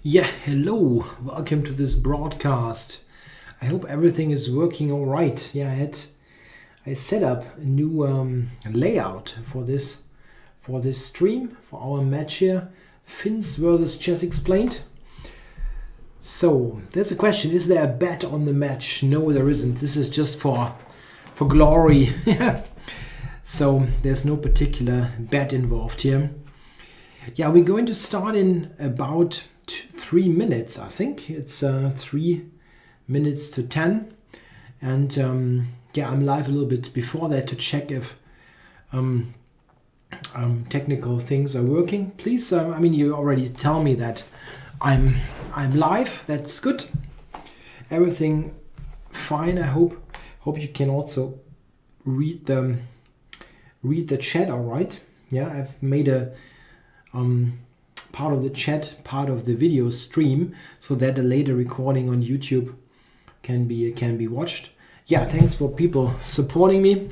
Yeah, hello, welcome to this broadcast. I hope everything is working all right. Yeah, I set up a new layout for this stream, for our match here, Finns versus Chess Explained. So there's a question: is there a bet on the match? No, there isn't. This is just for glory. So there's no particular bet involved here. Yeah, we're going to start in about 3 minutes. I think it's 3 minutes to 10, and yeah, I'm live a little bit before that to check if technical things are working. Please, I mean, you already tell me that I'm live. That's good. Everything fine. I hope you can also read the chat. All right. Yeah, I've made a part of the chat part of the video stream so that a later recording on YouTube can be watched. Yeah, thanks for people supporting me.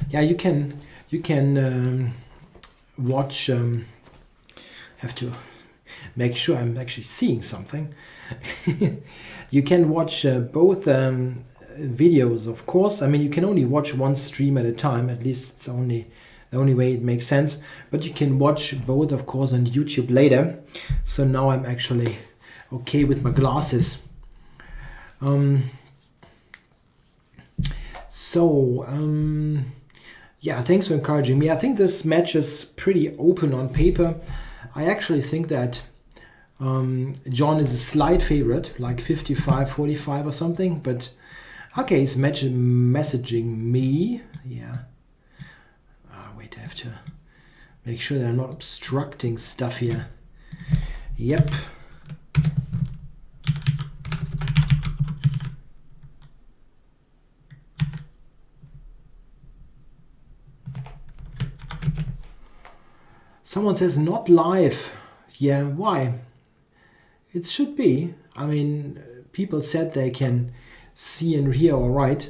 Yeah, you can watch. Have to make sure I'm actually seeing something. You can watch both videos, of course. I mean, you can only watch one stream at a time. At least it's the only way it makes sense. But you can watch both, of course, on YouTube later. So now I'm actually okay with my glasses. Yeah, thanks for encouraging me. I think this match is pretty open on paper. I actually think that John is a slight favorite, like 55-45 or something. But okay, he's messaging me. Yeah. Wait, I have to make sure that I'm not obstructing stuff here. Yep. Someone says not live. Yeah, why? It should be. I mean, people said they can see and hear all right.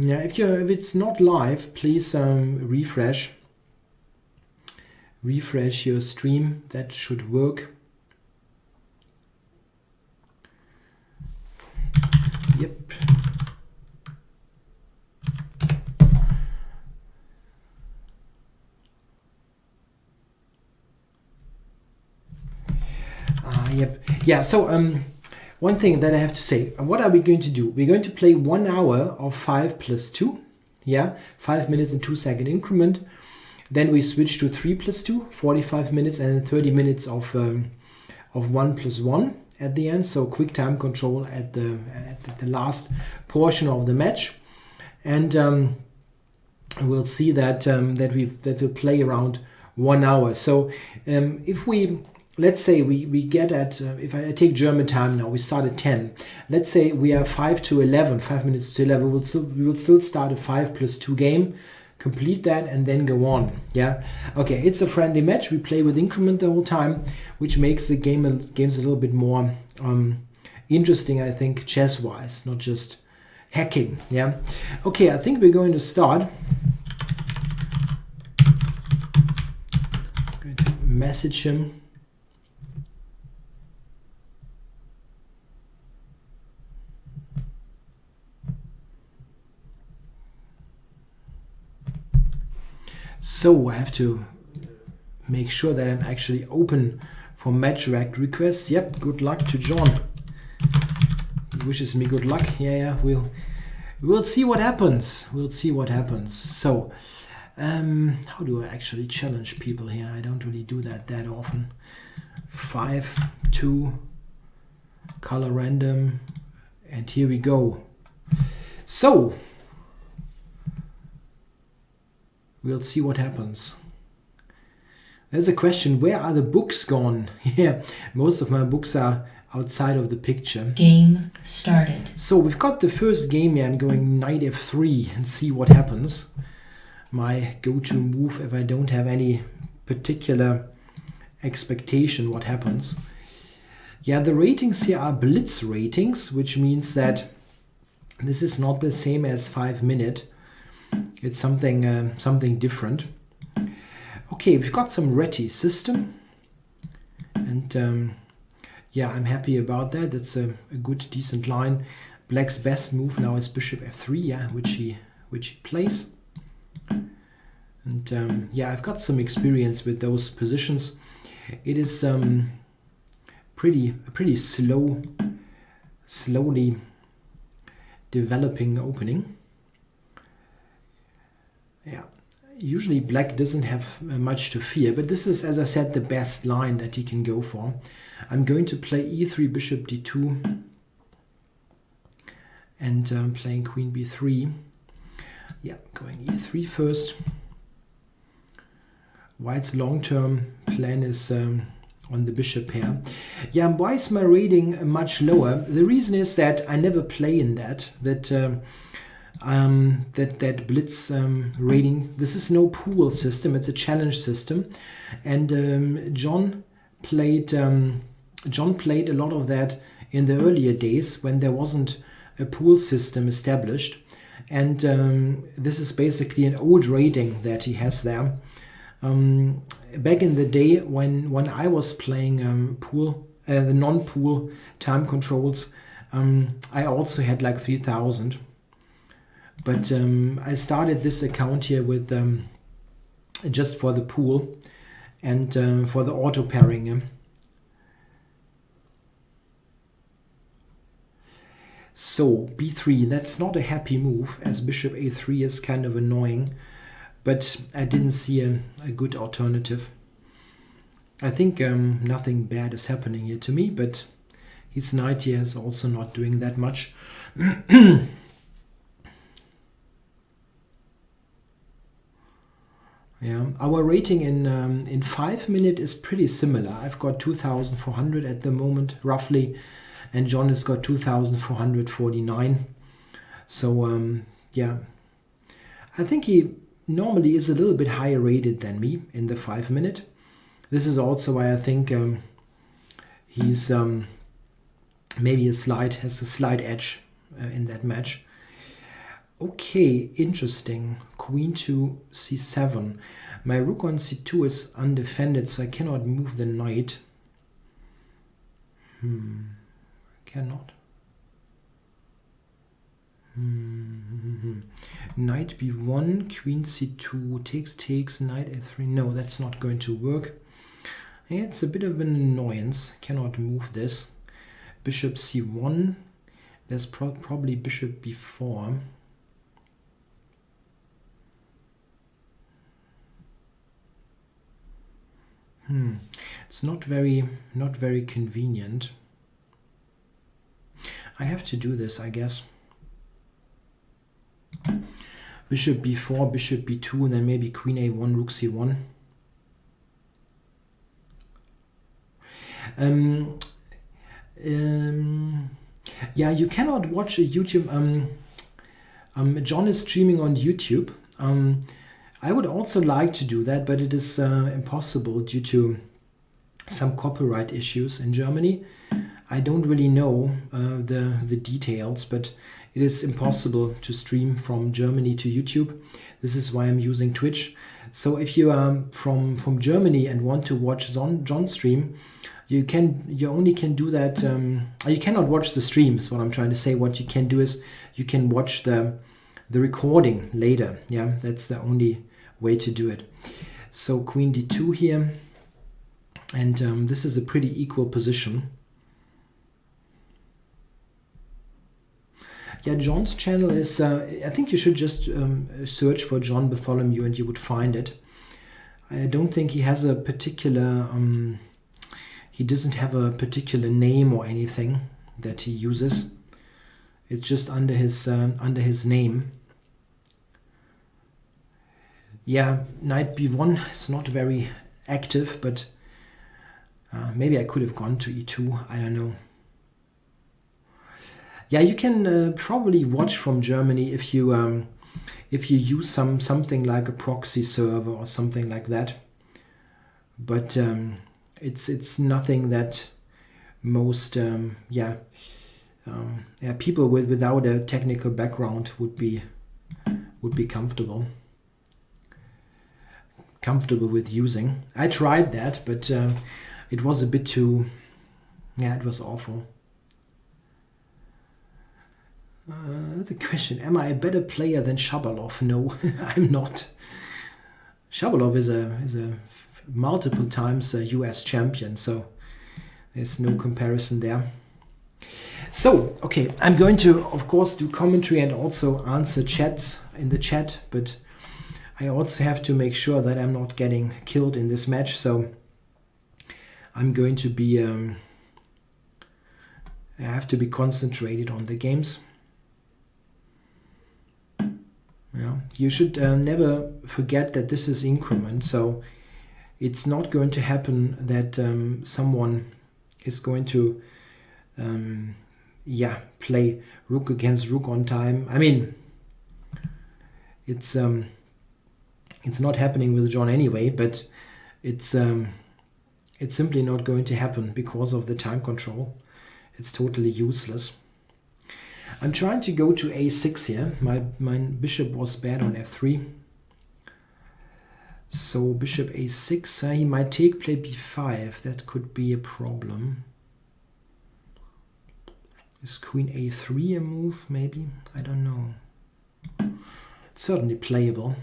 Yeah, if it's not live, please refresh your stream. That should work. Yep. Yep. Yeah, so one thing that I have to say, what are we going to do? We're going to play 1 hour of 5 plus 2. Yeah, 5 minutes and 2 second increment. Then we switch to 3 plus 2, 45 minutes, and 30 minutes of 1 plus 1 at the end. So quick time control at the last portion of the match. And we'll see that we'll play around 1 hour. So if we... Let's say we get at, if I take German time now, we start at 10. Let's say we are 5 minutes to 11. We will still start a 5 plus 2 game, complete that, and then go on. Yeah. Okay, it's a friendly match. We play with increment the whole time, which makes the games a little bit more interesting, I think, chess-wise, not just hacking. Yeah. Okay, I think we're going to start. I'm going to message him. So I have to make sure that I'm actually open for match requests. Yep, good luck to John. He wishes me good luck. Yeah, we'll see what happens. We'll see what happens. So, how do I actually challenge people here? I don't really do that often. 5, 2, color random, and here we go. So, we'll see what happens. There's a question, where are the books gone? Yeah, most of my books are outside of the picture. Game started. So we've got the first game here. I'm going knight f3 and see what happens. My go-to move if I don't have any particular expectation what happens. Yeah, the ratings here are blitz ratings, which means that this is not the same as 5 minute. It's something different. Okay, we've got some ready system, and yeah, I'm happy about that. That's a good, decent line. Black's best move now is bishop f3, yeah, which he plays. And yeah, I've got some experience with those positions. It is pretty slowly developing opening. Yeah, usually black doesn't have much to fear, but this is, as I said, the best line that he can go for. I'm going to play e3, bishop d2, and playing queen b3. Yeah, going e3 first. White's long-term plan is on the bishop pair. Yeah, why is my rating much lower? The reason is that I never play in that blitz rating. This is no pool system; it's a challenge system, and John played a lot of that in the earlier days when there wasn't a pool system established, and this is basically an old rating that he has there. Back in the day when I was playing pool, the non-pool time controls, I also had like 3000. But I started this account here with just for the pool and for the auto pairing. So b3, that's not a happy move, as bishop a3 is kind of annoying. But I didn't see a good alternative. I think nothing bad is happening here to me, but his knight here is also not doing that much. Yeah, our rating in 5 minutes is pretty similar. I've got 2,400 at the moment, roughly, and John has got 2,449. So yeah, I think he normally is a little bit higher rated than me in the 5 minute. This is also why I think he's maybe has a slight edge in that match. Okay, interesting. Queen to c7. My rook on c2 is undefended, so I cannot move the knight. I cannot. Knight b1, queen c2, takes, knight a3. No, that's not going to work. It's a bit of an annoyance. Cannot move this. Bishop c1. There's probably bishop b4. It's not very convenient. I have to do this, I guess. Bishop b4, bishop b2, and then maybe queen a1, rook c1. Yeah, you cannot watch a YouTube. John is streaming on YouTube. I would also like to do that, but it is impossible due to some copyright issues in Germany. I don't really know the details, but it is impossible to stream from Germany to YouTube. This is why I'm using Twitch. So if you are from Germany and want to watch John stream, you only can do that. You cannot watch the stream, is what I'm trying to say. What you can do is you can watch the recording later. Yeah, that's the only way to do it. So queen d2 here, and this is a pretty equal position. Yeah, John's channel is, I think you should just search for John Bartholomew and you would find it. I don't think he has a particular, he doesn't have a particular name or anything that he uses. It's just under his name. Yeah, knight b1 is not very active, but maybe I could have gone to e2, I don't know. Yeah, you can probably watch from Germany if you use something like a proxy server or something like that. But it's nothing that most people without a technical background would be comfortable comfortable with using. I tried that, but it was a bit too, yeah, it was awful. The question, am I a better player than Shabalov? No, I'm not. Shabalov is a multiple times US champion, so there's no comparison there. So, okay, I'm going to, of course, do commentary and also answer chats in the chat, but I also have to make sure that I'm not getting killed in this match, so I'm going to be, I have to be concentrated on the games. Yeah, you should never forget that this is increment, so it's not going to happen that someone is going to play rook against rook on time. I mean, it's not happening with John anyway, but it's simply not going to happen because of the time control. It's totally useless. I'm trying to go to a6 here. My bishop was bad on f3. So bishop a6, he might take play b5. That could be a problem. Is queen a3 a move, maybe? I don't know. It's certainly playable.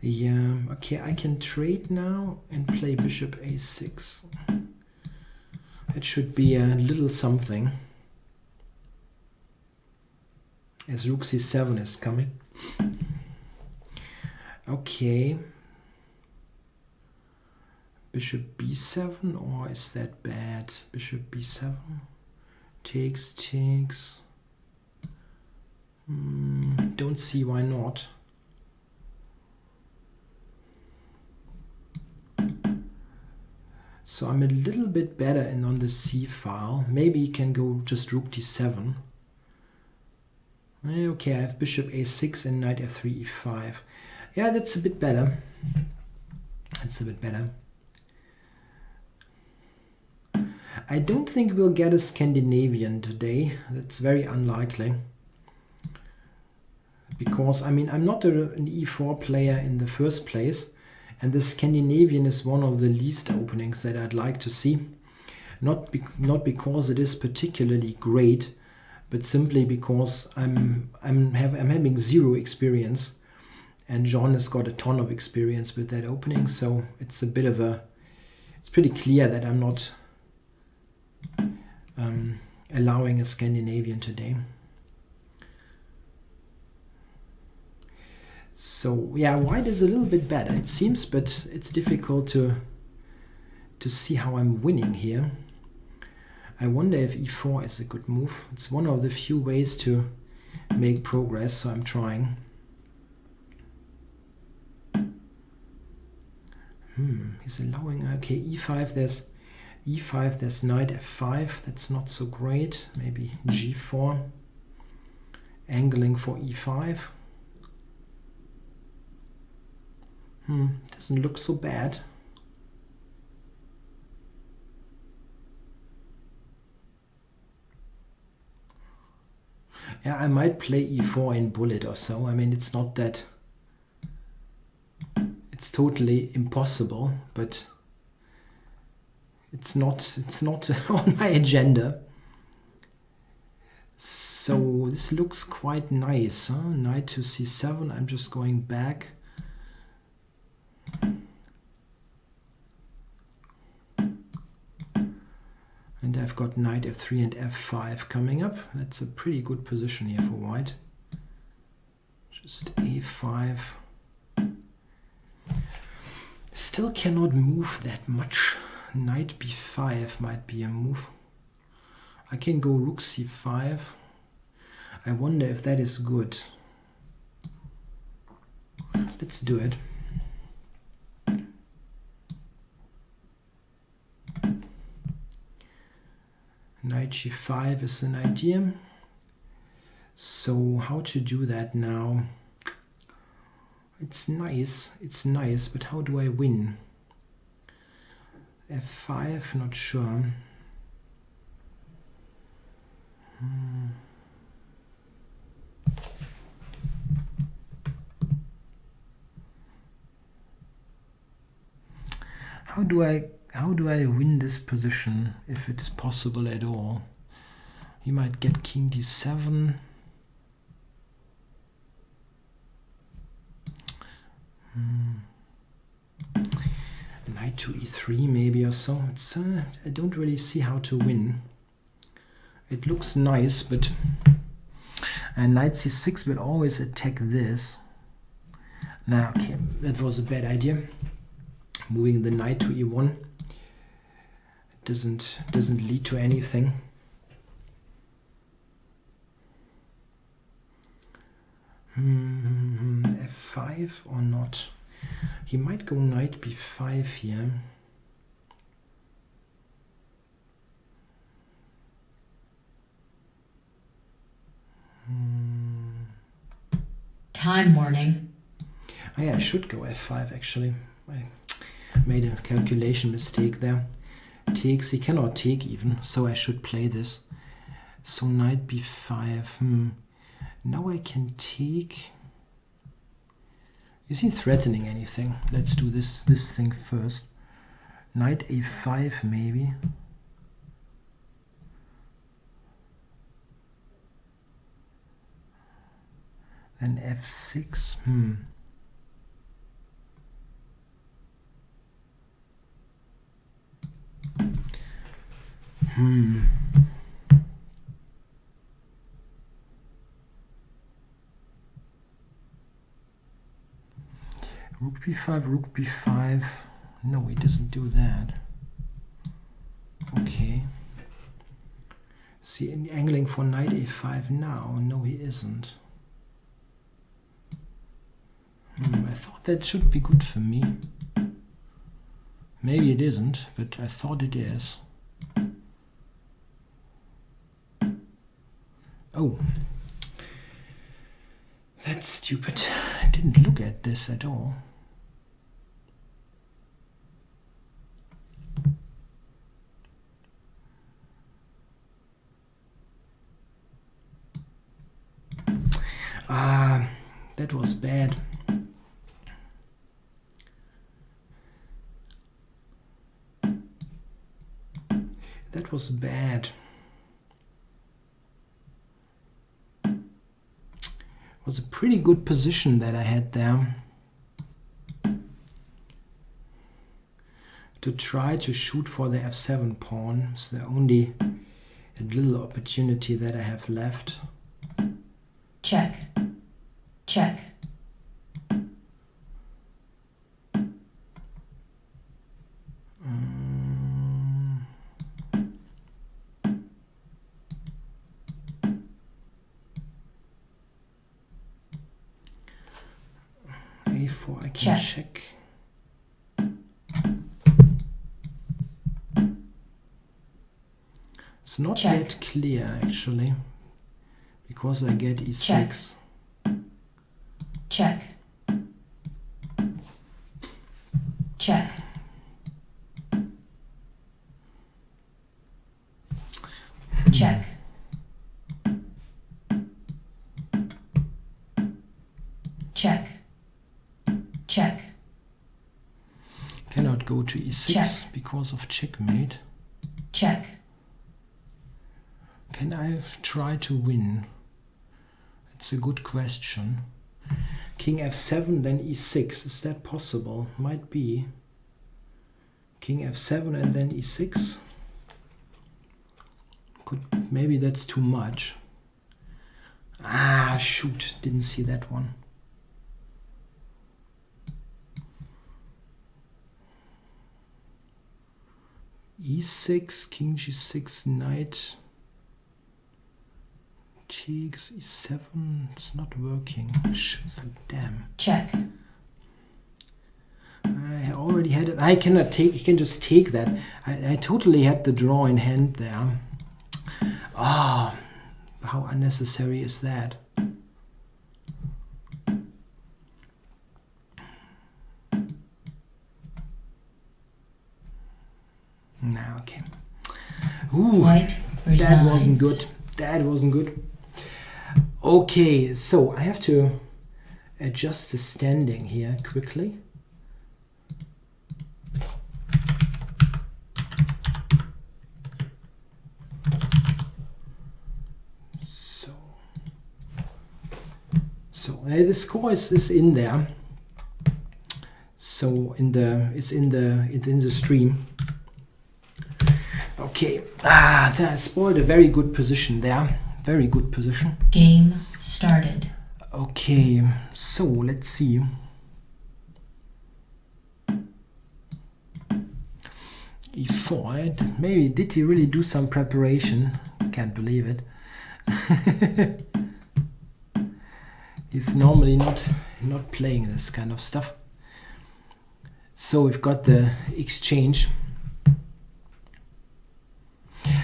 Yeah, okay, I can trade now and play bishop a6. It should be a little something. As rook c7 is coming. Okay. Bishop b7, or is that bad? Bishop b7. Takes. Don't see why not. So I'm a little bit better on the c file. Maybe you can go just rook d7. Okay, I have bishop a6 and knight f3 e5. Yeah, that's a bit better. That's a bit better. I don't think we'll get a Scandinavian today. That's very unlikely. Because, I mean, I'm not an e4 player in the first place. And the Scandinavian is one of the least openings that I'd like to see. Not because it is particularly great, but simply because I'm having zero experience, and John has got a ton of experience with that opening. So it's a bit of it's pretty clear that I'm not allowing a Scandinavian today. So yeah, white is a little bit better, it seems, but it's difficult to see how I'm winning here. I wonder if e4 is a good move. It's one of the few ways to make progress, so I'm trying. He's allowing, okay, e5, there's knight f5, that's not so great. Maybe g4, angling for e5. Doesn't look so bad. Yeah, I might play e4 in bullet or so. I mean, it's not that it's totally impossible, but it's not on my agenda. So this looks quite nice, huh? Knight to c7. I'm just going back. And I've got knight f3 and f5 coming up. That's a pretty good position here for white. Just a5. Still cannot move that much. Knight b5 might be a move. I can go rook c5. I wonder if that is good. Let's do it. Knight g5 is an idea. So how to do that now? It's nice, but how do I win? f5, not sure. How do I win this position, if it is possible at all? He might get king d7. Knight to e3 maybe or so. It's I don't really see how to win. It looks nice, but knight c6 will always attack this. Now, okay, that was a bad idea. Moving the knight to e1 doesn't lead to anything. F5 or not? He might go knight b5 here. Time warning. Oh yeah, I should go f5 actually. I made a calculation mistake there. Takes, he cannot take even, so I should play this. So knight b5. Now I can take. Is he threatening anything? Let's do this thing first. Knight a5 maybe. Then f6. Rook b5, rook b5. No, he doesn't do that. Okay. Is he angling for knight a5 now? No, he isn't. I thought that should be good for me. Maybe it isn't, but I thought it is. Oh. That's stupid. I didn't look at this at all. That was bad. That was bad. It was a pretty good position that I had there. To try to shoot for the f7 pawn. It's the only little opportunity that I have left. Check. Check. A4, I can check. It's not yet clear actually, because I get e6. Check. Check. Check. Check. Check. Cannot go to e6 check. Because of checkmate. Check. Can I try to win? It's a good question. King f7, then e6. Is that possible? Might be. King f7 and then e6. Maybe that's too much. Ah, shoot. Didn't see that one. e6, king g6, knight takes e7. It's not working. Damn. Check. I already had it. I cannot take. You can just take that. I totally had the draw in hand there. Ah, how unnecessary is that? Nah, okay. Ooh, that wasn't good. That wasn't good. Okay, so I have to adjust the standing here quickly. So the score is in there. So it's in the stream. Okay, that spoiled a very good position there. Very good position. Game started. Okay, so let's see. E4. Maybe did he really do some preparation? Can't believe it. He's normally not playing this kind of stuff. So we've got the exchange.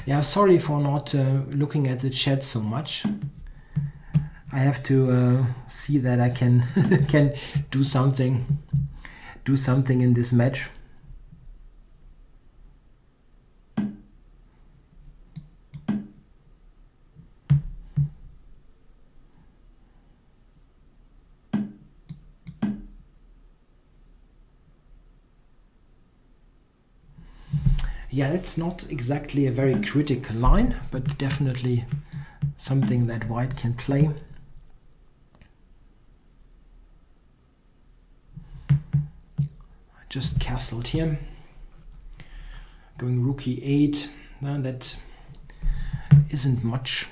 Yeah, sorry for not looking at the chat so much. I have to see that I can can do something in this match. Yeah, it's not exactly a very critical line, but definitely something that white can play. Just castled here. Going rook e8. No, that isn't much.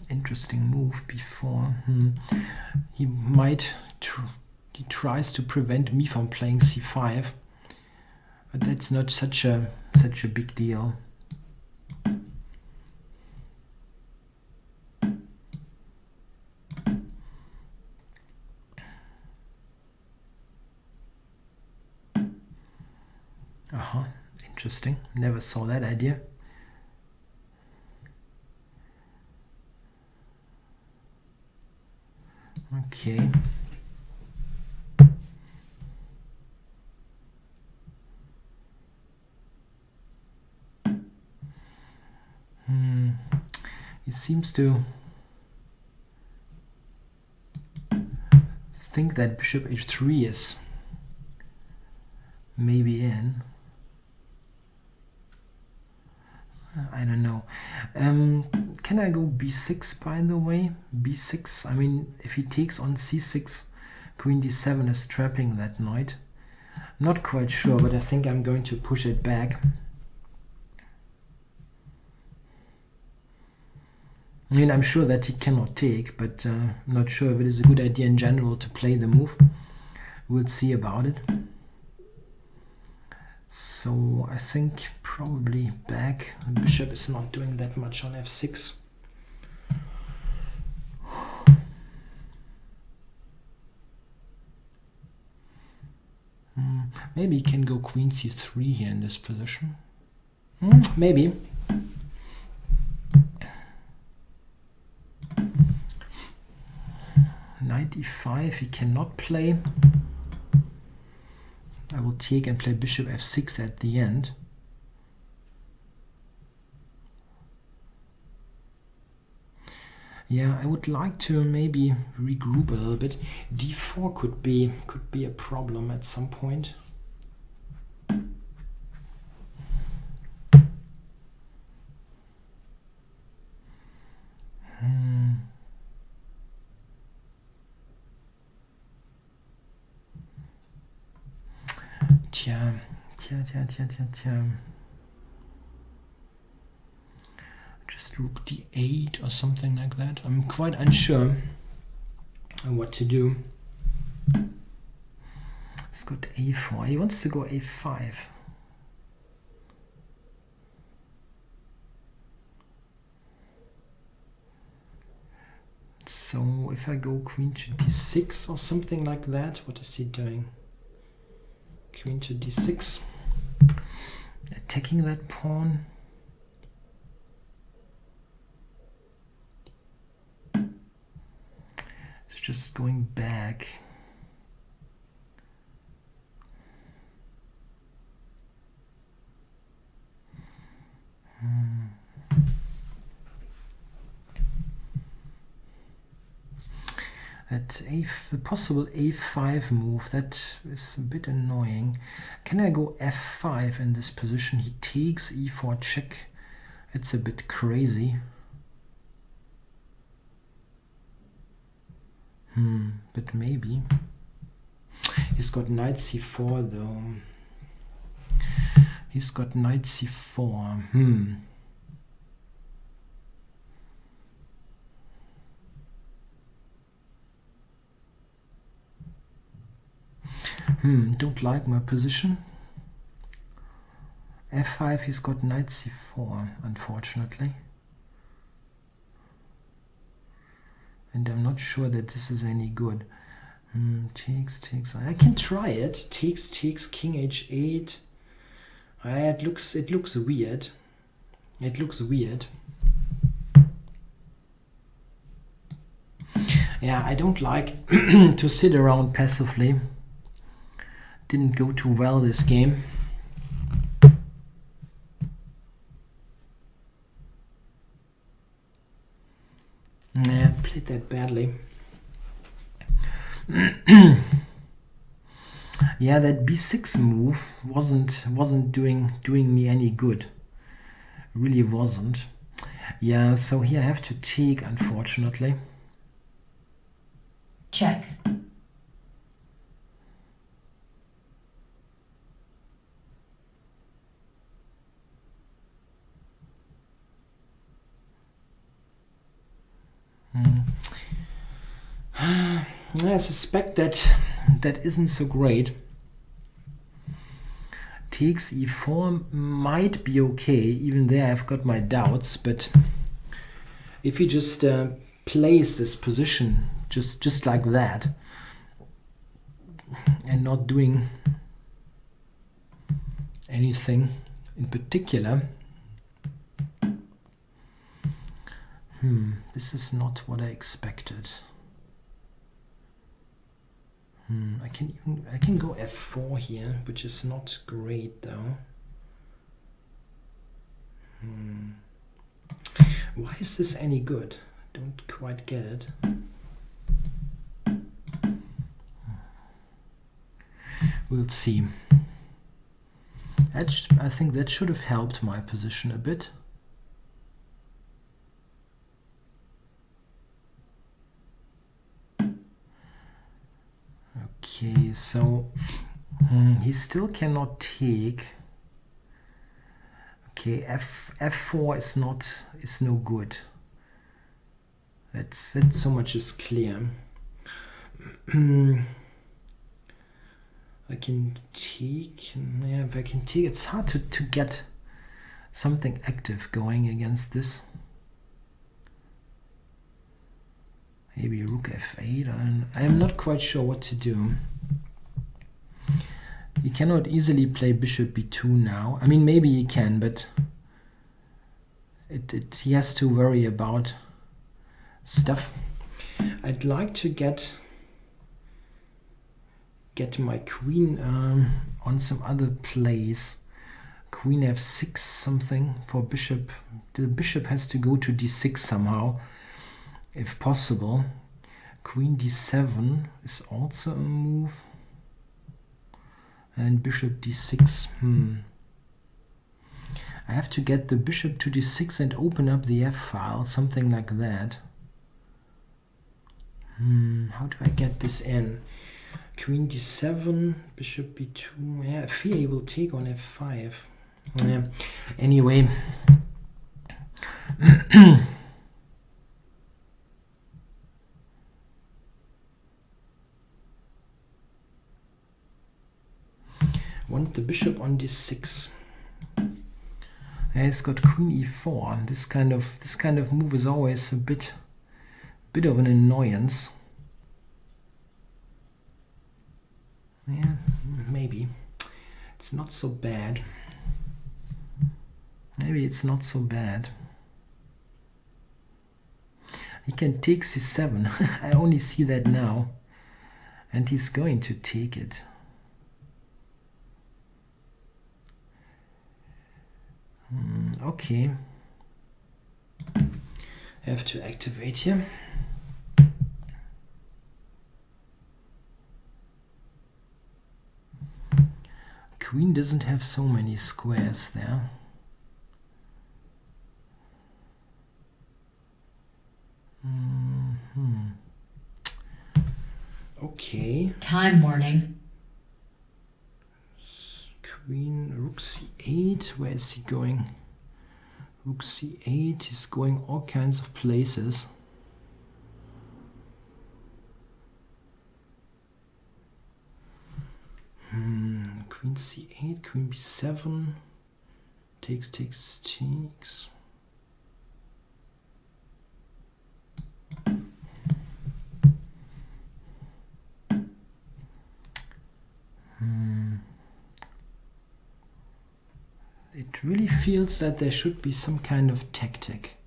Interesting move before. He might he tries to prevent me from playing c5. But that's not such a big deal. Interesting. Never saw that idea. Okay. He seems to think that bishop h3 is maybe in. I don't know. Can I go b6 by the way? b6, I mean, if he takes on c6, queen d7 is trapping that knight. Not quite sure, but I think I'm going to push it back. I mean, I'm sure that he cannot take, but I'm not sure if it is a good idea in general to play the move. We'll see about it. So I think probably back. The bishop is not doing that much on f6. Maybe he can go queen c3 here in this position. Maybe. Knight e5 he cannot play. I will take and play bishop f6 at the end. Yeah, I would like to maybe regroup a little bit. d4 could be a problem at some point. Tja. Just rook d8 or something like that. I'm quite unsure on what to do. Let's go to a4. He wants to go a5. So if I go queen to d6 or something like that, what is he doing? Queen to d6, attacking that pawn. It's just going back. The possible a5 move, that is a bit annoying. Can I go f5 in this position? He takes e4 check. It's a bit crazy. but maybe. He's got knight c4 though. He's got knight c4. Don't like my position. f5, he's got knight c4, unfortunately. And I'm not sure that this is any good. Takes. I can try it. Takes, king h8. It looks weird. It looks weird. Yeah, I don't like to sit around passively. Didn't go too well this game. Yeah, played that badly. Yeah, that b6 move wasn't doing me any good. Really wasn't. Yeah, so here I have to take, unfortunately. Check. I suspect that isn't so great. Takes e4 might be okay. Even there I've got my doubts, but if he just plays this position just like that and not doing anything in particular, this is not what I expected. I can go f4 here, which is not great though. Why is this any good? Don't quite get it. We'll see. I think that should have helped my position a bit. Okay, so he still cannot take. Okay, f4 is no good. That's so much is clear. I can take. Yeah, if I can take, it's hard to get something active going against this. Maybe rook f8. I am not quite sure what to do. He cannot easily play bishop b2 now. I mean, maybe he can, but he has to worry about stuff. I'd like to get my queen on some other plays. Queen f6 something for bishop. The bishop has to go to d6 somehow, if possible. Queen d7 is also a move. And bishop d6. I have to get the bishop to d6 and open up the f-file, something like that. How do I get this in? Queen d7, bishop b2. Yeah, fear he will take on f5. Yeah. Anyway. Want the bishop on d6. Yeah, he's got queen e4. This kind of move is always a bit of an annoyance. Yeah, maybe it's not so bad. Maybe it's not so bad. He can take c7. I only see that now, and he's going to take it. Okay. I have to activate here. Queen doesn't have so many squares there. Okay. Time warning. Queen, rook c8. Where is he going? Rook c8. He's going all kinds of places. Queen c8, queen b7. Takes, takes. It really feels that there should be some kind of tactic.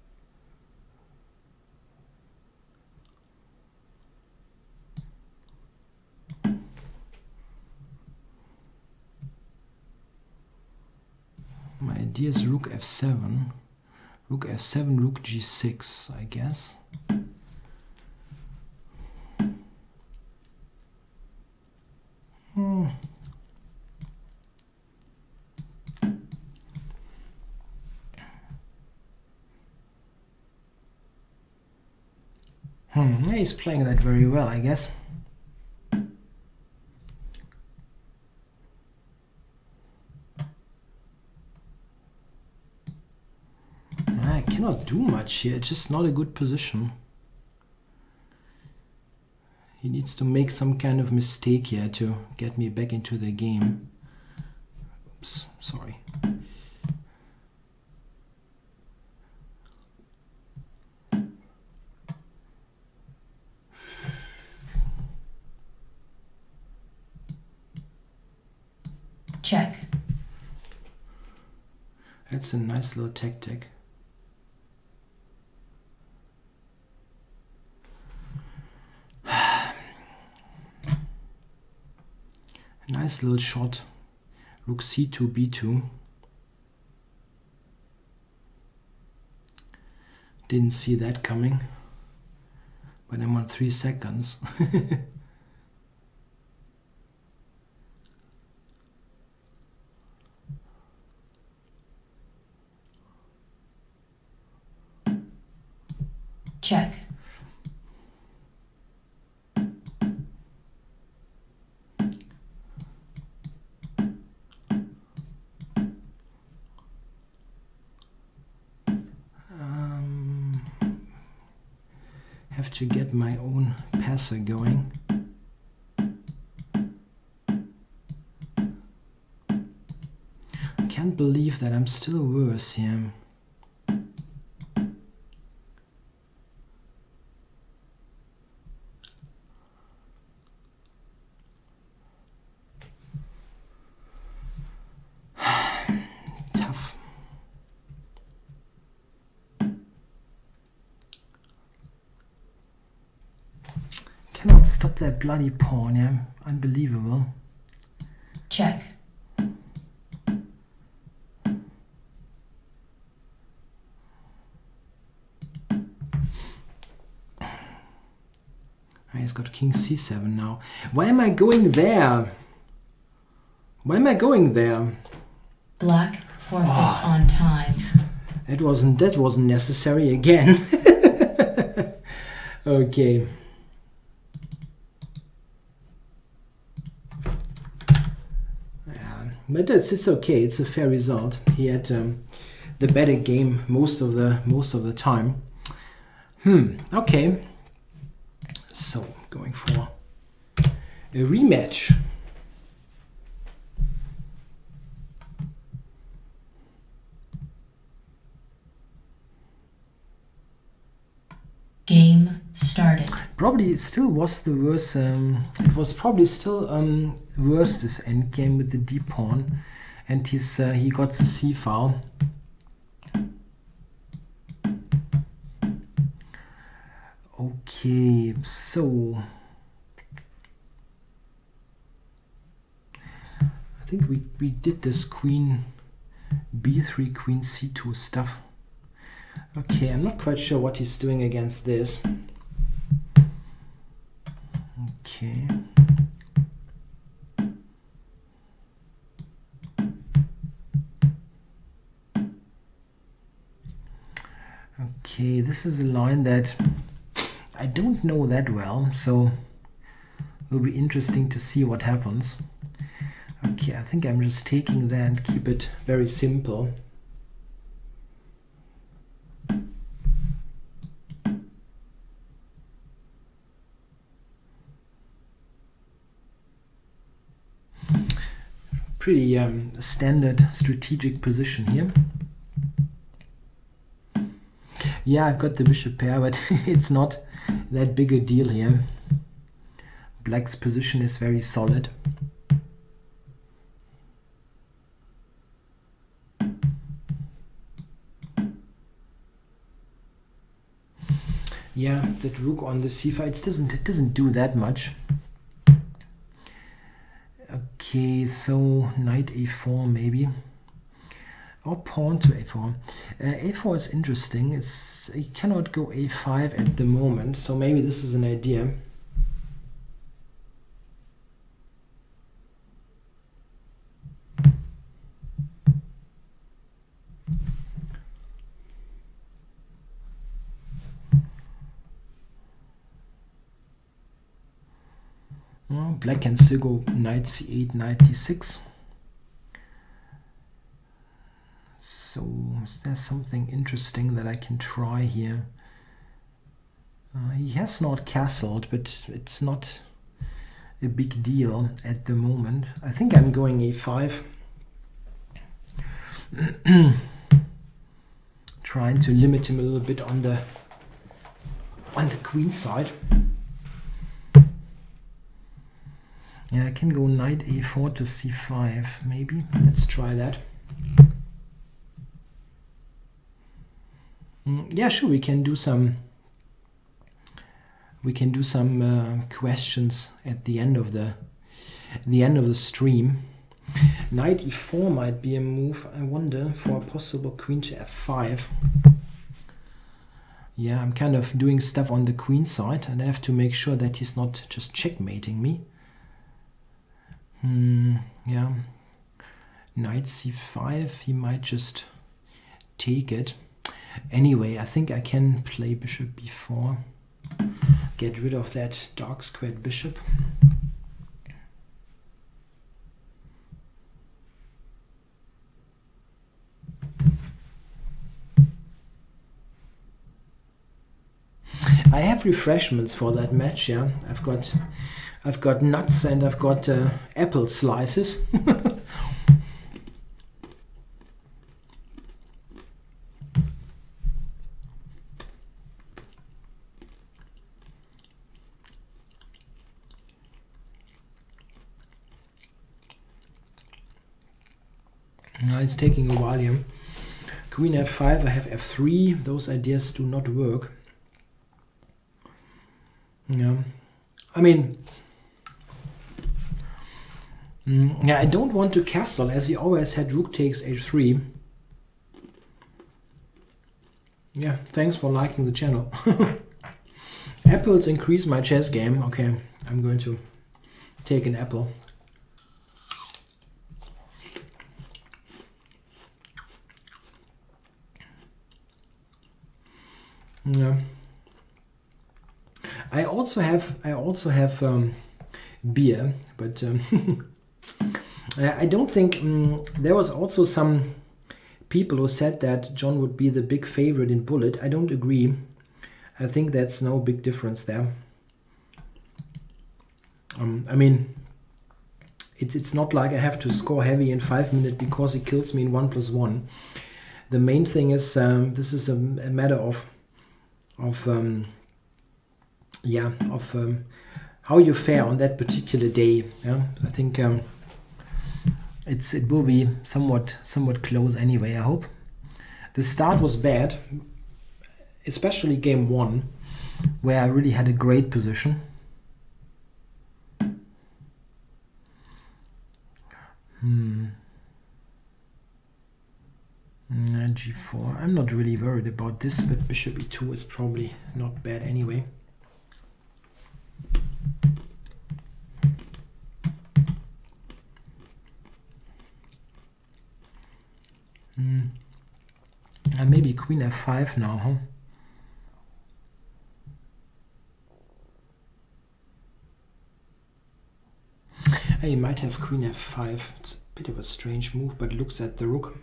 My idea is rook f7. Rook f7, rook g6, I guess. He's playing that very well, I guess. I cannot do much here, it's just not a good position. He needs to make some kind of mistake here to get me back into the game. Oops, sorry. Check. That's a nice little tactic. A nice little shot. Rook c2, b2. Didn't see that coming. But I'm on 3 seconds. Check. Have to get my own passer going. I can't believe that I'm still worse here. Tough. Cannot stop that bloody pawn, yeah? Unbelievable. Check. He's got king c7 now. Why am I going there? Why am I going there? Black forfeits on time. That wasn't necessary again. Okay. But it's okay. It's a fair result. He had the better game most of the time. Okay. So going for a rematch. Game started. Probably still was the worst. It was probably still worse this endgame with the d pawn, and he got the c file. Okay, so I think we did this queen b3, queen c2 stuff. Okay, I'm not quite sure what he's doing against this. Okay. Okay, this is a line that I don't know that well, so will be interesting to see what happens. Okay, I think I'm just taking that and keep it very simple. Pretty standard strategic position here. Yeah, I've got the bishop pair, but it's not that big a deal here. Black's position is very solid. Yeah, that rook on the c5, it doesn't do that much. Okay, so knight a4 maybe, or pawn to a4. A4 is interesting. You cannot go a5 at the moment, so maybe this is an idea. Well, black can still go knight c8, knight d6. So is there something interesting that I can try here? He has not castled, but it's not a big deal at the moment. I think I'm going a5. Trying to limit him a little bit on the queen side. Yeah, I can go knight a4 to c5 maybe. Let's try that. Yeah, sure, we can do some questions at the end of the stream. Knight e4 might be a move, I wonder, for a possible queen to f5. Yeah, I'm kind of doing stuff on the queen side, and I have to make sure that he's not just checkmating me. Yeah, knight c5, he might just take it. Anyway, I think I can play bishop b4, get rid of that dark squared bishop. I have refreshments for that match. Yeah, I've got nuts and I've got apple slices. It's taking a while here. Queen f5, I have f3. Those ideas do not work. Yeah, I mean, yeah, I don't want to castle, as he always had rook takes h3. Yeah, thanks for liking the channel. Apples increase my chess game. Okay, I'm going to take an apple. Yeah. I also have beer, but I don't think there was also some people who said that John would be the big favorite in Bullet. I don't agree. I think that's no big difference there. I mean, it's not like I have to score heavy in 5 minutes because he kills me in 1+1. The main thing is this is a matter of how you fare on that particular day. Yeah, I think it will be somewhat close anyway. I hope. The start was bad, especially game 1, where I really had a great position. G4. I'm not really worried about this, but bishop e2 is probably not bad anyway. And maybe queen f5 now, huh? He might have queen f5. It's a bit of a strange move, but looks at the rook.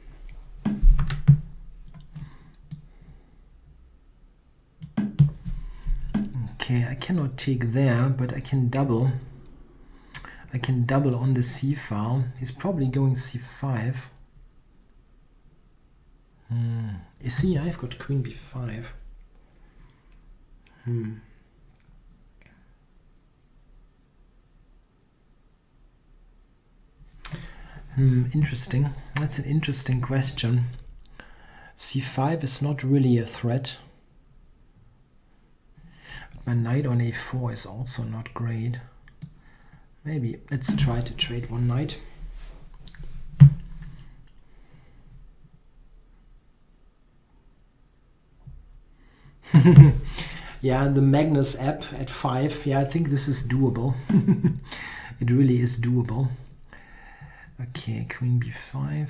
Okay, I cannot take there, but I can double. I can double on the c file. He's probably going c5. You see, I've got queen b5. Interesting. That's an interesting question. c5 is not really a threat. But my knight on a4 is also not great. Maybe let's try to trade one knight. Yeah, the Magnus app at 5. Yeah, I think this is doable. It really is doable. Okay, queen b5.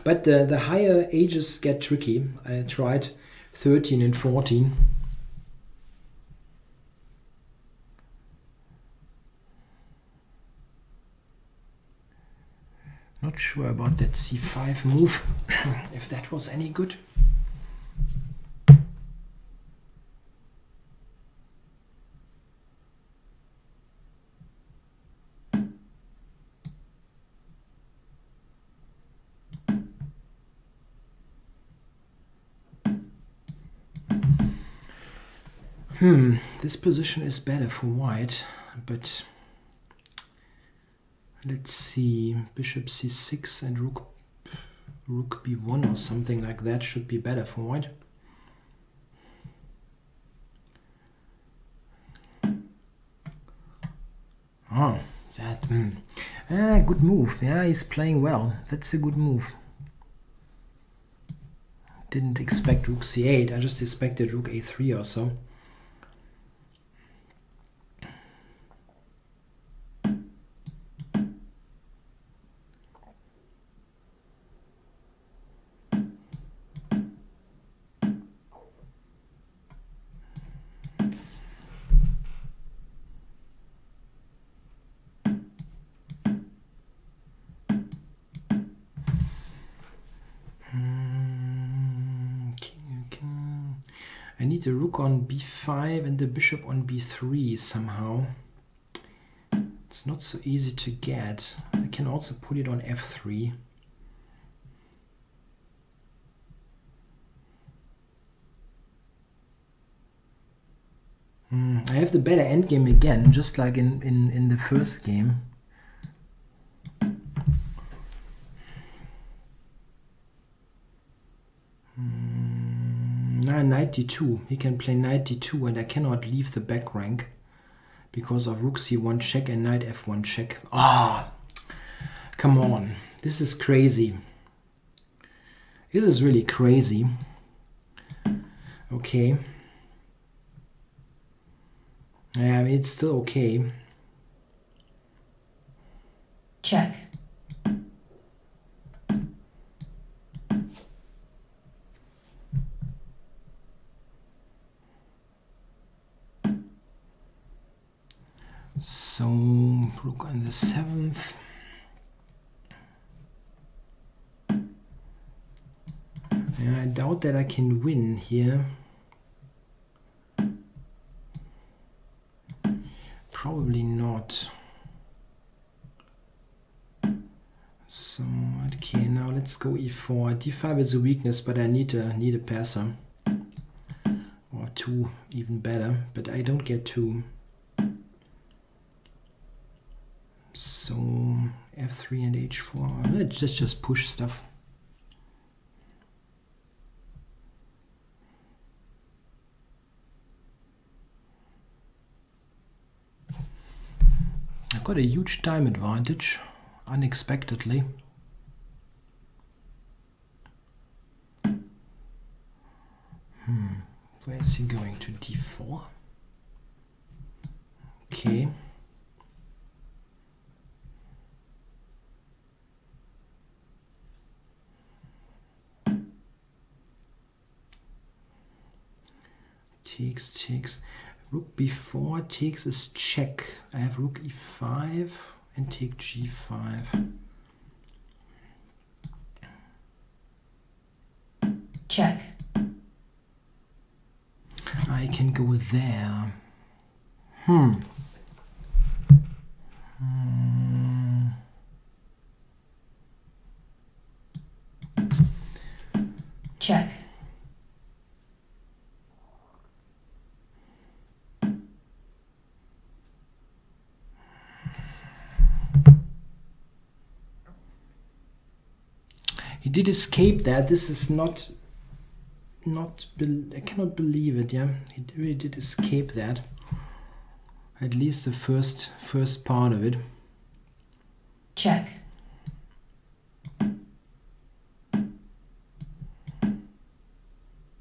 But the higher ages get tricky. I tried 13 and 14. Not sure about that c5 move, if that was any good. This position is better for white, but let's see, bishop c6 and rook b1 or something like that should be better for white. Oh, that good move. Yeah, he's playing well. That's a good move. Didn't expect rook c8. I just expected rook a3 or so. I need the rook on b5 and the bishop on b3 somehow. It's not so easy to get. I can also put it on f3. I have the better endgame again, just like in the first game. Knight d2. He can play knight d2 and I cannot leave the back rank because of rook c1 check and knight f1 check. Ah, come on. This is crazy. This is really crazy. Okay. Yeah, I mean, it's still okay. Check. So, rook on the 7th. Yeah, I doubt that I can win here. Probably not. So, okay, now let's go e4. d5 is a weakness, but I need a passer. Or two, even better, but I don't get two. So f3 and h4. Let's just push stuff. I've got a huge time advantage, unexpectedly. Where is he going? To d4? Okay. Takes. Rook b4 takes is check. I have rook e5 and take g5. Check. I can go there. Check. He did escape that. This is not I cannot believe it. Yeah, he really did escape that. At least the first part of it. Check.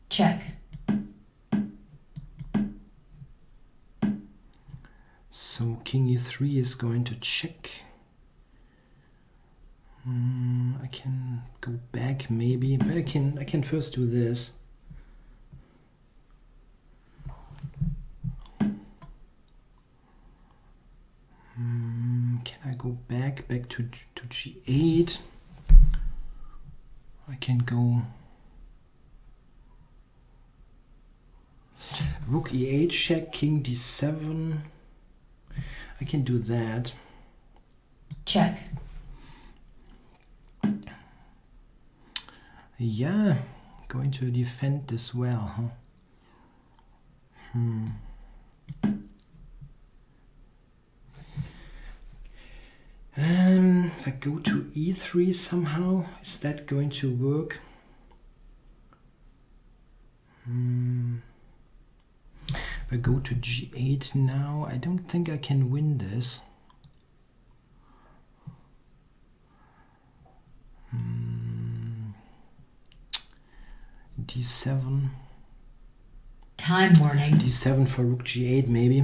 Check. So king e3 is going to check. I can go back maybe, but I can first do this. Can I go back to g8? I can go rook e8 check, king d7. I can do that. Check. Yeah, going to defend this well, huh? If I go to e3 somehow, is that going to work? If I go to g8 now, I don't think I can win this. d7. Time warning. d7 for rook g8 maybe.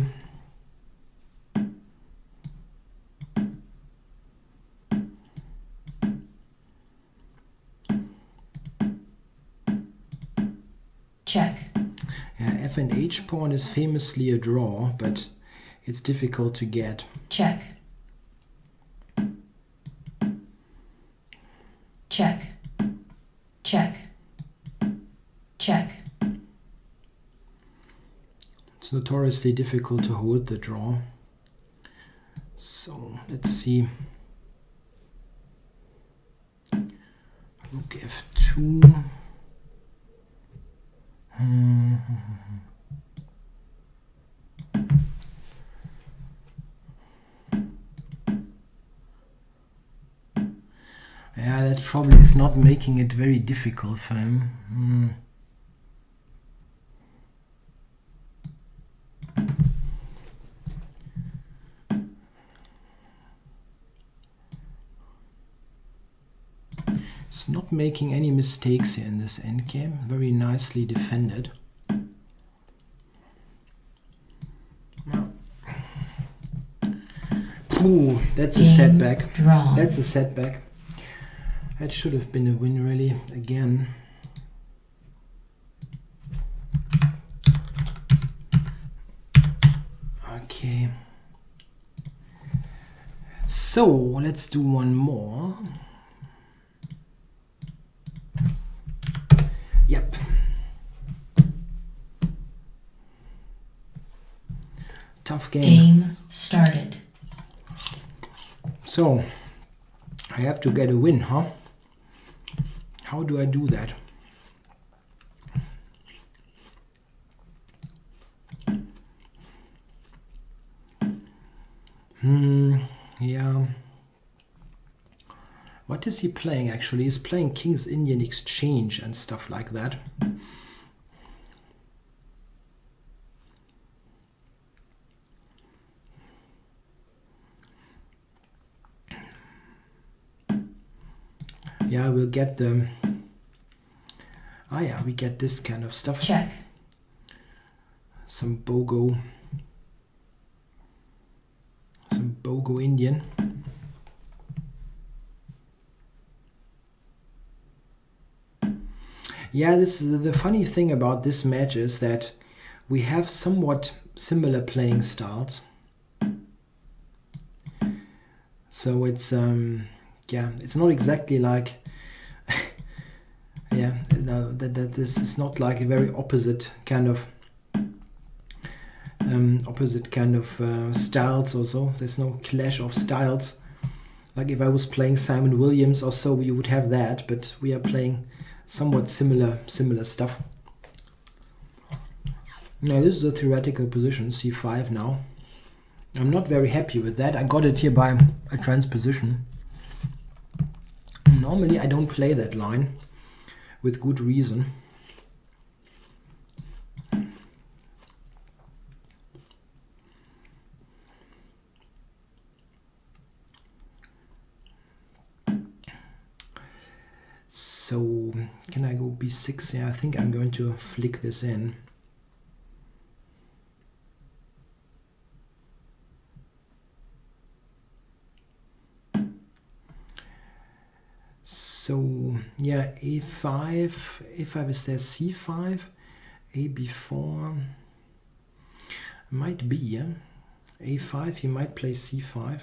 Check. Yeah, f and h pawn is famously a draw, but it's difficult to get. Check. Check. Check. Check. It's notoriously difficult to hold the draw. So let's see. Rook f2. Yeah, that probably is not making it very difficult for him. It's not making any mistakes here in this endgame. Very nicely defended. Ooh, that's a setback. Drawn. That's a setback. That should have been a win, really, again. Okay. So, let's do one more. Yep. Tough game. Game started. So, I have to get a win, huh? How do I do that? Yeah. What is he playing actually? He's playing King's Indian Exchange and stuff like that. Yeah, we'll get the... Ah yeah, we get this kind of stuff. Check. Some BOGO Indian. Yeah, this is the funny thing about this match is that we have somewhat similar playing styles. So it's it's not exactly like that this is not like a very opposite kind of styles or so. There's no clash of styles. Like if I was playing Simon Williams or so, you would have that, but we are playing somewhat similar stuff. Now this is a theoretical position, c5 now. I'm not very happy with that. I got it here by a transposition. Normally I don't play that line with good reason. So can I go b6? Yeah, I think I'm going to flick this in. So yeah, a5 is there, c5, a b4 might be, yeah. a5, he might play c5.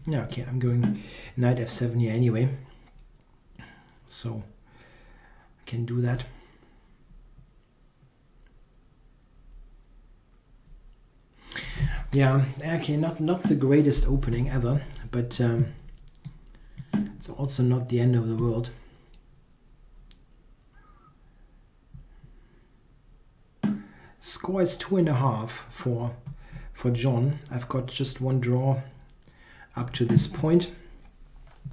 Yeah, okay, I'm going knight f7 here anyway, so I can do that. Yeah, okay, not the greatest opening ever, but it's also not the end of the world. Score is 2.5 for John. I've got just one draw up to this point.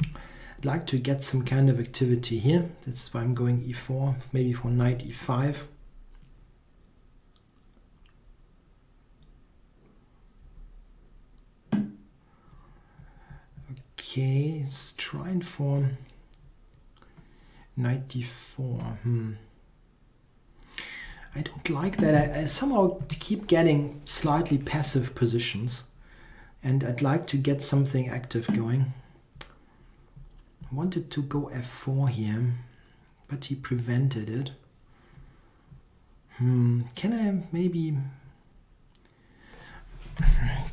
I'd like to get some kind of activity here. That's why I'm going e4, maybe for knight e5. Okay, let's try and for knight d4. I don't like that. I somehow keep getting slightly passive positions, and I'd like to get something active going. I wanted to go f4 here, but he prevented it. Can I maybe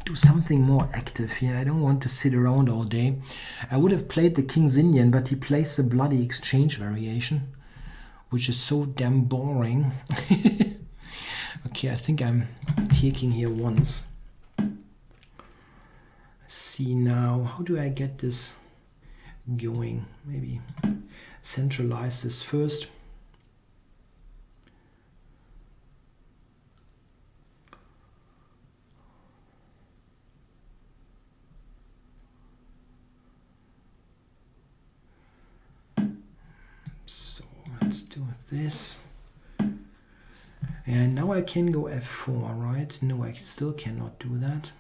do something more active here? I don't want to sit around all day. I would have played the King's Indian, but he plays the bloody exchange variation, which is so damn boring. Okay, I think I'm taking here once. Let's see now, how do I get this going? Maybe centralize this first. So let's do this. And now I can go f4, right? No, I still cannot do that.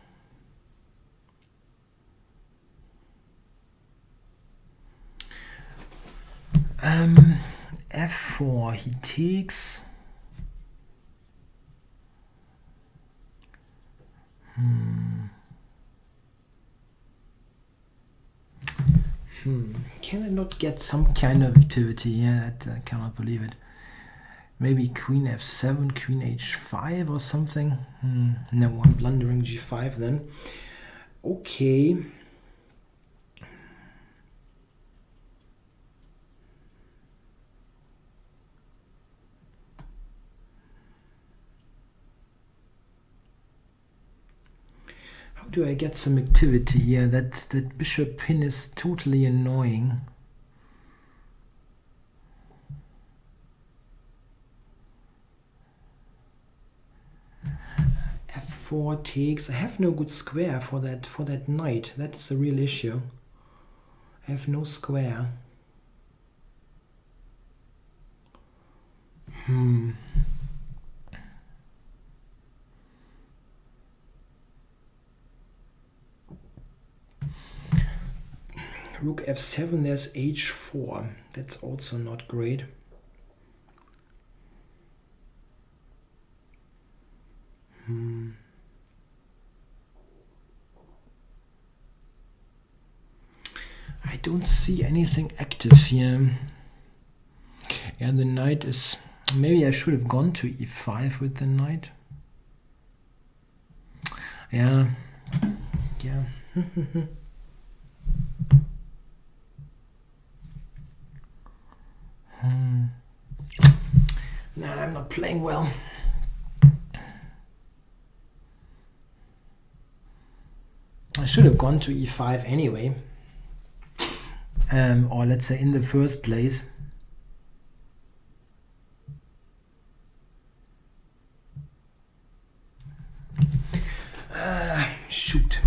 F4, he takes. Can I not get some kind of activity? Yeah, I cannot believe it. Maybe queen f7, queen h5 or something. No, I'm blundering g5 then. Okay. How do I get some activity here? That bishop pin is totally annoying. F4 takes. I have no good square for that knight. That's the real issue. I have no square. Rook f7, there's h4. That's also not great. I don't see anything active here. Yeah, the knight is... Maybe I should have gone to e5 with the knight. Yeah. Yeah. Nah, I'm not playing well. I should have gone to e5 anyway. Or let's say in the first place. Shoot.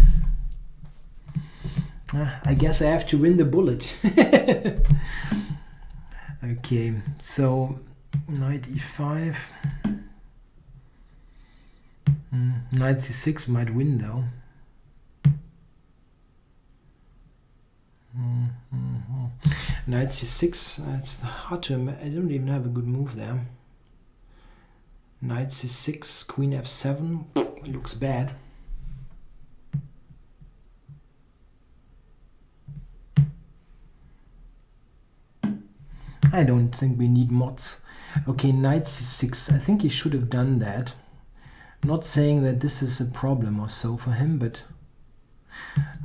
I guess I have to win the bullet. Okay, so knight e5. Knight c6 might win though. Knight c6, it's hard to imagine. I don't even have a good move there. Knight c6, queen f7, it looks bad. I don't think we need mods. Okay, knight c6, I think he should have done that. I'm not saying that this is a problem or so for him, but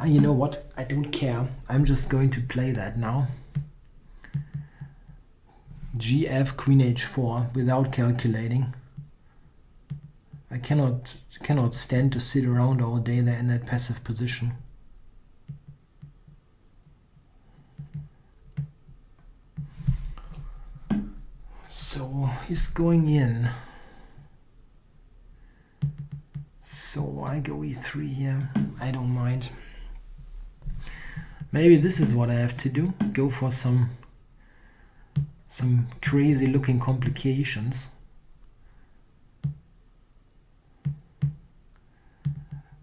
you know what, I don't care. I'm just going to play that now. Gf, queen h4 without calculating. I cannot stand to sit around all day there in that passive position. So he's going in. So I go e3 here. I don't mind. Maybe this is what I have to do. Go for some crazy looking complications.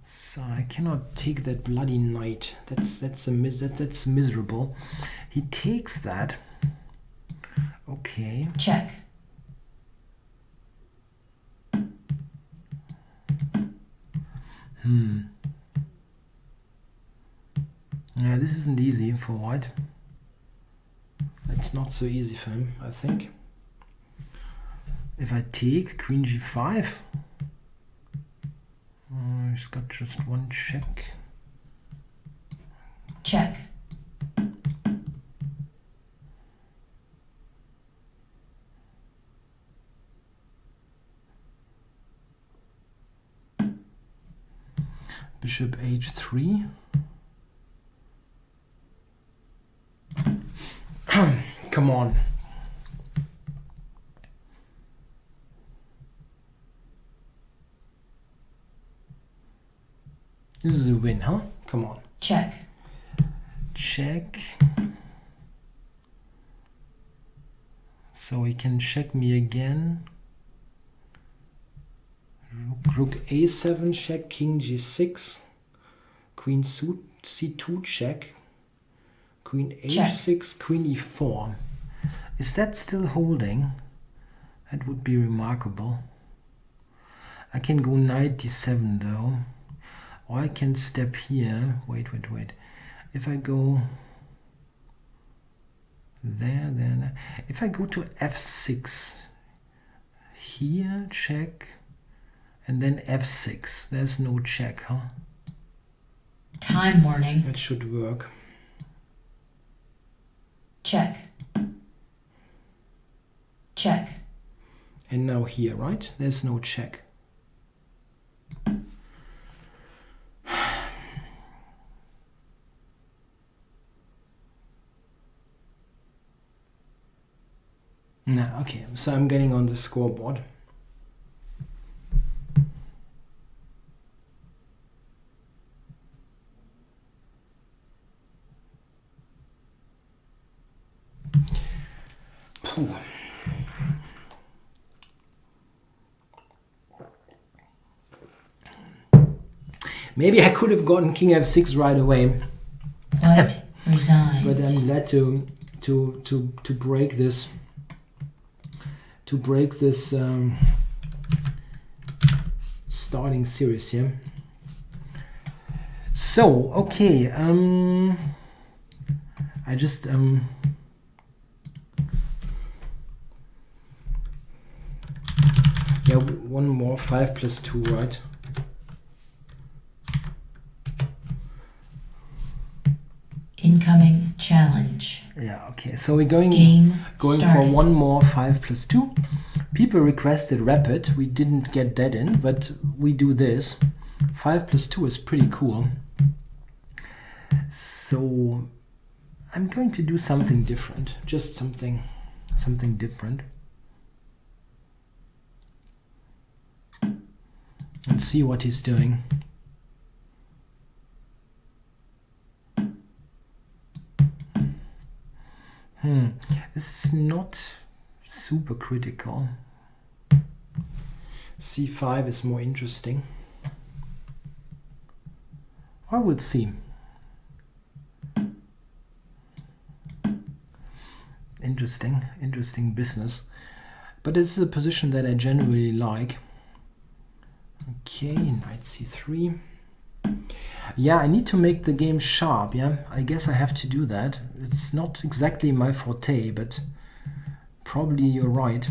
So I cannot take that bloody knight. That's miserable. He takes that. Okay. Check. Yeah, this isn't easy for white. It's not so easy for him, I think. If I take queen g5, he's got just one check. Check. Bishop h3. Come on. This is a win, huh? Come on. Check. Check. So he can check me again. Rook a7 check, king g6, queen c2 check, queen h6, queen e4. Is that still holding? That would be remarkable. I can go knight d7 though, or I can step here. Wait. If I go there. If I go to f6, here check. And then f6. There's no check, huh? Time warning. That should work. Check. Check. And now here, right? There's no check. Nah, okay. So I'm getting on the scoreboard. Maybe I could have gotten king f6 right away. White resigns. But I'm glad to break this. To break this starting series here. So okay, I just Yeah, one more 5 plus 2, right? Incoming challenge. Yeah, okay. So we're going for started. one more 5 plus 2. People requested rapid. We didn't get that in, but we do this. 5 plus 2 is pretty cool. So I'm going to do something different. Just something different. And see what he's doing. This is not super critical. C5 is more interesting. I will see. Interesting business. But it's a position that I generally like. Okay, knight c3. Yeah, I need to make the game sharp, yeah? I guess I have to do that. It's not exactly my forte, but probably you're right.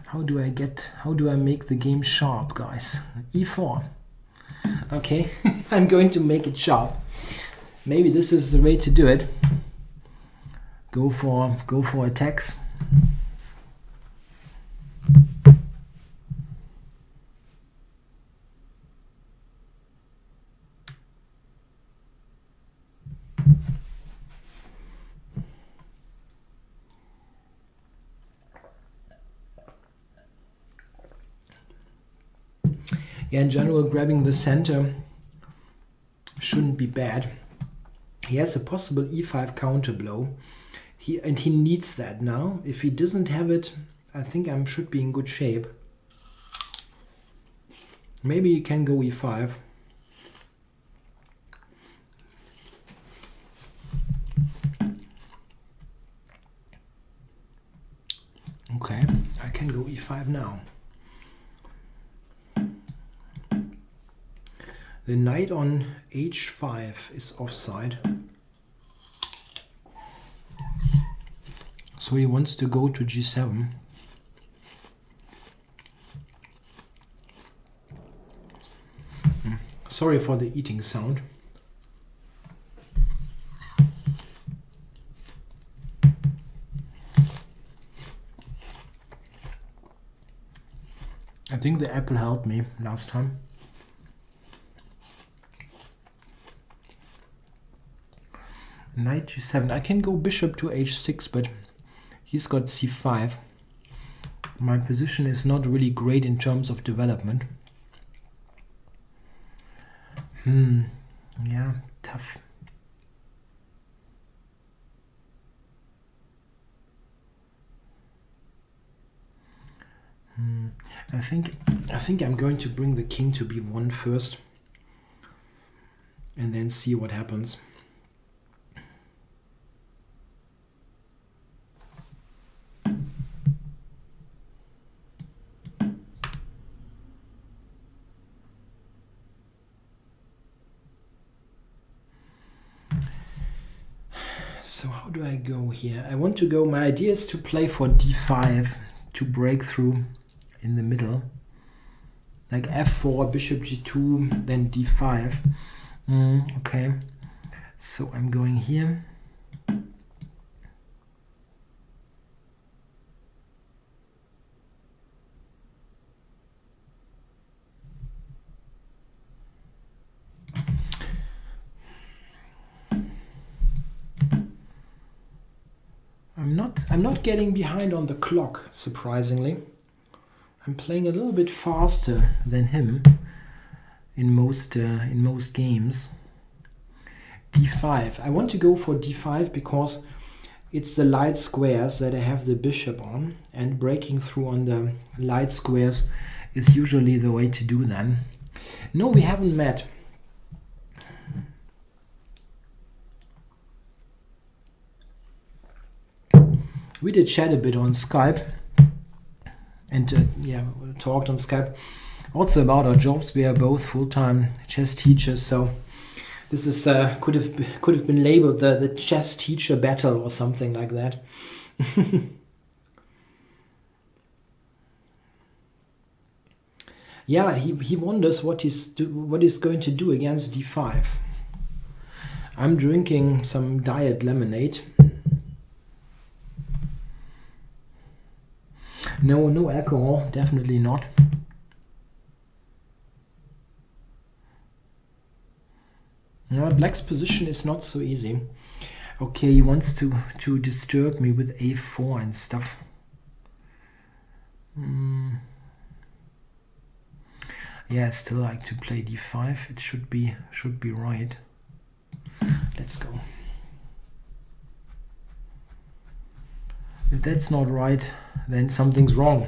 How do I make the game sharp, guys? e4. Okay, I'm going to make it sharp. Maybe this is the way to do it. Go for attacks. Yeah, in general, grabbing the center shouldn't be bad. He has a possible e5 counter blow. He needs that now. If he doesn't have it, I think I should be in good shape. Maybe he can go e5. Okay, I can go e5 now. The knight on h5 is offside. So he wants to go to g7. Sorry for the eating sound. I think the apple helped me last time. Knight g7. I can go bishop to h6, but he's got c5. My position is not really great in terms of development. Yeah, tough. I think I'm going to bring the king to b1 first, and then see what happens. So how do I go here? I want to go, my idea is to play for d5 to break through in the middle. Like f4, bishop g2, then d5. Okay, so I'm going here. I'm not getting behind on the clock, surprisingly. I'm playing a little bit faster than him in most games. d5. I want to go for d5 because it's the light squares that I have the bishop on, and breaking through on the light squares is usually the way to do them. No, we haven't met. We did chat a bit on Skype, and yeah, we talked on Skype also about our jobs. We are both full-time chess teachers, so This is could have been labeled the chess teacher battle or something like that. Yeah, he wonders what he's going to do against d5. I'm drinking some diet lemonade. No alcohol, definitely not. No, Black's position is not so easy. Okay, he wants to disturb me with a4 and stuff. Yeah, I still like to play d5. It should be right. Let's go. If that's not right, then something's wrong.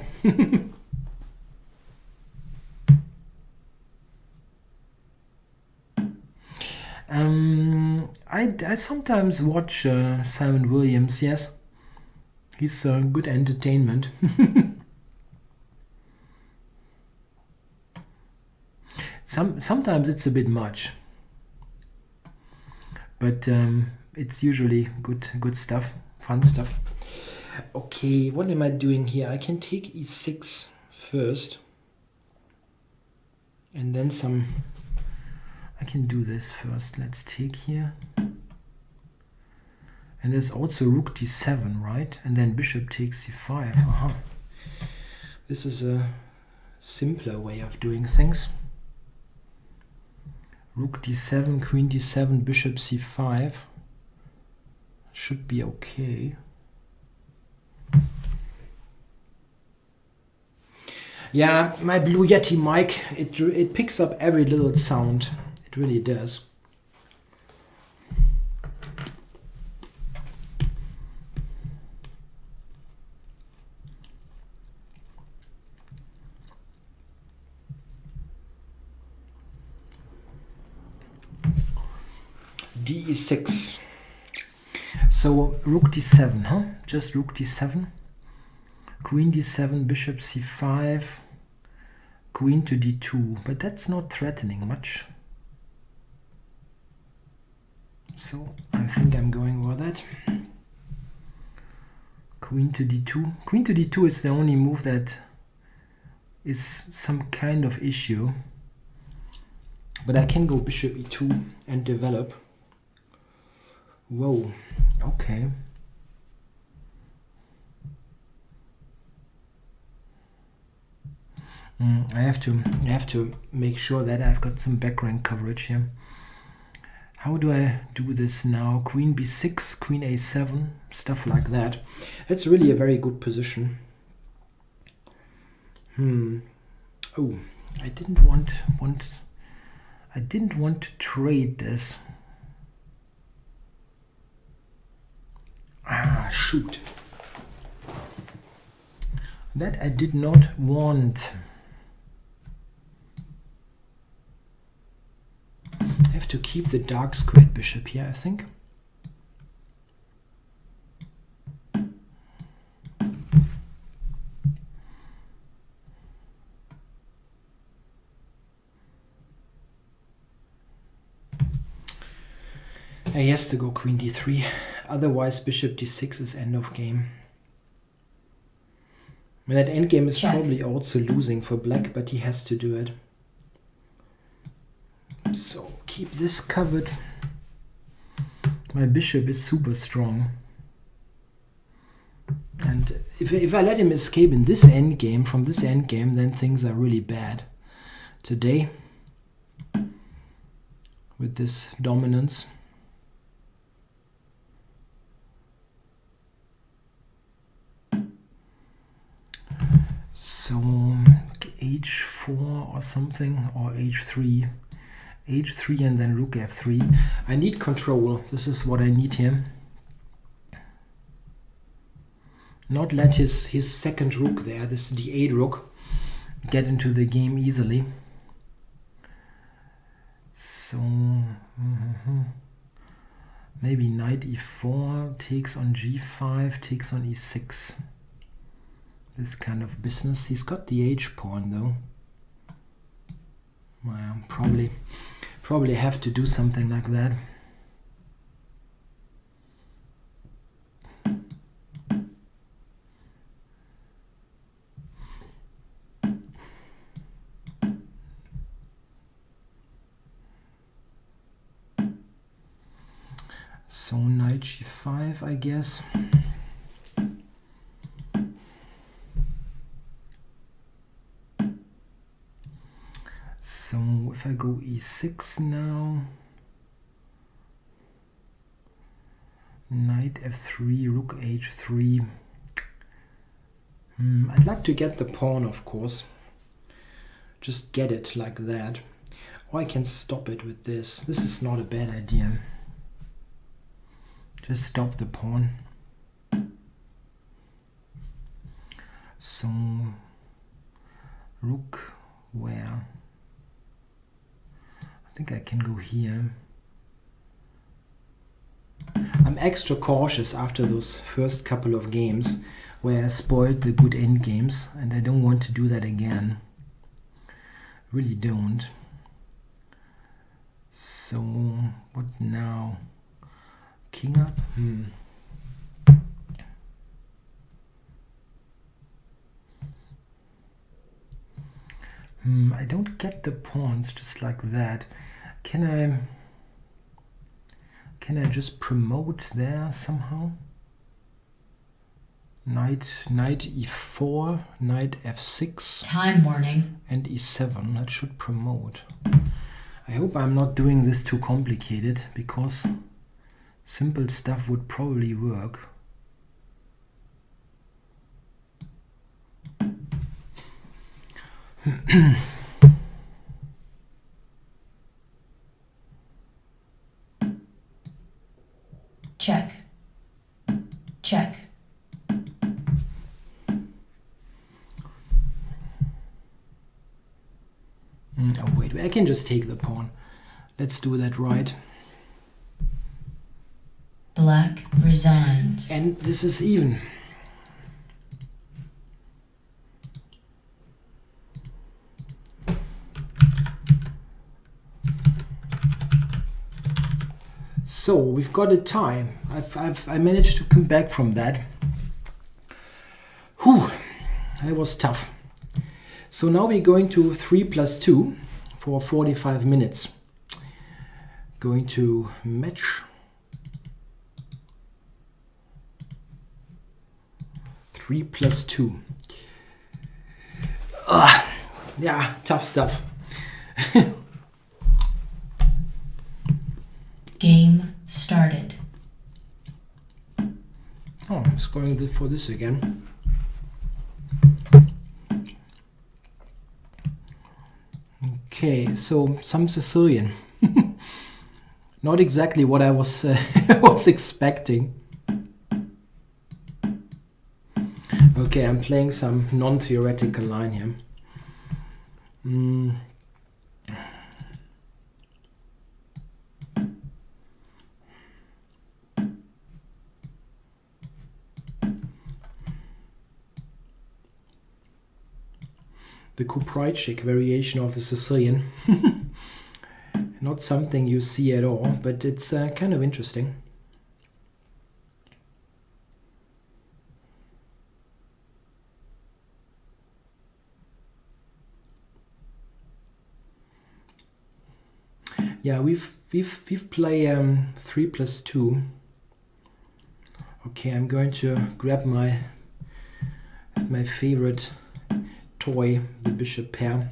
I sometimes watch Simon Williams. Yes, he's good entertainment. Sometimes it's a bit much, but it's usually good stuff, fun stuff. Okay, what am I doing here? I can take e6 first, and then some. I can do this first. Let's take here, and there's also rook d7, right? And then bishop takes c5. Aha. This is a simpler way of doing things. Rook d7, queen d7, bishop c5. Should be okay. Yeah, my Blue Yeti mic, it picks up every little sound. It really does. d6. So rook d7, huh? Just rook d7. Queen d7, bishop c5, queen to d2. But that's not threatening much. So I think I'm going over that. Queen to d2. Queen to d2 is the only move that is some kind of issue. But I can go bishop e2 and develop. Whoa, okay. I have to make sure that I've got some background coverage here. How do I do this now? Queen b6, queen a7, stuff like that. That's really a very good position. Oh, I didn't want to trade this. Ah, shoot. That I did not want. I have to keep the dark squared bishop here, I think. He has to go queen d3, otherwise bishop d6 is end of game. And that endgame is probably also losing for black, but he has to do it. So keep this covered. My bishop is super strong. And if I let him escape in this endgame, from this endgame, then things are really bad today with this dominance. So h4 or something, or h3. h3 and then rook f3. I need control. This is what I need here. Not let his second rook there, this d8 rook, get into the game easily. So maybe knight e4 takes on g5, takes on e6. This kind of business. He's got the h pawn though. Well, probably Probably have to do something like that. So knight g5, I guess. So if I go e6 now, knight f3, rook h3. I'd like to get the pawn, of course. Just get it like that. Or I can stop it with this. This is not a bad idea. Just stop the pawn. So rook where? I think I can go here. I'm extra cautious after those first couple of games where I spoiled the good end games, and I don't want to do that again. Really don't. So what now? King up? I don't get the pawns just like that. Can I just promote there somehow? Knight e4, knight f6. Time warning. And e7. That should promote. I hope I'm not doing this too complicated, because simple stuff would probably work. Check. Check. Oh wait, I can just take the pawn. Let's do that right. Black resigns. And this is even. So we've got a tie. I managed to come back from that. Whew, that was tough. So now we're going to 3+2 for 45 minutes. Going to match. 3+2. Yeah, tough stuff. Game started. Oh, I'm scoring for this again. Okay, so some Sicilian. Not exactly what I was was expecting. Okay, I'm playing some non-theoretical line here. The Kuprajcik variation of the Sicilian. Not something you see at all, but it's kind of interesting. Yeah, we've played 3+2. Okay, I'm going to grab my favorite toy, the bishop pair.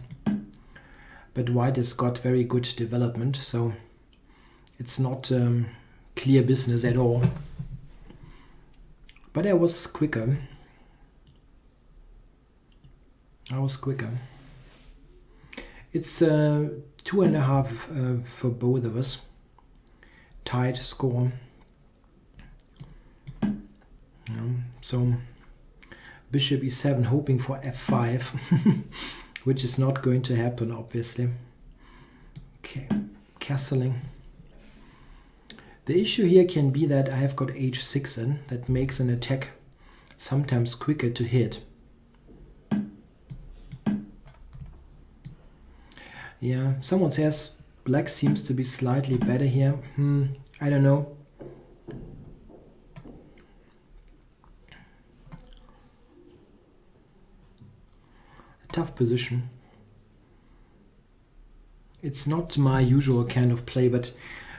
But white has got very good development, so it's not clear business at all. But I was quicker. It's 2.5 for both of us. Tied score. So bishop e7, hoping for f5, which is not going to happen, obviously. Okay, castling. The issue here can be that I have got h6 in. That makes an attack sometimes quicker to hit. Yeah, someone says Black seems to be slightly better here. I don't know. A tough position. It's not my usual kind of play, but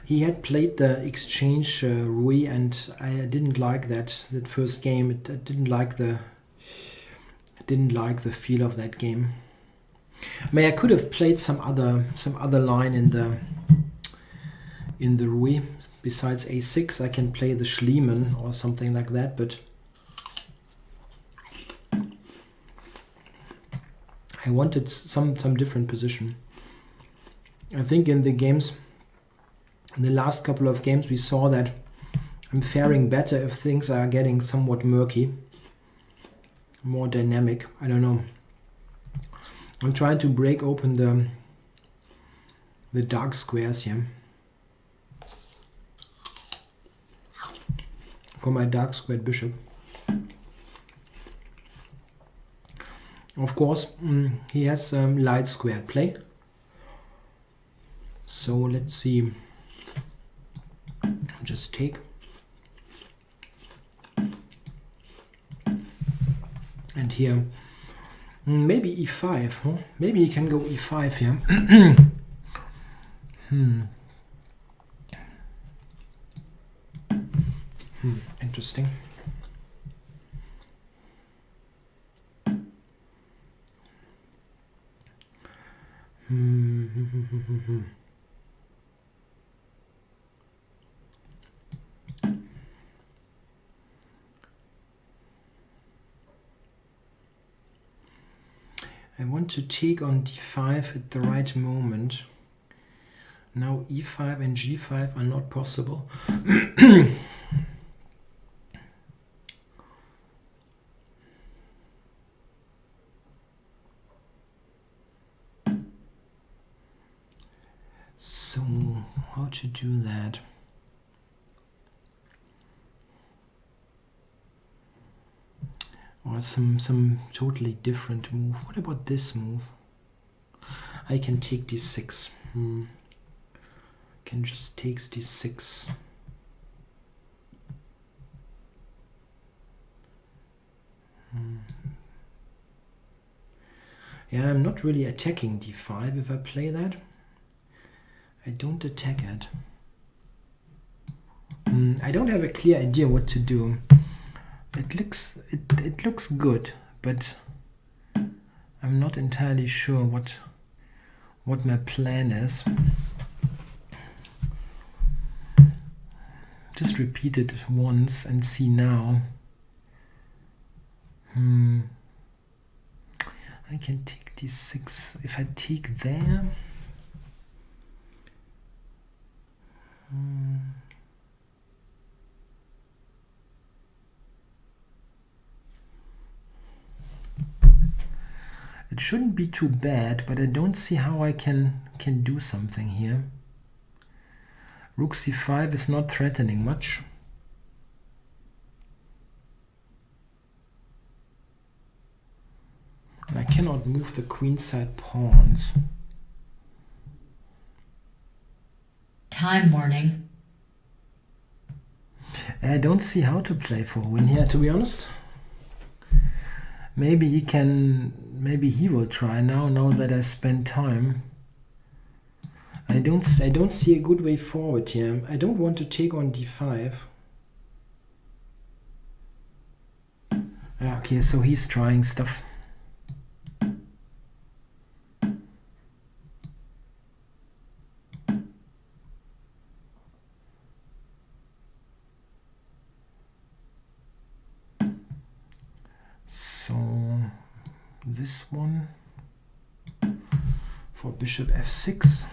he had played the exchange Rui, and I didn't like that first game. I didn't like the feel of that game. I mean, I could have played some other line in the Rui. Besides a6, I can play the Schliemann or something like that, but I wanted some different position. I think in the last couple of games, we saw that I'm faring better if things are getting somewhat murky, more dynamic. I don't know. I'm trying to break open the dark squares here for my dark squared bishop. Of course, he has light squared play. So let's see. Just take. And here, maybe e5, huh? Maybe he can go e5 here. Interesting. I want to take on d5 at the right moment. Now e5 and g5 are not possible. So, how to do that? Or some totally different move. What about this move? I can take d6. Can just take d6. Yeah, I'm not really attacking d5 if I play that. I don't attack it. I don't have a clear idea what to do. It looks good, but I'm not entirely sure what my plan is. Just repeat it once and see now. I can take d6. If I take there, it shouldn't be too bad, but I don't see how I can do something here. Rook c5 is not threatening much. And I cannot move the queenside pawns. Time warning. I don't see how to play for a win here, to be honest. Maybe he will try now that I spend time. I don't see a good way forward here. I don't want to take on d5. Okay, so he's trying stuff. So this one for bishop f6.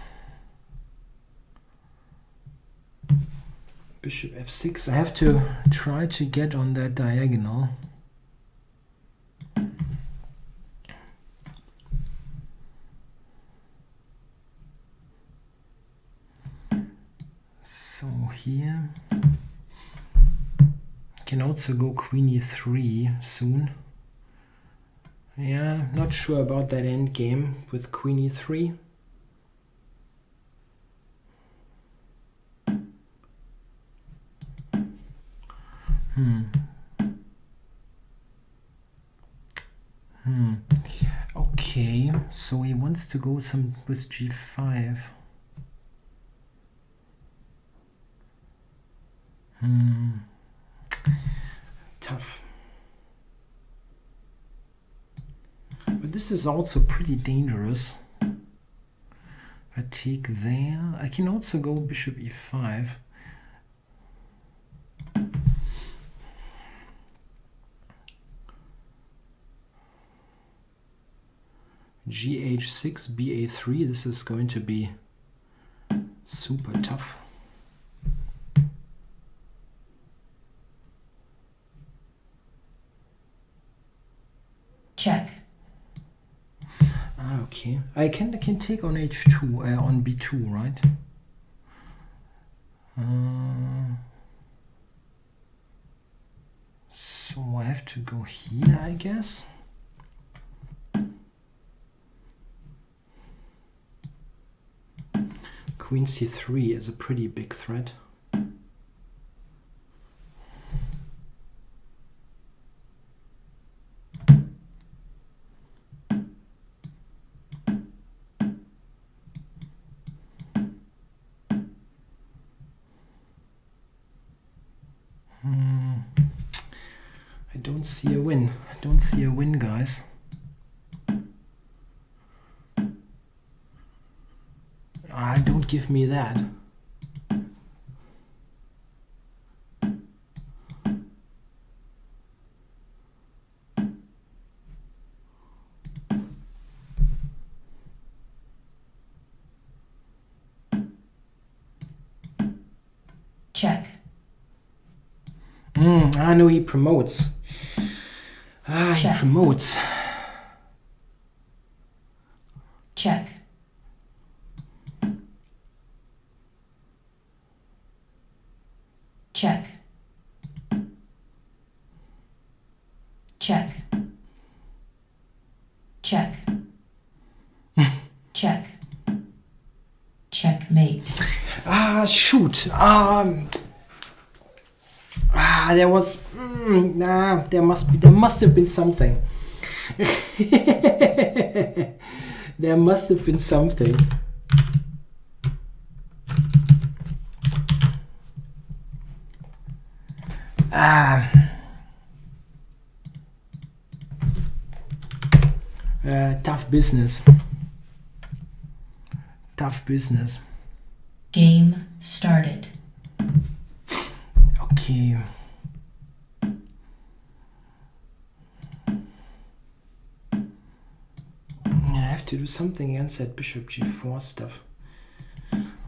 Bishop f6. I have to try to get on that diagonal. So here can also go queen e3 soon. Yeah, not sure about that endgame with queen e3. Okay, so he wants to go with g5. Tough. But this is also pretty dangerous. I take there. I can also go bishop e5. Gh6, ba3. This is going to be super tough. Check. Okay, I can take on h2, on b2, right? So I have to go here, I guess. Queen c3 is a pretty big threat. I don't see a win. I don't see a win, guys. Don't give me that. Check. I know he promotes. He promotes. Check. Check. Check. Check. Check. Checkmate. Shoot. There was. There must have been something. There must have been something. Tough business. Tough business. Game started. Okay. I have to do something against that bishop g4 stuff.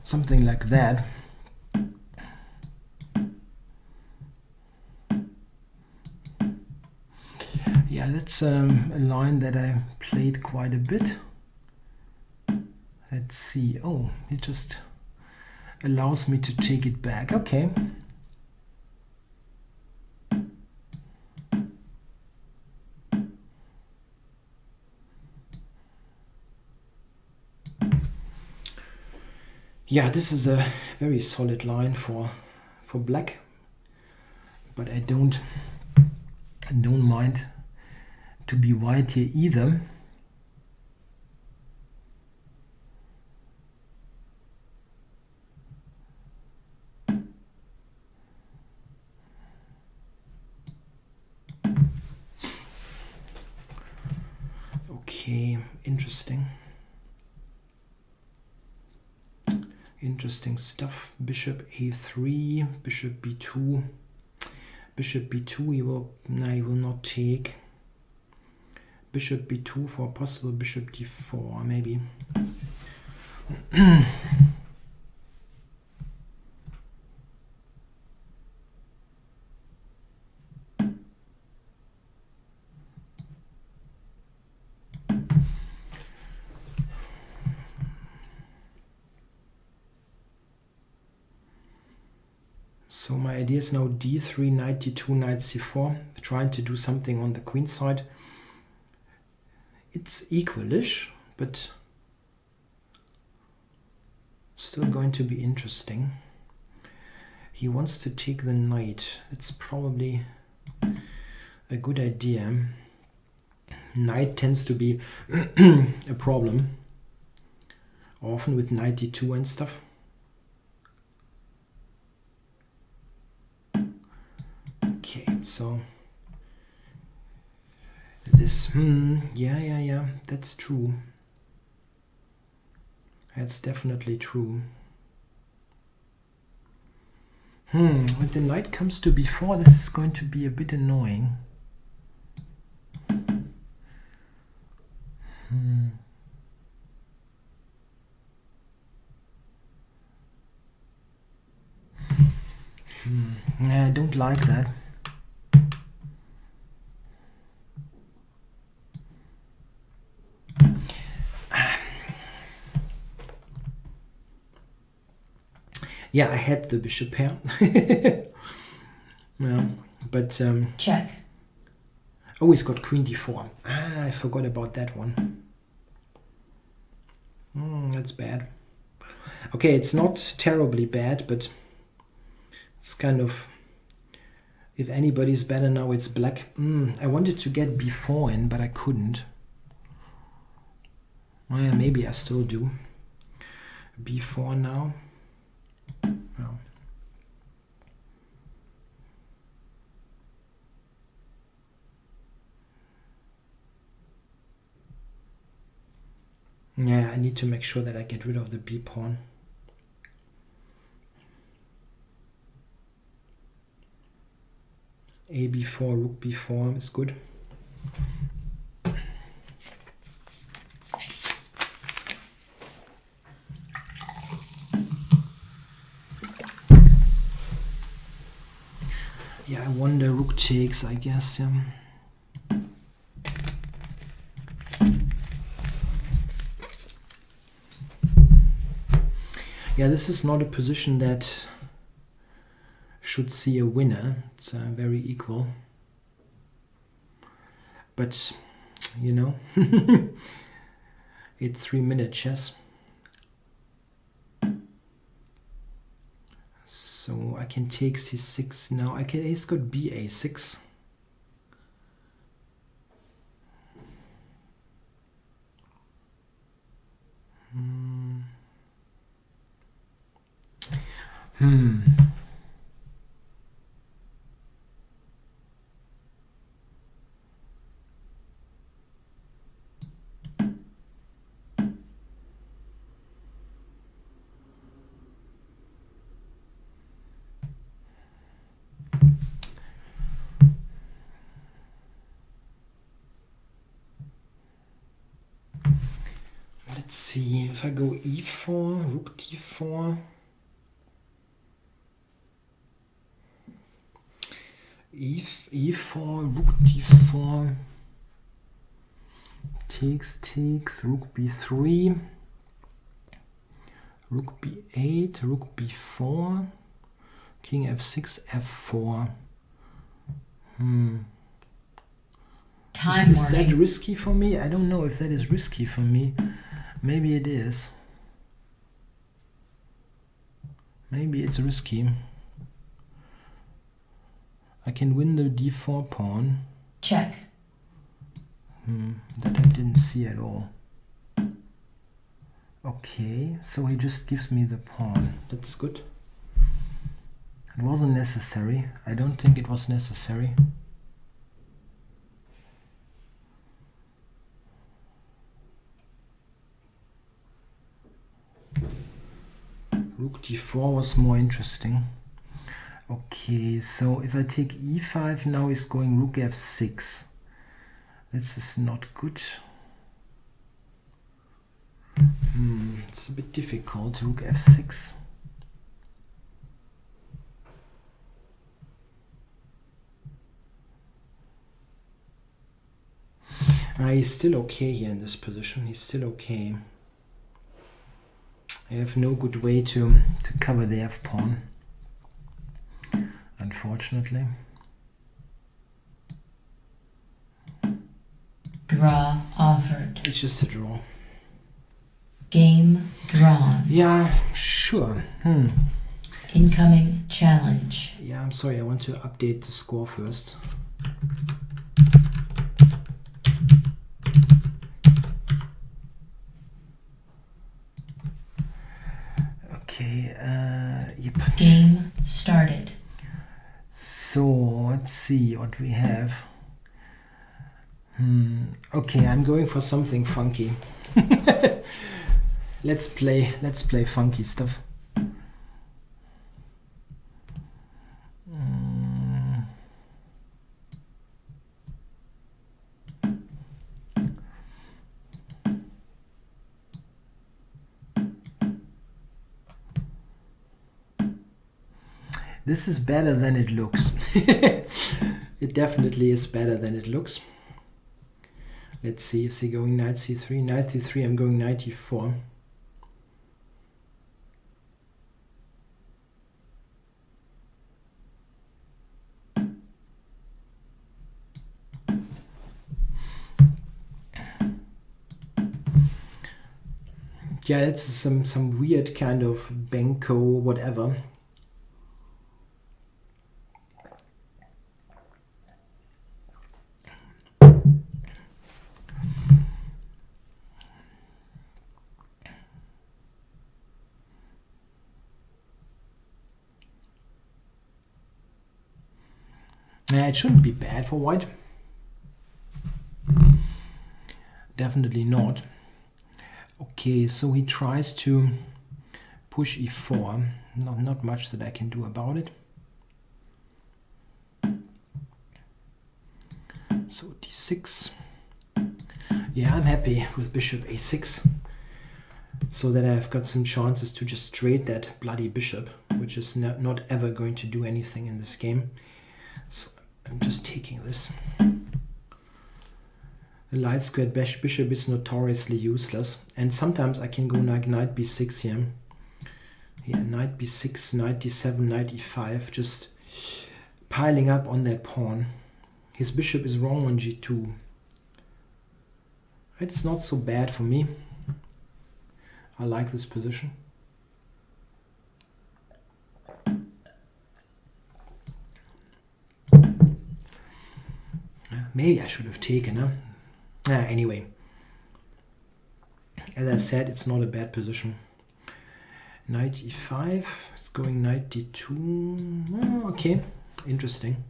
Something like that. Yeah, that's a line that I played quite a bit. Let's see. Oh, it just allows me to take it back. Okay. Yeah, this is a very solid line for black, but I don't mind to be white here either. Okay, interesting. Interesting stuff. Bishop a3, bishop b2. Bishop b2 he will not take. Bishop b2 for a possible bishop d4 maybe. So my idea is now d3, knight d2, knight c4, trying to do something on the queen side. It's equalish, but still going to be interesting. He wants to take the knight. It's probably a good idea. Knight tends to be a problem, often with knight d2 and stuff. Okay, so this, yeah, that's true. That's definitely true. When the knight comes to b4, this is going to be a bit annoying. I don't like that. Yeah, I had the bishop here. Yeah, but Check. oh, he's got queen d4. I forgot about that one. That's bad. Okay, it's not terribly bad, but it's kind of, if anybody's better now, it's black. I wanted to get b4 in, but I couldn't. Well, yeah, maybe I still do. b4 now. Oh. Yeah, I need to make sure that I get rid of the b pawn. A b4, rook b4 is good. Yeah, I wonder rook takes, I guess. Yeah. Yeah, this is not a position that should see a winner. It's very equal. But, you know, it's 3-minute chess. So I can take c6 now. He's got ba6. Let's see, if I go e4, rook d4, e4, rook d4, takes, rook b3, rook b8, rook b4, king f6, f4. Is that risky for me? I don't know if that is risky for me. Maybe it is. Maybe it's risky. I can win the d4 pawn. Check. That I didn't see at all. Okay, so he just gives me the pawn. That's good. It wasn't necessary. I don't think it was necessary. Rook d4 was more interesting. Okay, so if I take e5, now he's going rook f6. This is not good. It's a bit difficult, rook f6. He's still okay here in this position. He's still okay. I have no good way to cover the f-pawn, unfortunately. Draw offered. It's just a draw. Game drawn. Yeah, sure. Incoming challenge. Yeah, I'm sorry, I want to update the score first. Okay, yep. Game started. So let's see what we have. Okay, I'm going for something funky. Let's play funky stuff. This is better than it looks. It definitely is better than it looks. Let's see, is he going knight c3? Knight c3, I'm going knight e4. Yeah, it's some weird kind of Benko whatever. It shouldn't be bad for white. Definitely not. Okay, so he tries to push e4. Not much that I can do about it. So d6. Yeah, I'm happy with bishop a6. So that I've got some chances to just trade that bloody bishop, which is not ever going to do anything in this game. So I'm just taking this. The light squared bishop is notoriously useless, and sometimes I can go like knight b6 here. Yeah, knight b6, knight d7, knight e5, just piling up on that pawn. His bishop is wrong on g2. It's not so bad for me. I like this position. Maybe I should have taken, huh? Anyway, as I said, it's not a bad position. Knight e5, it's going knight d2. Oh, okay, interesting.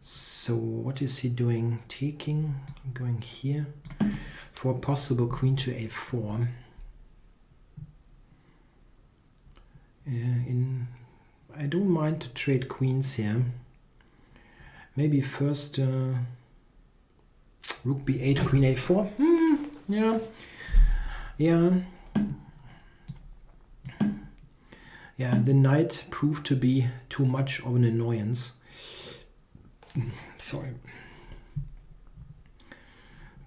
So what is he doing? Taking, going here for a possible queen to a4. I don't mind to trade queens here. Maybe first rook b8, queen a4. Yeah, the knight proved to be too much of an annoyance. Sorry.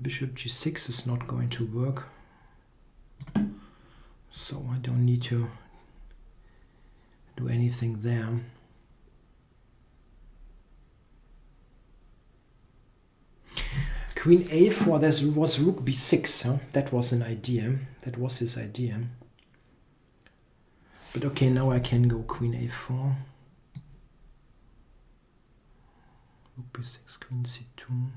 Bishop g6 is not going to work. So I don't need to do anything there. Queen a4, this was rook b6, huh? That was an idea. That was his idea. But okay, now I can go queen a4. Rook b6, queen c2.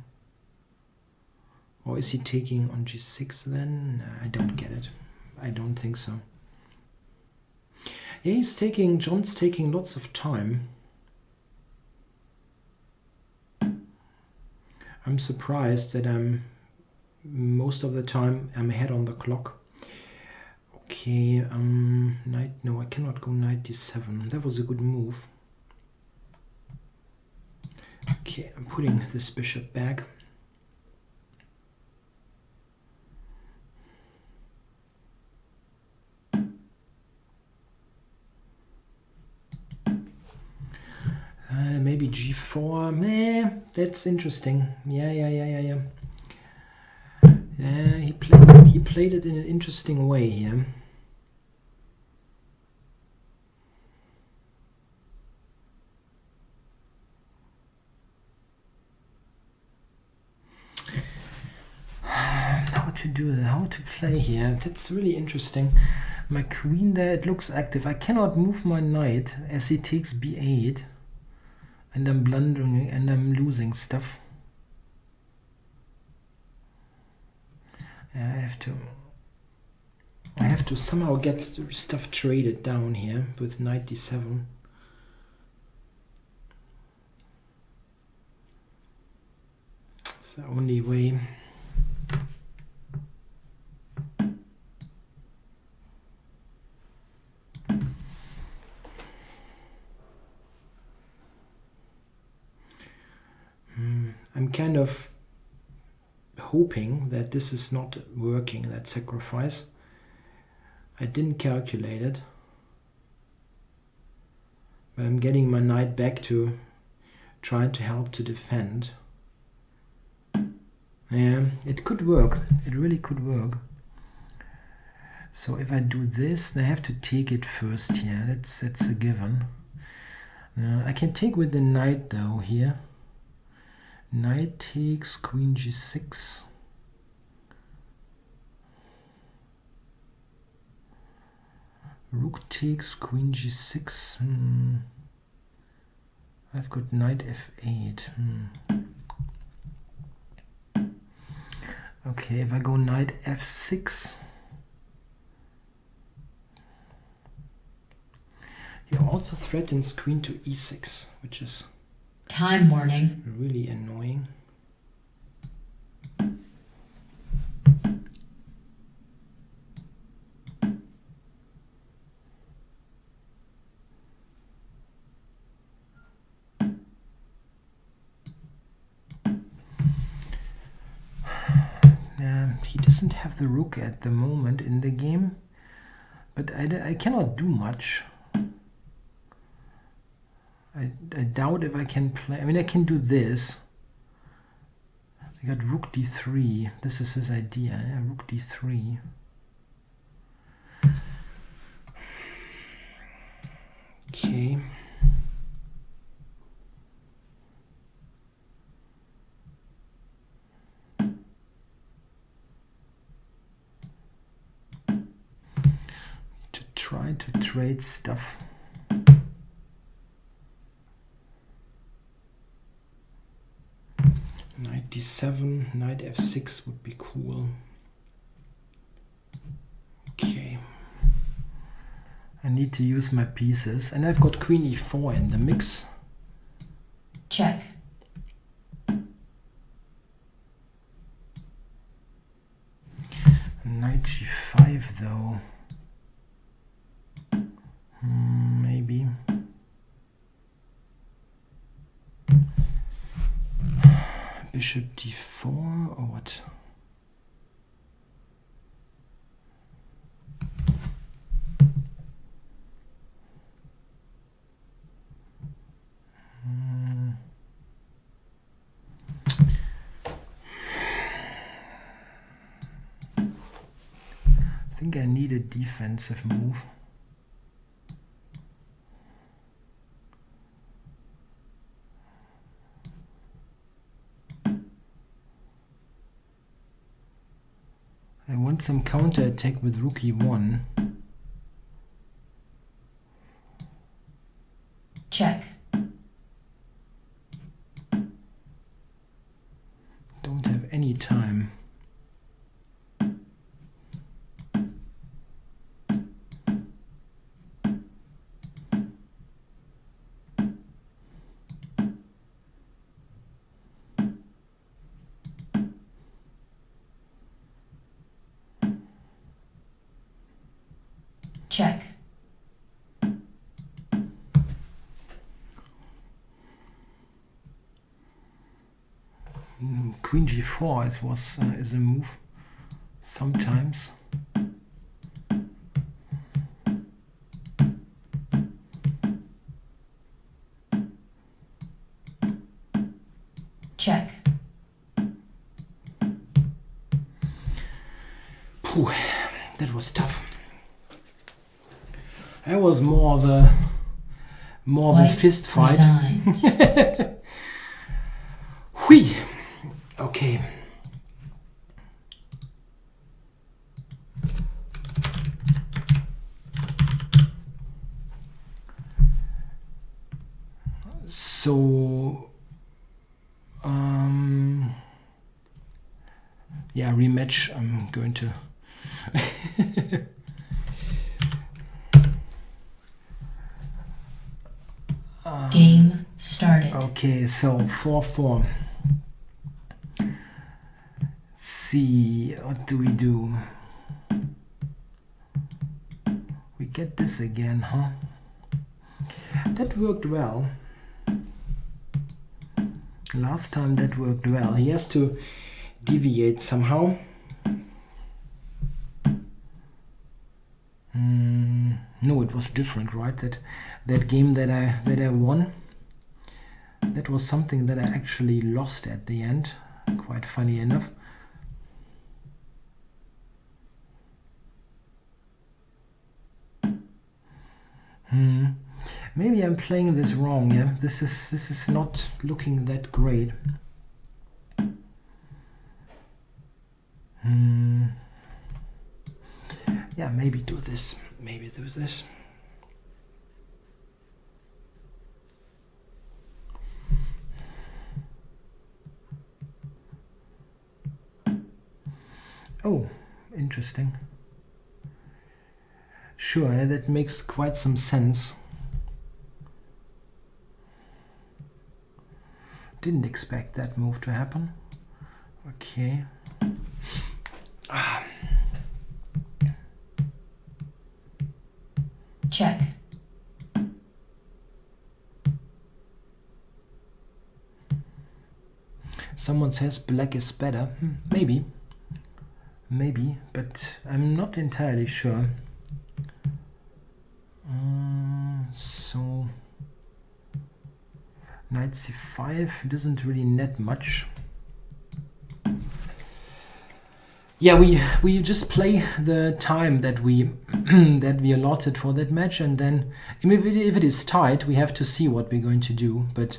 Or is he taking on g6 then? Nah, I don't get it. I don't think so. Yeah, John's taking lots of time. I'm surprised that most of the time I'm ahead on the clock. Okay, no, I cannot go knight d7. That was a good move. Okay, I'm putting this bishop back. Maybe g4. Meh, that's interesting. Yeah. Yeah, he played it in an interesting way here. to do that, how to play here. That's really interesting. My queen there, it looks active. I cannot move my knight as he takes b8. And I'm blundering and I'm losing stuff. I have to somehow get stuff traded down here with knight d7. It's the only way. I'm kind of hoping that this is not working, that sacrifice. I didn't calculate it. But I'm getting my knight back to try to help to defend. Yeah, it could work. It really could work. So if I do this, I have to take it first here. That's a given. I can take with the knight though here. Knight takes queen g6. Rook takes queen g6. I've got knight f8. Okay, if I go knight f6. He also threatens queen to e6, which is Time warning. really annoying. He doesn't have the rook at the moment in the game, but I cannot do much. I doubt if I can play. I mean, I can do this. I got rook d3. This is his idea. Yeah? Rook d3. Okay. To try to trade stuff. Knight d7, knight f6 would be cool. Okay. I need to use my pieces, and I've got queen e4 in the mix. Check. Knight g5 though. Maybe. Bishop d4 or what? I think I need a defensive move. I want some counter attack with rook e1. Check. Don't have any time. Check. Queen g4 is a move sometimes. Check. Phew, that was tough. That was more of a fist fight. Resigns. Hui. Okay. So yeah, rematch. I'm going to Game started. okay, so 4-4. See, what do we do? We get this again, huh? That worked well. Last time that worked well. He has to deviate somehow. No, it was different, right? That game that I won, that was something that I actually lost at the end. Quite funny enough. Maybe I'm playing this wrong, yeah? This is not looking that great. Yeah, maybe do this. Maybe do this. Oh, interesting. Sure, that makes quite some sense. Didn't expect that move to happen. Okay. Check. Someone says black is better. Maybe. Maybe, but I'm not entirely sure. So knight c5 doesn't really net much. Yeah, we just play the time that we that we allotted for that match, and then if it is tight, we have to see what we're going to do. But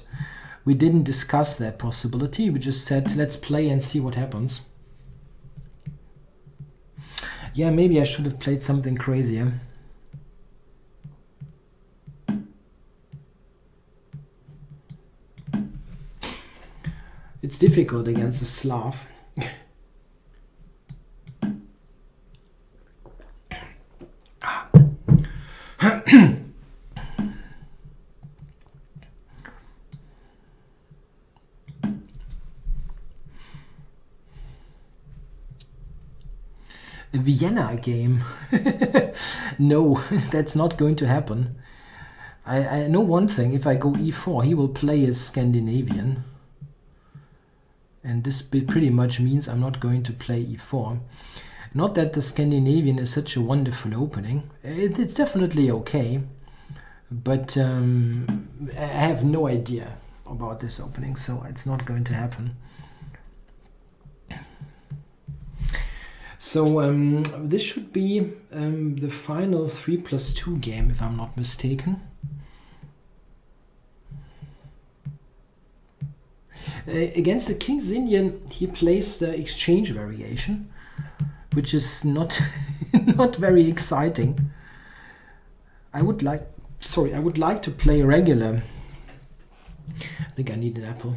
we didn't discuss that possibility. We just said let's play and see what happens. Yeah, maybe I should have played something crazier. It's difficult against a Slav. A Vienna game. No, that's not going to happen. I know one thing, if I go e4, he will play as Scandinavian. And this pretty much means I'm not going to play e4. Not that the Scandinavian is such a wonderful opening. It's definitely okay. But I have no idea about this opening, so it's not going to happen. So this should be the final 3+2 game, if I'm not mistaken. Against the King's Indian, he plays the exchange variation, which is not not very exciting. I would like to play regular. I think I need an apple.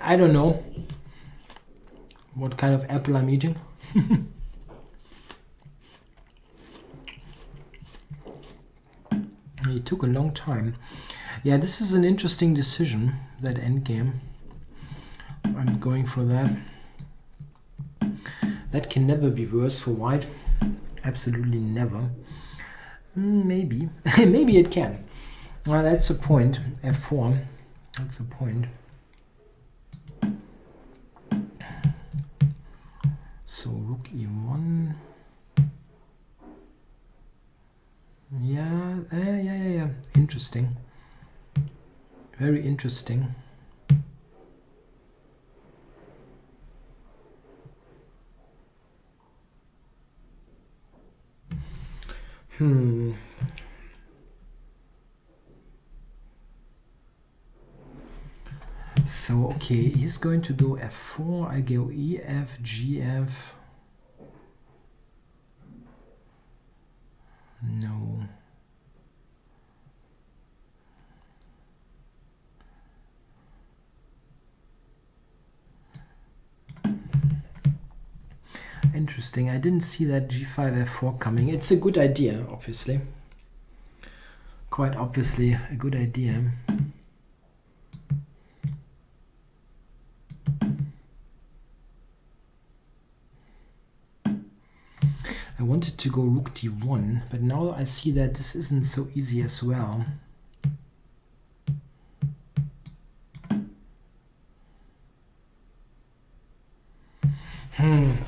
I don't know what kind of apple I'm eating. It took a long time. Yeah, this is an interesting decision, that endgame. I'm going for that. That can never be worse for white. Absolutely never. Maybe. Maybe it can. Well, that's the point. F4. That's the point. So rook e1. Yeah. Interesting. Very interesting. So, okay, he's going to go f4, I go e, f, g, f. No. Interesting, I didn't see that g5, f4 coming. It's a good idea, obviously. Quite obviously a good idea. I wanted to go rook d1, but now I see that this isn't so easy as well.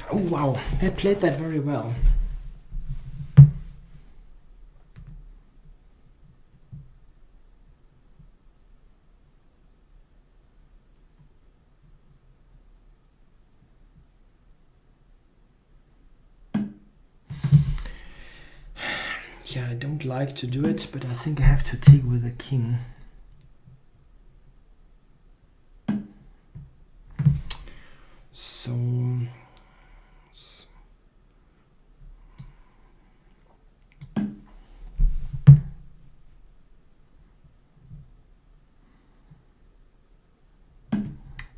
Oh wow, they played that very well. Yeah, I don't like to do it, but I think I have to take with the king. So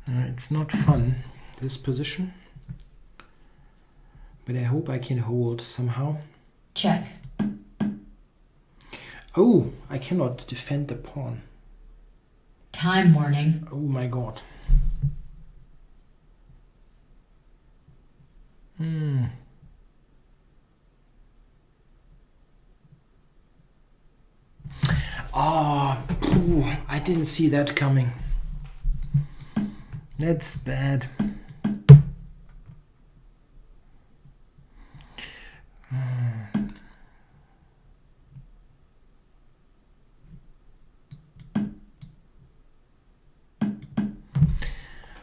it's not fun, this position, but I hope I can hold somehow. Check. Oh, I cannot defend the pawn. Time warning. Oh my god. Oh, I didn't see that coming. That's bad.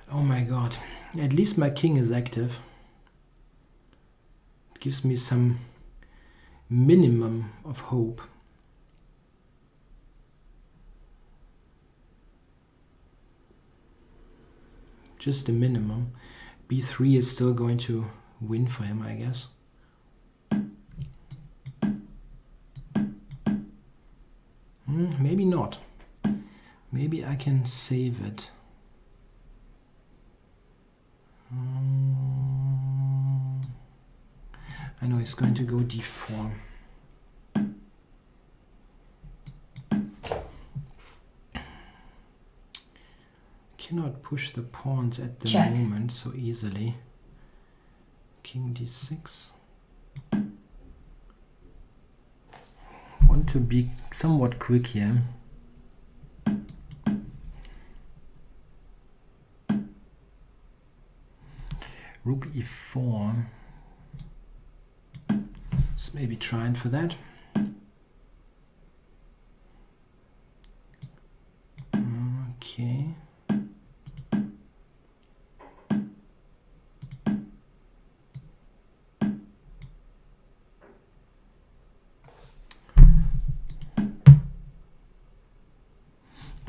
Oh my god. At least my king is active. It gives me some minimum of hope. Just a minimum. b3 is still going to win for him, I guess. Maybe not. Maybe I can save it. I know he's going to go d4. Cannot push the pawns at the moment so easily. King d6. Want to be somewhat quick here. Rook e4. Let's maybe trying for that. Okay.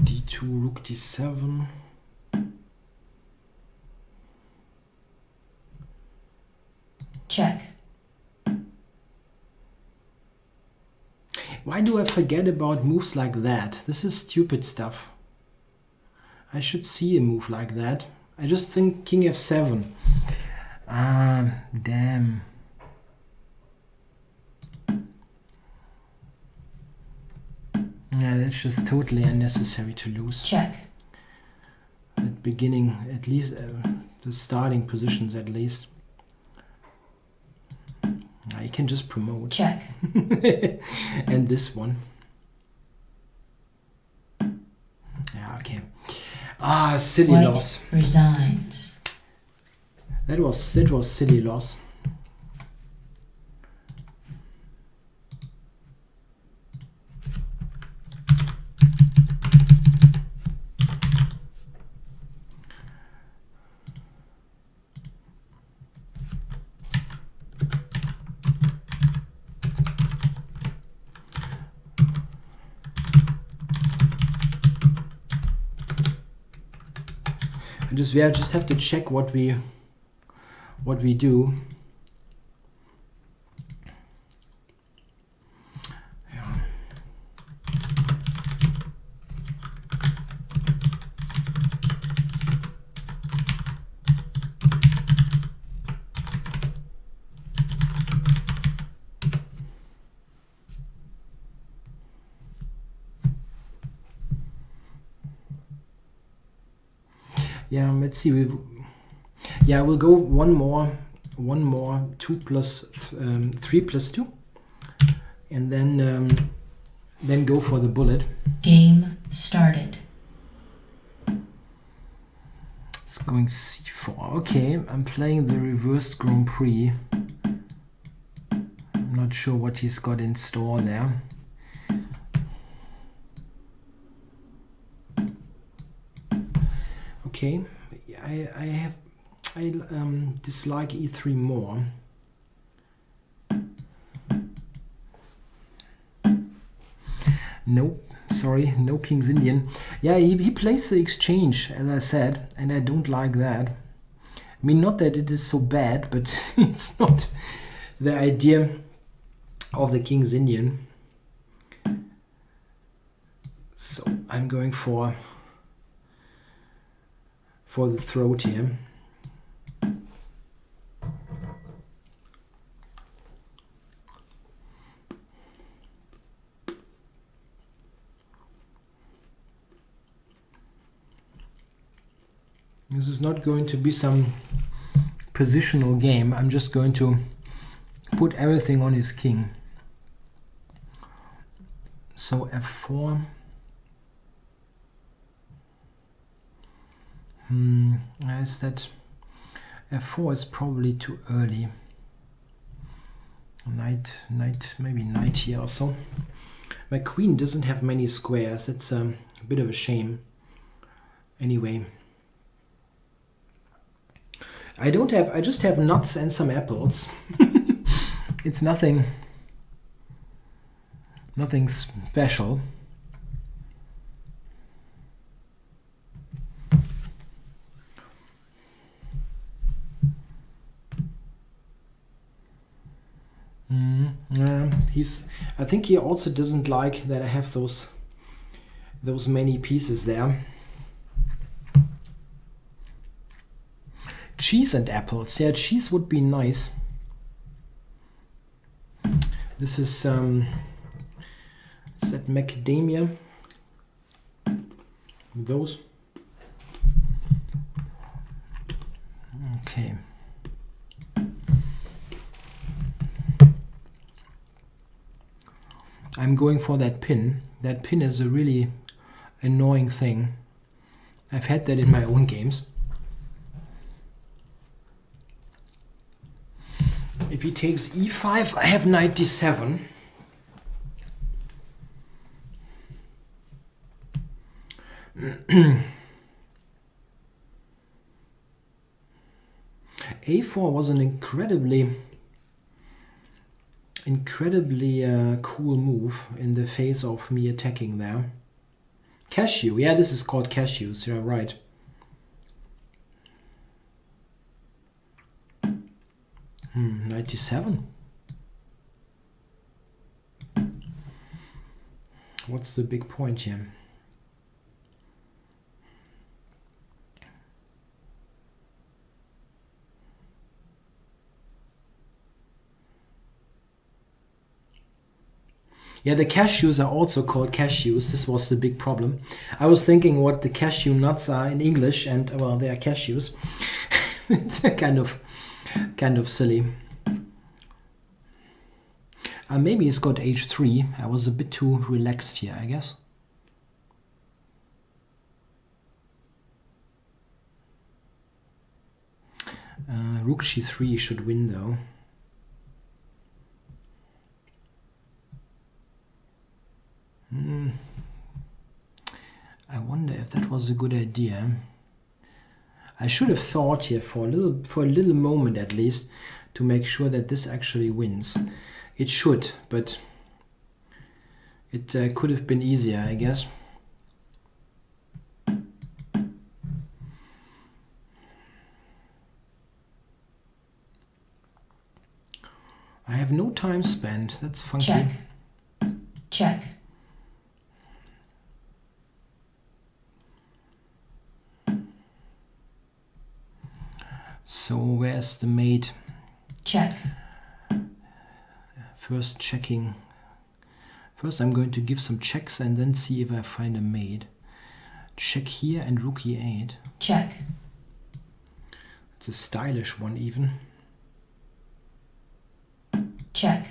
d2, rook d7. Check. Why do I forget about moves like that? This is stupid stuff. I should see a move like that. I just think king f7. Damn. Yeah, that's just totally unnecessary to lose. Check. At beginning, at least, the starting positions at least. You can just promote. Check. And this one. Yeah, okay. Silly White loss. resigns. That was silly loss. I just have to check what we do. Yeah, let's see. We'll go one more 2 plus 3 plus 2, and then go for the bullet. Game started. It's going c4. Okay, I'm playing the reversed Grand Prix. I'm not sure what he's got in store there. Okay, I dislike e3 more. Nope, sorry, no King's Indian. Yeah, he plays the exchange, as I said, and I don't like that. I mean, not that it is so bad, but it's not the idea of the King's Indian. So I'm going for the throat here. This is not going to be some positional game. I'm just going to put everything on his king. So f4. Is that f4 is probably too early. Knight, maybe knight here also. My queen doesn't have many squares. It's a bit of a shame. Anyway, I just have nuts and some apples. It's nothing special. I think he also doesn't like that I have those many pieces there. Cheese and apples. Yeah, cheese would be nice. This is that macadamia? Those. Okay. I'm going for that pin. That pin is a really annoying thing. I've had that in my own games. If he takes e5, I have knight d7. a4 was an incredibly cool move in the face of me attacking there. Cashew, yeah, this is called cashews, you're right. Knight d7. What's the big point here? Yeah, the cashews are also called cashews. This was the big problem. I was thinking what the cashew nuts are in English, and well, they are cashews. It's kind of silly. Maybe he's got h3. I was a bit too relaxed here, I guess. Rook g3 should win though. I wonder if that was a good idea. I should have thought here for a little moment at least to make sure that this actually wins. It should, but it could have been easier, I guess. have no time spent. That's funky. Check. Check. So where's the mate? Check. First checking. First I'm going to give some checks and then see if I find a mate. Check here and rook e8. Check. It's a stylish one even. Check.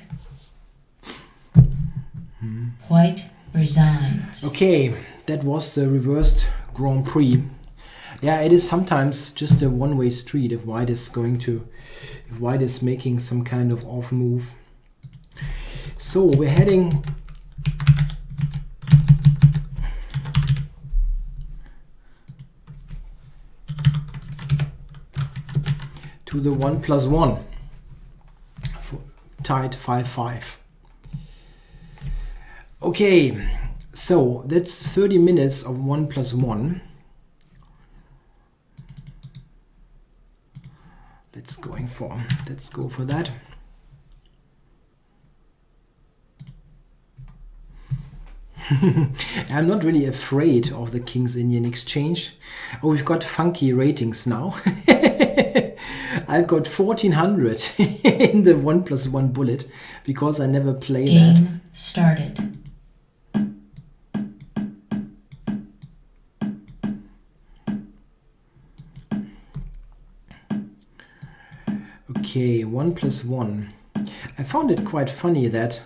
White resigns. Okay, that was the reversed Grand Prix. Yeah, it is sometimes just a one-way street if white is making some kind of off move. So we're heading to the 1+1, tied 5-5. Okay, so that's 30 minutes of 1+1. Let's go for that. I'm not really afraid of the King's Indian Exchange. Oh, we've got funky ratings now. I've got 1400 in the 1+1 bullet because I never play that. Game started. Okay, 1+1. I found it quite funny that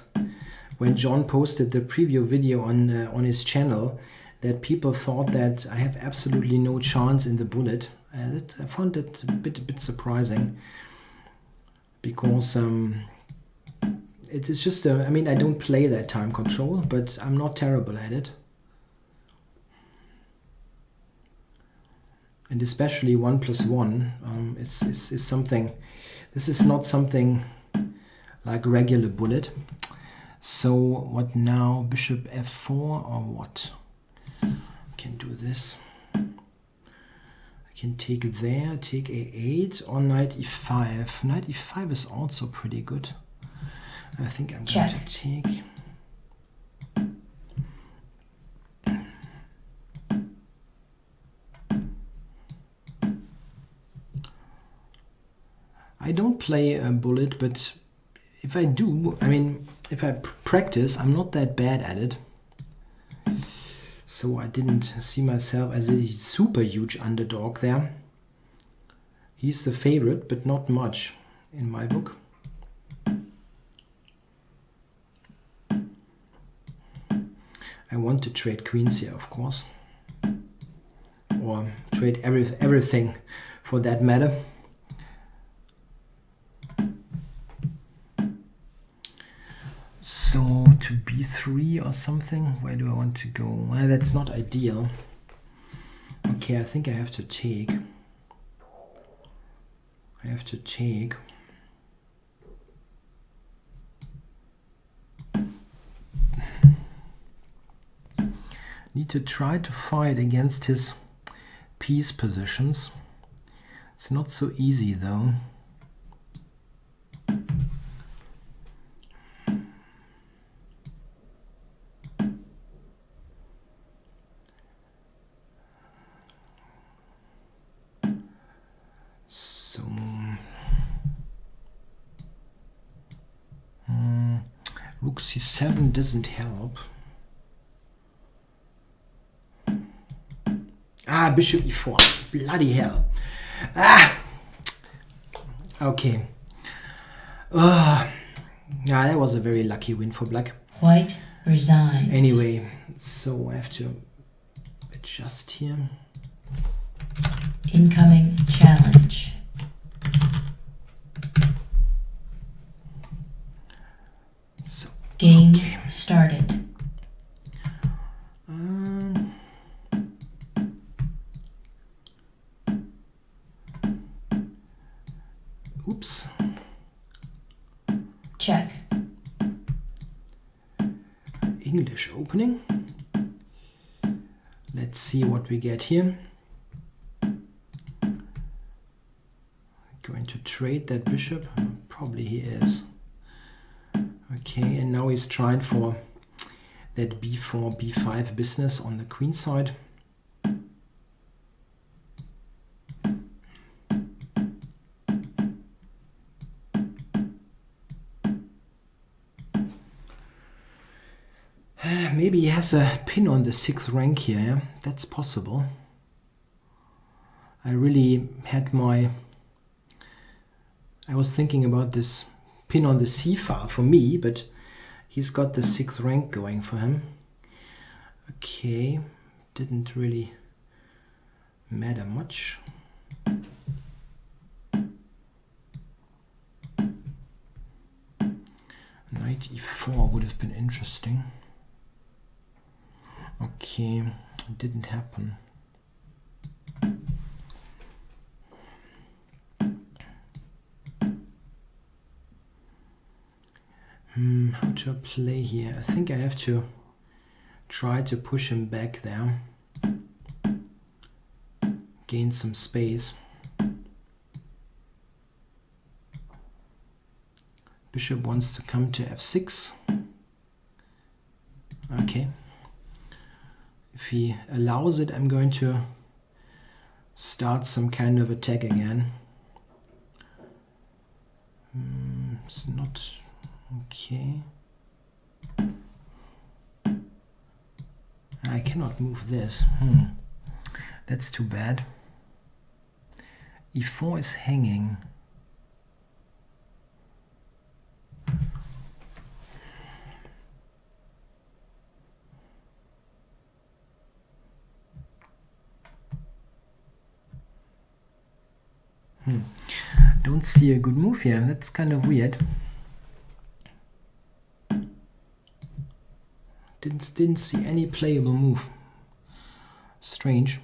when John posted the preview video on his channel, that people thought that I have absolutely no chance in the bullet. I found it a bit surprising because it is just I mean, I don't play that time control, but I'm not terrible at it. And especially 1+1 is something. This is not something like regular bullet. So what now? Bishop f4 or what? I can do this. I can take there, take a8 or knight e5. Knight e5 is also pretty good. I think I'm going to take. I don't play a bullet, but if I do, I mean, if I practice, I'm not that bad at it. So I didn't see myself as a super huge underdog there. He's the favorite, but not much in my book. I want to trade queens here, of course. Or trade everything for that matter. So to b3 or something, where do I want to go? Well, that's not ideal. Okay, I think I have to take. Need to try to fight against his piece positions. It's not so easy though. So rook c7 doesn't help. Ah, bishop e4. Bloody hell. Ah. Okay. Yeah, that was a very lucky win for black. White resigns. Anyway, so I have to adjust here. Incoming challenge. So, Game okay. started. Oops. Check. English opening. Let's see what we get here. Going to trade that bishop. Probably he is. Okay, and now he's trying for that b4, b5 business on the queen side. Maybe he has a pin on the 6th rank here, yeah? That's possible. I was thinking about this pin on the c file for me, but he's got the 6th rank going for him. Okay, didn't really matter much. Knight e4 would have been interesting. Okay, it didn't happen. How to play here? I think I have to try to push him back there. Gain some space. Bishop wants to come to f6. Okay. If he allows it, I'm going to start some kind of attack again. It's not okay. I cannot move this. That's too bad. e4 is hanging. Don't see a good move here. That's kind of weird. Didn't see any playable move. Strange.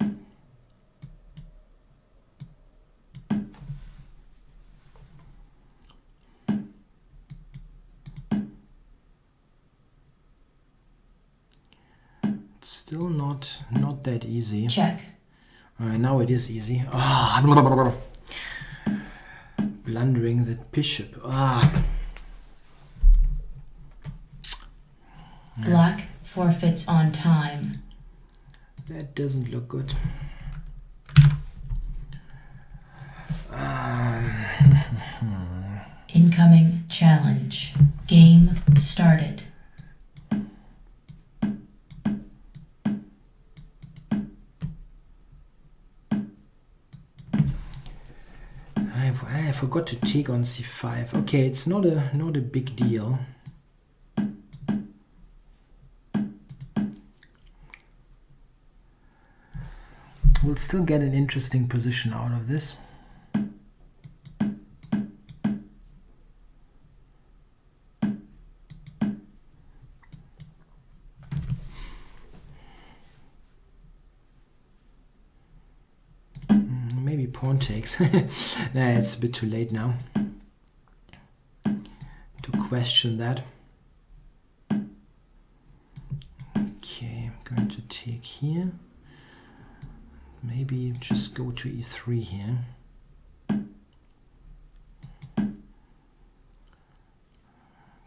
It's still not that easy. Check. Now it is easy. Blundering the bishop. Black forfeits on time. That doesn't look good. Incoming challenge. Game started. I forgot to take on c5. Okay, it's not a big deal. We'll still get an interesting position out of this. Maybe pawn takes. Nah, it's a bit too late now to question that. Okay, I'm going to take here. Maybe just go to e3 here.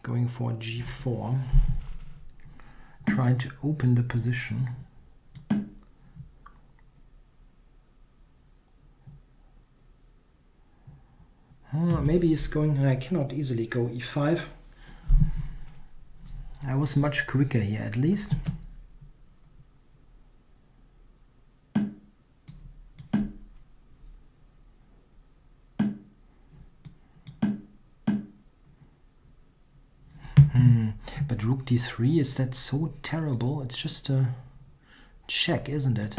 Going for g4. Trying to open the position. Maybe he's going, I cannot easily go e5. I was much quicker here at least. But rook d3, is that so terrible? It's just a check, isn't it?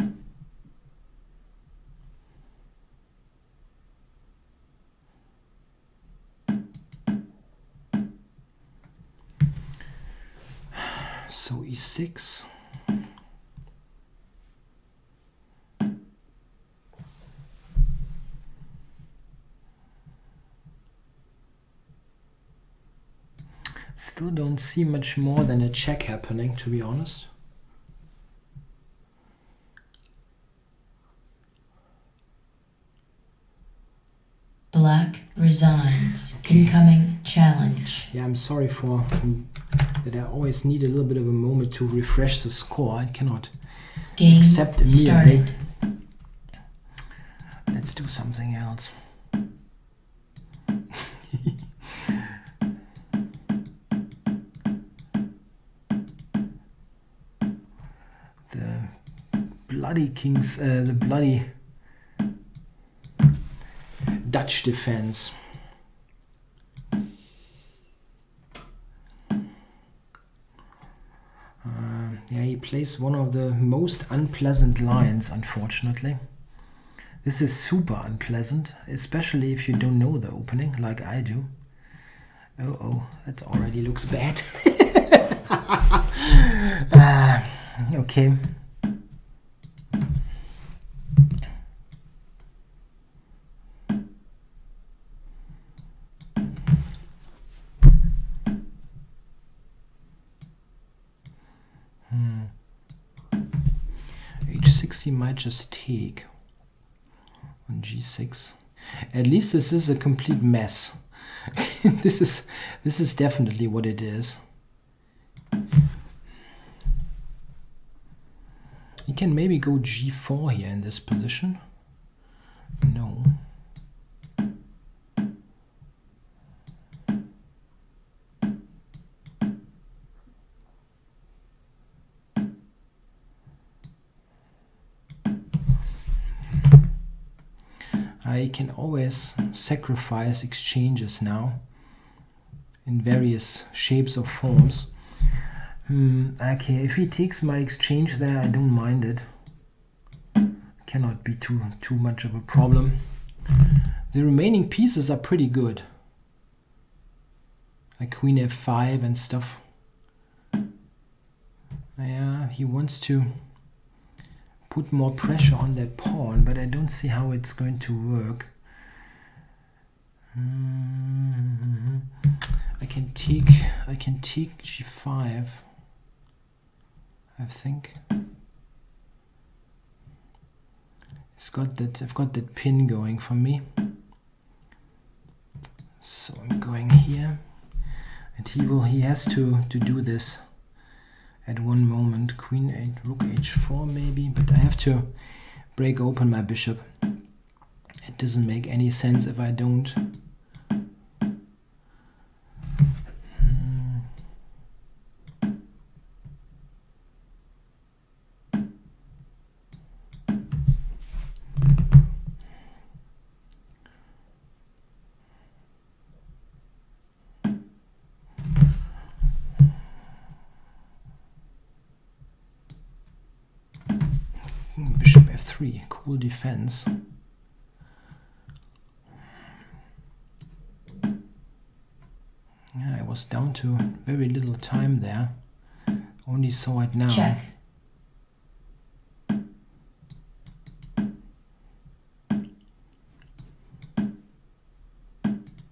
So e6. Still don't see much more than a check happening, to be honest. Black resigns. Incoming challenge. Yeah, I'm sorry for that. I always need a little bit of a moment to refresh the score. I cannot Game accept immediately. started. Let's do something else. The bloody kings, the bloody Dutch defense. Yeah, he plays one of the most unpleasant lines, unfortunately. This is super unpleasant, especially if you don't know the opening, like I do. Oh, that already looks bad. Okay. H6 he might just take on G6. At least this is a complete mess. This is definitely what it is. He can maybe go G4 here in this position. No. I can always sacrifice exchanges now in various shapes or forms. Okay, if he takes my exchange there, I don't mind it. Cannot be too much of a problem. The remaining pieces are pretty good, like Queen F5 and stuff. Yeah, he wants to put more pressure on that pawn, but I don't see how it's going to work. I can take G5, I think. I've got that pin going for me. So I'm going here, and he has to do this at one moment. Queen 8, Rook H4 maybe, but I have to break open my bishop. It doesn't make any sense if I don't. Bishop F3, cool defense. Yeah, I was down to very little time there. Only saw it now. Check.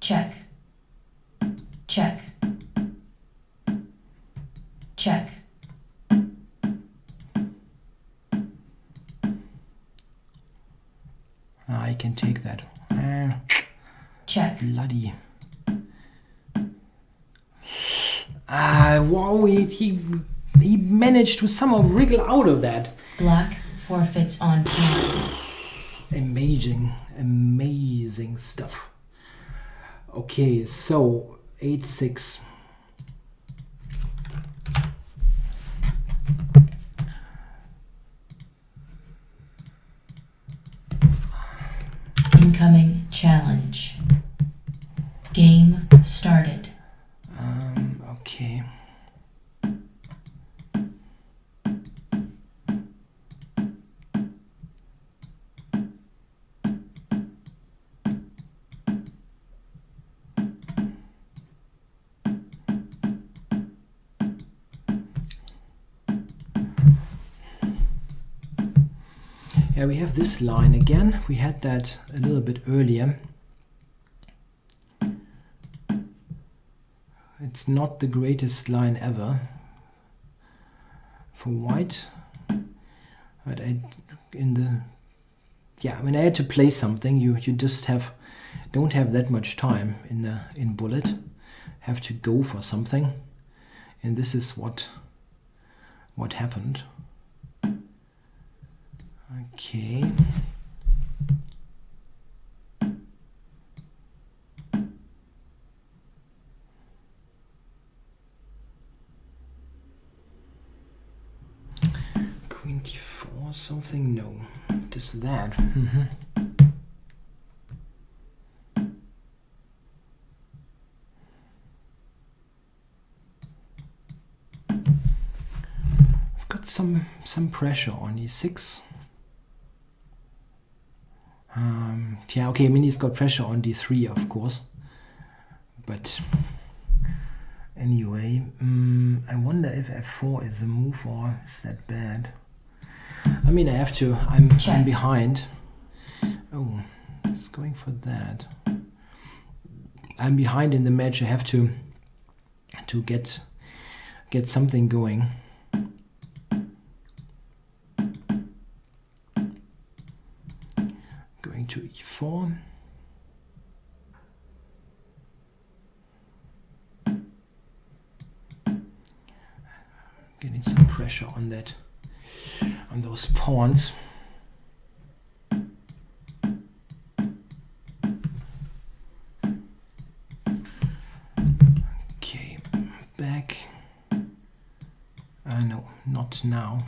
Check. Check. Check. I can take that. Check. Bloody. Wow, he managed to somehow wriggle out of that. Black forfeits on time. Amazing stuff. Okay, so 8-6. Incoming challenge. Game started. Okay. Yeah, we have this line again. We had that a little bit earlier. It's not the greatest line ever for white, but in the yeah, when I had to play something, you just don't have that much time in bullet. Have to go for something, and this is what happened. Okay. Queen d4 something? No, just that. I've got some pressure on e6. Yeah, okay, Mini's got pressure on d3, of course. But anyway, I wonder if f4 is a move or is that bad? I mean, I have to. I'm behind. Oh, it's going for that. I'm behind in the match. I have to get something going. Going to e4. Getting some pressure on that, on those pawns. Okay, back. No, not now.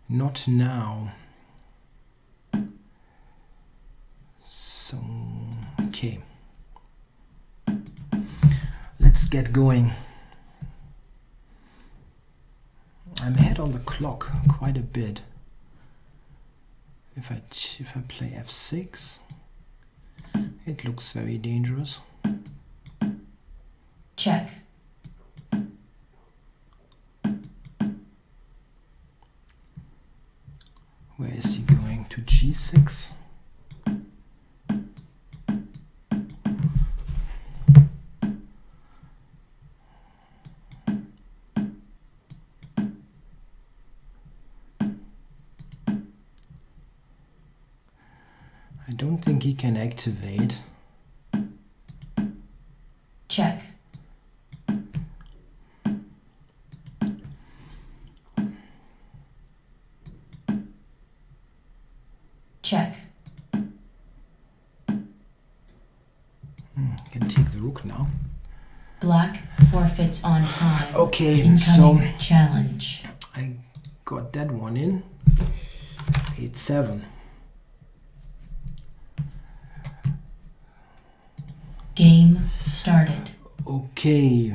Not now. So, okay. Let's get going. I'm ahead on the clock quite a bit. If I play f6, it looks very dangerous. Check. Where is he going? To g6? I don't think he can activate. Check. Check. Can take the rook now. Black forfeits on time. Okay, Incoming so challenge. I got that one in. 8-7. Game started. Okay.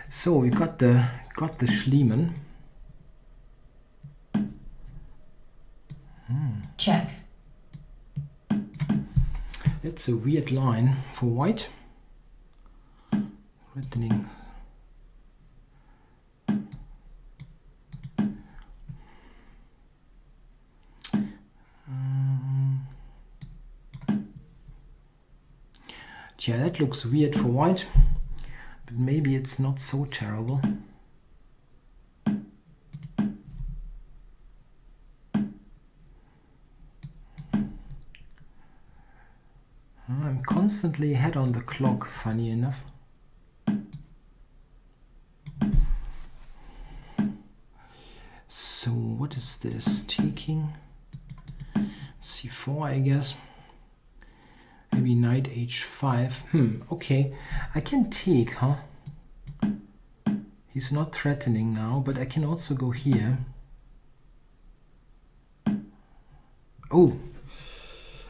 So we got the Schliemann. Check. That's a weird line for white. Threatening. Yeah, that looks weird for white, but maybe it's not so terrible. I'm constantly ahead on the clock, funny enough. So what is this? Taking c4, I guess. Maybe knight h5. Okay. I can take, huh? He's not threatening now, but I can also go here. Oh!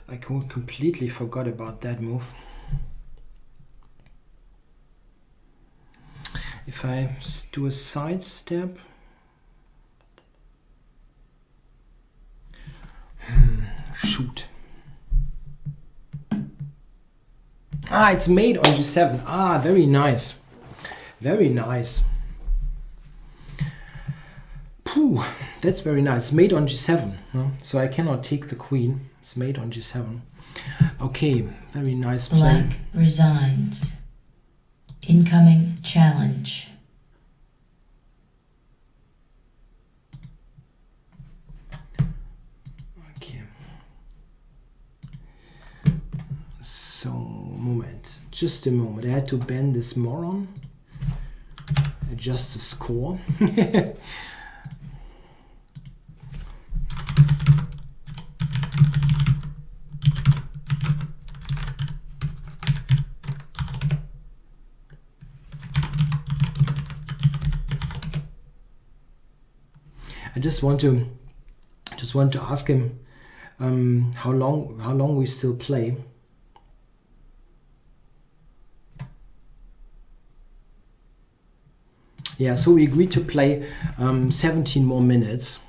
I completely forgot about that move. If I do a side step. Shoot. Ah, it's made on g7. Ah, very nice. Very nice. Phew, that's very nice. Made on g7. Huh? So I cannot take the queen. It's made on g7. Okay, very nice play. Black resigns. Incoming challenge. Okay. So, moment. Just a moment. I had to ban this moron. Adjust the score. I just want to ask him how long we still play. Yeah, so we agreed to play 17 more minutes.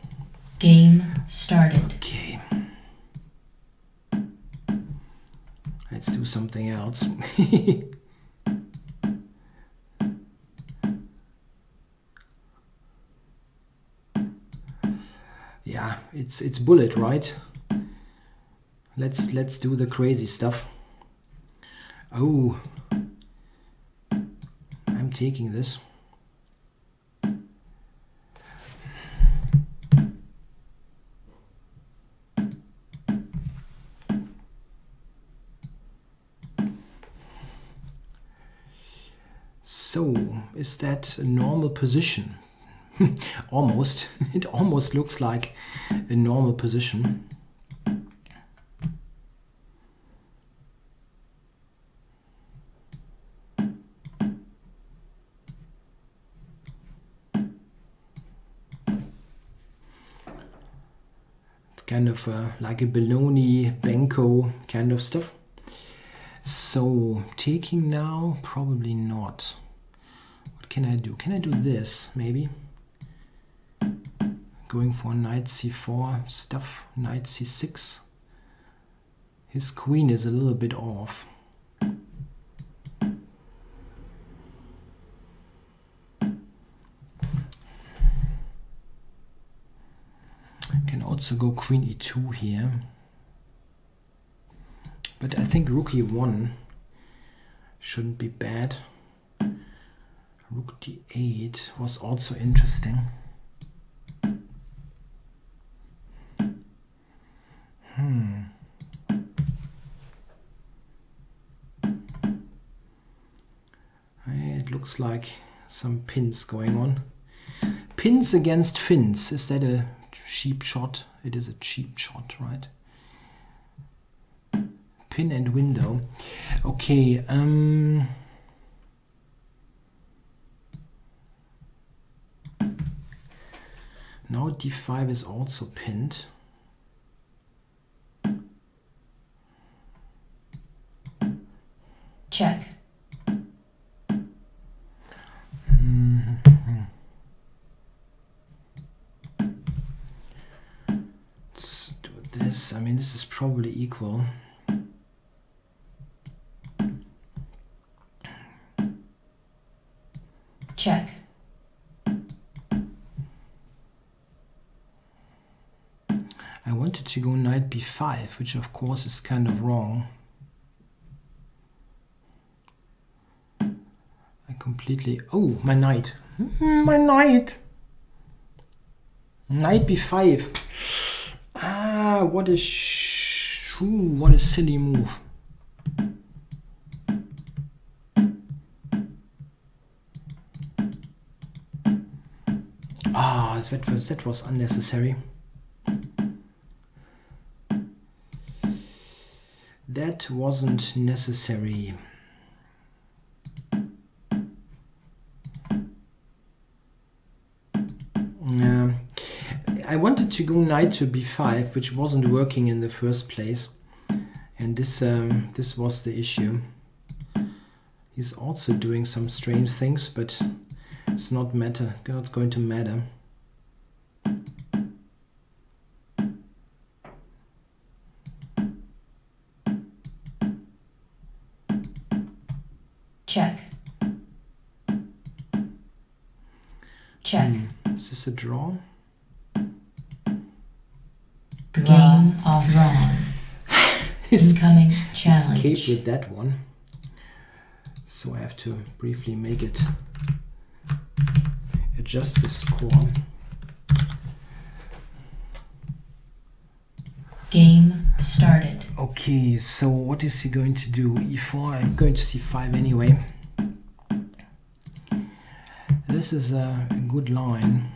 Game started. Okay. Let's do something else. Yeah, it's bullet, right? Let's do the crazy stuff. Oh, I'm taking this. So, is that a normal position? Almost. It almost looks like a normal position. Kind of like a baloney, banco kind of stuff. So, taking now? Probably not. What can I do? Can I do this, maybe? Going for knight c4 stuff, knight c6. His queen is a little bit off. Can also go queen e2 here. But I think rook e1 shouldn't be bad. Rook d8 was also interesting. It looks like some pins going on. Pins against fins. Is that a cheap shot? It is a cheap shot, right? Pin and window. Okay. Now d5 is also pinned. Check. Let's do this. I mean, this is probably equal. Check. I wanted to go knight b5, which of course is kind of wrong. I completely... Oh, my knight. My knight! Knight b5. Ah, what a what a silly move. Ah, that was unnecessary. That wasn't necessary. I wanted to go knight to b5, which wasn't working in the first place, and this was the issue. He's also doing some strange things, but it's not going to matter. Check. Check. Is this a draw? Game of drawn. Incoming escape challenge. with that one. So I have to briefly make it adjust the score. Game started. Okay, so what is he going to do? E4, I'm going to C5 anyway. This is a good line.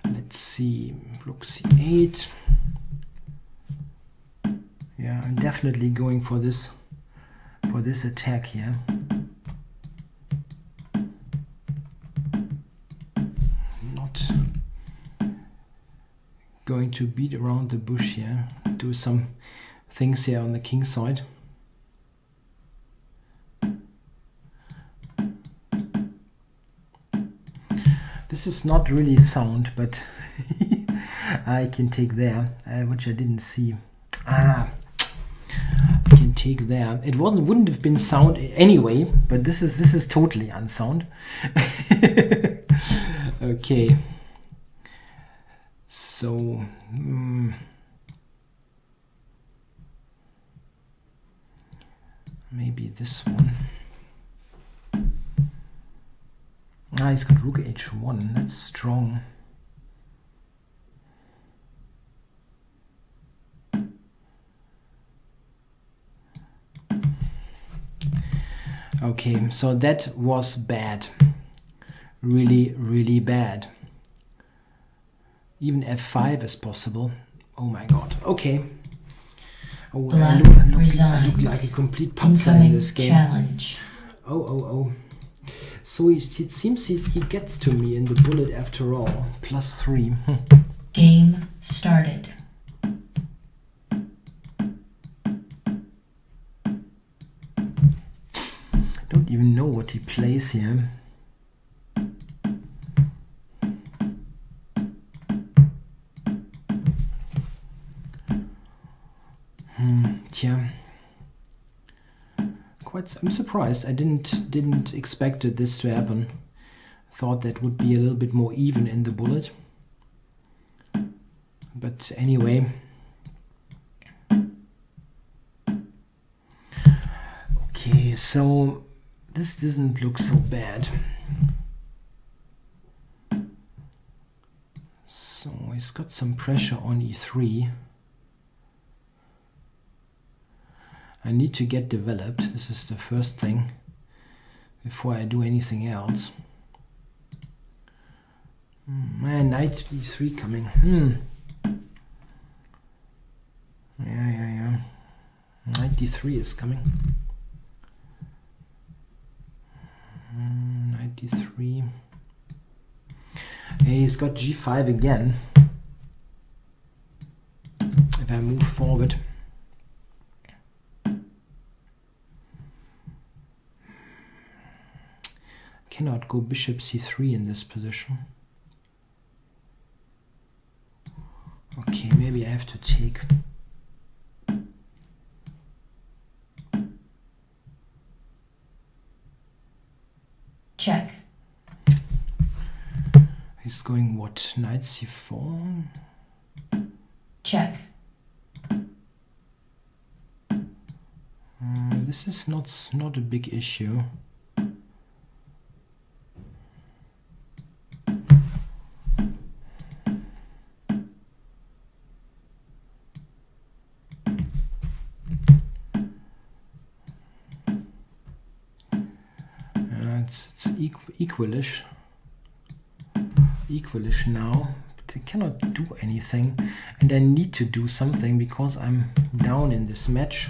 Let's see, rook C8. Yeah, I'm definitely going for this attack here. Not going to beat around the bush here. Do some things here on the king side. This is not really sound, but I can take there, which I didn't see. I can take there. It wouldn't have been sound anyway, but this is totally unsound. Okay. So maybe this one. He's got rook h1. That's strong. Okay, so that was bad. Really, really bad. Even f5 is possible. Oh my god. Okay. Oh, I look like a complete putzer in this game. Challenge. Oh. So it seems he gets to me in the bullet after all. +3. Game started. Don't even know what he plays here. Yeah. I'm surprised. I didn't expect this to happen. Thought that would be a little bit more even in the bullet. But anyway. Okay, so this doesn't look so bad. So he's got some pressure on e3. I need to get developed. This is the first thing before I do anything else. Man, knight d3 coming. Yeah. Knight d3 is coming. Knight d3. Hey, he's got g5 again. If I move forward. Cannot go bishop c3 in this position. Okay, maybe I have to take. Check. He's going what? Knight c4? Check. This is not a big issue. It's equalish now, but I cannot do anything, and I need to do something because I'm down in this match.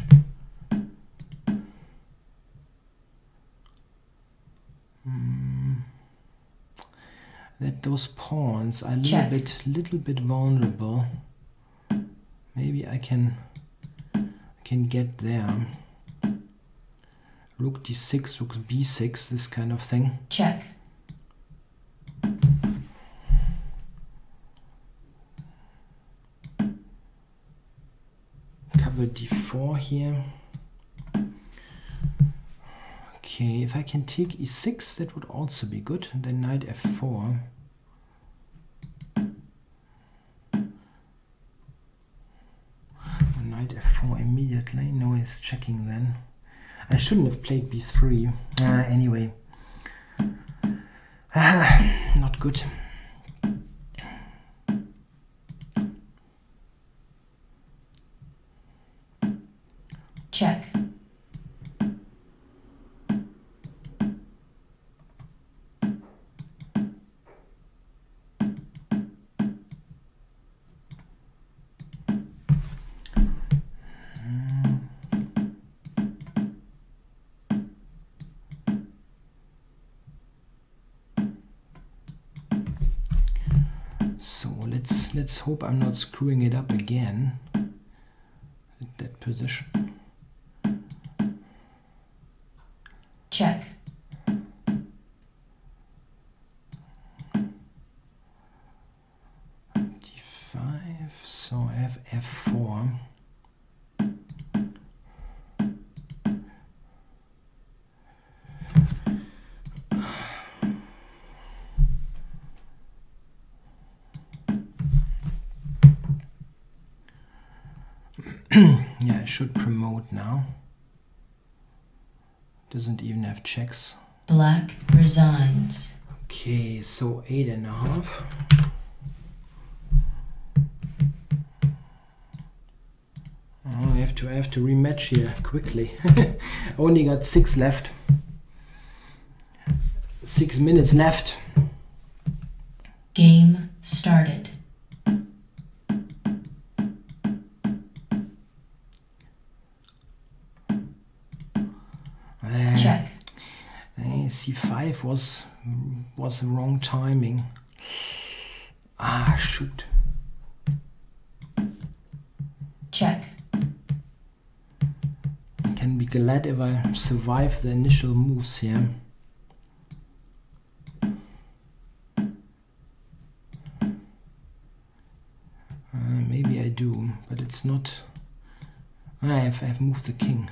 That those pawns are a little bit vulnerable. Maybe I can get there. Rook d6, rook b6, this kind of thing. Check. Cover d4 here. Okay, if I can take e6, that would also be good. And then knight f4. now immediately. No, he's checking then. I shouldn't have played b3. Anyway. Not good. Check. So let's hope I'm not screwing it up again at that position. Check. d5, so I have f4. Yeah, I should promote now. Doesn't even have checks. Black resigns. Okay, so 8.5. Oh, I have to rematch here quickly. Only got 6 left. 6 minutes left. Game started. Check. C5 was the wrong timing. Ah, shoot. Check. I can be glad if I survive the initial moves here. Maybe I do, but it's not. I've moved the king.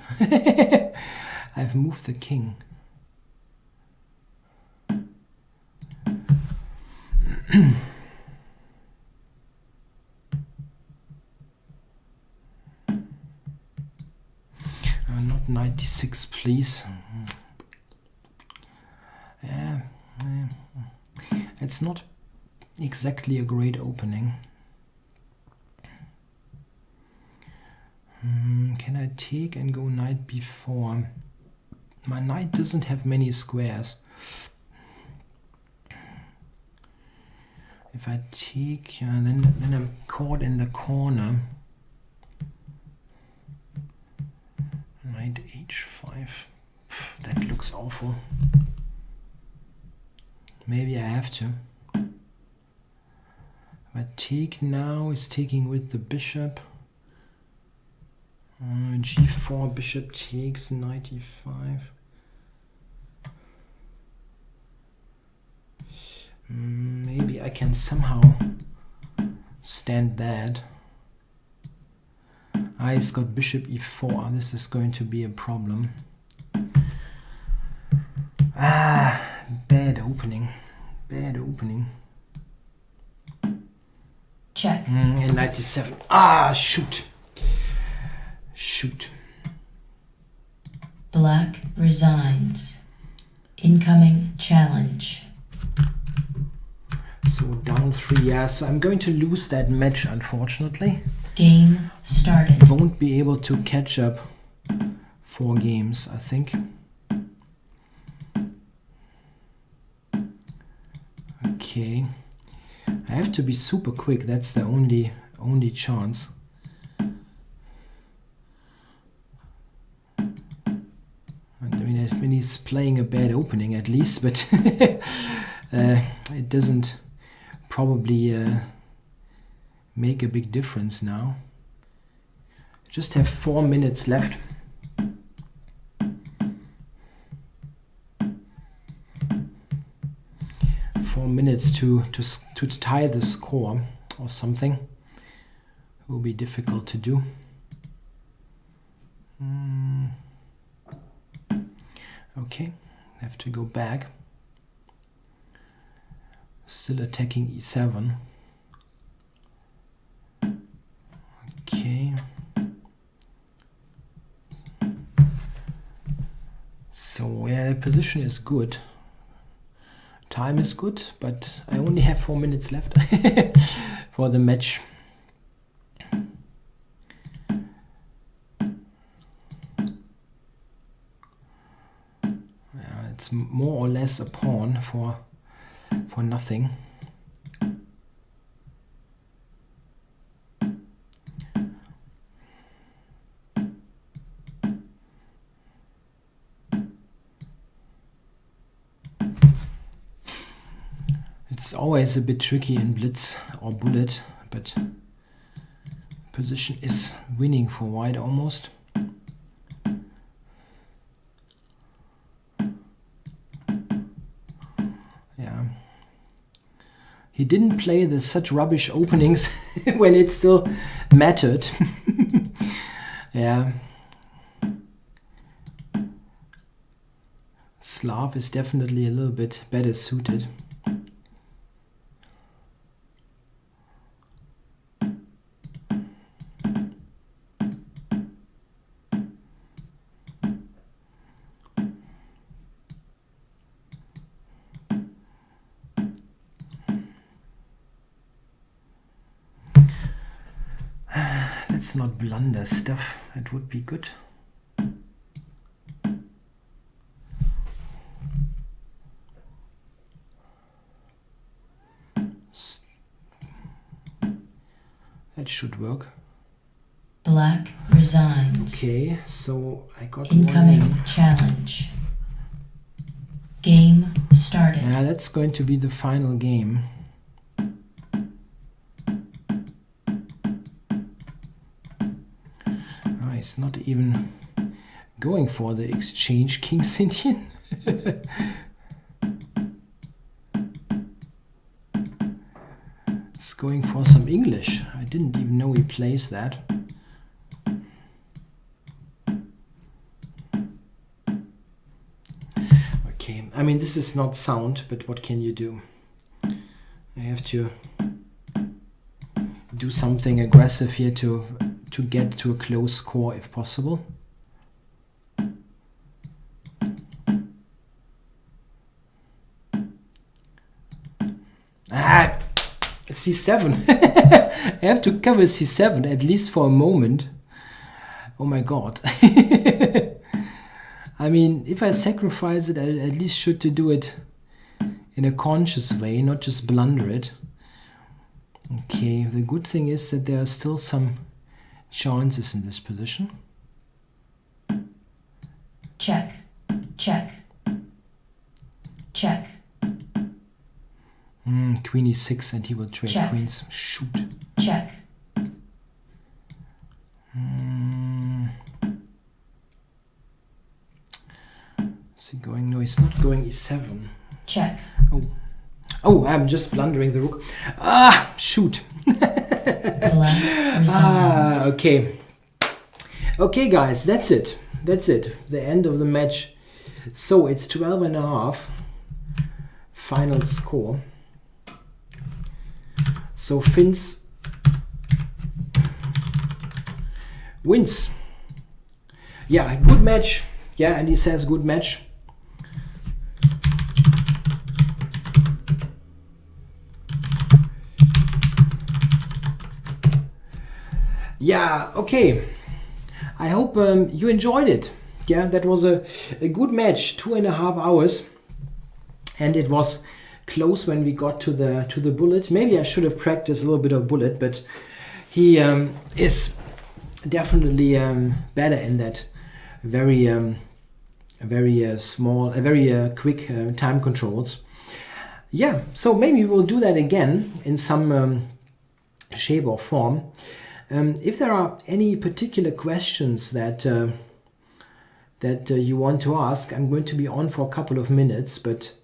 I've moved the king. Not 96, please. Yeah, it's not exactly a great opening. Can I take and go knight b4? My knight doesn't have many squares. If I take, then I'm caught in the corner. Knight h5. That looks awful. Maybe I have to. If I take now, is taking with the bishop. G4, bishop takes, knight e5. Maybe I can somehow stand that. He's got bishop e4. This is going to be a problem. Bad opening. Bad opening. Check. And 97. Shoot. Shoot. Black resigns. Incoming challenge. So down 3, yeah. So I'm going to lose that match, unfortunately. Game started. Won't be able to catch up 4 games, I think. Okay. I have to be super quick. That's the only chance. I mean, he's playing a bad opening at least, but it doesn't probably make a big difference now. Just have 4 minutes left. Minutes to tie the score or something. It will be difficult to do. Okay, have to go back. Still attacking e7. Okay. So yeah, the position is good. Time is good, but I only have 4 minutes left for the match. Yeah, it's more or less a pawn for nothing. It's always a bit tricky in blitz or bullet, but position is winning for white almost. Yeah. He didn't play the such rubbish openings when it still mattered. Yeah. Slav is definitely a little bit better suited. Let's not blunder stuff, that would be good. That should work. Black resigns. Okay, so I got Incoming one. challenge. Game started. Yeah, that's going to be the final game. He's not even going for the exchange King's Indian. He's going for some English. I didn't even know he plays that. Okay, I mean this is not sound, but what can you do? I have to do something aggressive here to get to a close score if possible. It's C7. I have to cover C7 at least for a moment. Oh my god. I mean, if I sacrifice it, I at least should to do it in a conscious way, not just blunder it. Okay, the good thing is that there are still some chances in this position. Check, check, check. Queen e6 and he will trade Check. queens. Shoot. Check. Is he going? No, he's not going e7. Check. Oh, I'm just blundering the rook. Ah, shoot. Black resigns. Okay. Okay, guys, that's it. That's it. The end of the match. So it's 12.5. Final score. So Finns wins. Yeah, good match. Yeah, and he says good match. Yeah, okay. I hope you enjoyed it. Yeah, that was a good match, 2.5 hours. And it was close when we got to the bullet. Maybe I should have practiced a little bit of bullet, but he is definitely better in that very quick time controls. Yeah, so maybe we'll do that again in some shape or form. If there are any particular questions that you want to ask, I'm going to be on for a couple of minutes, but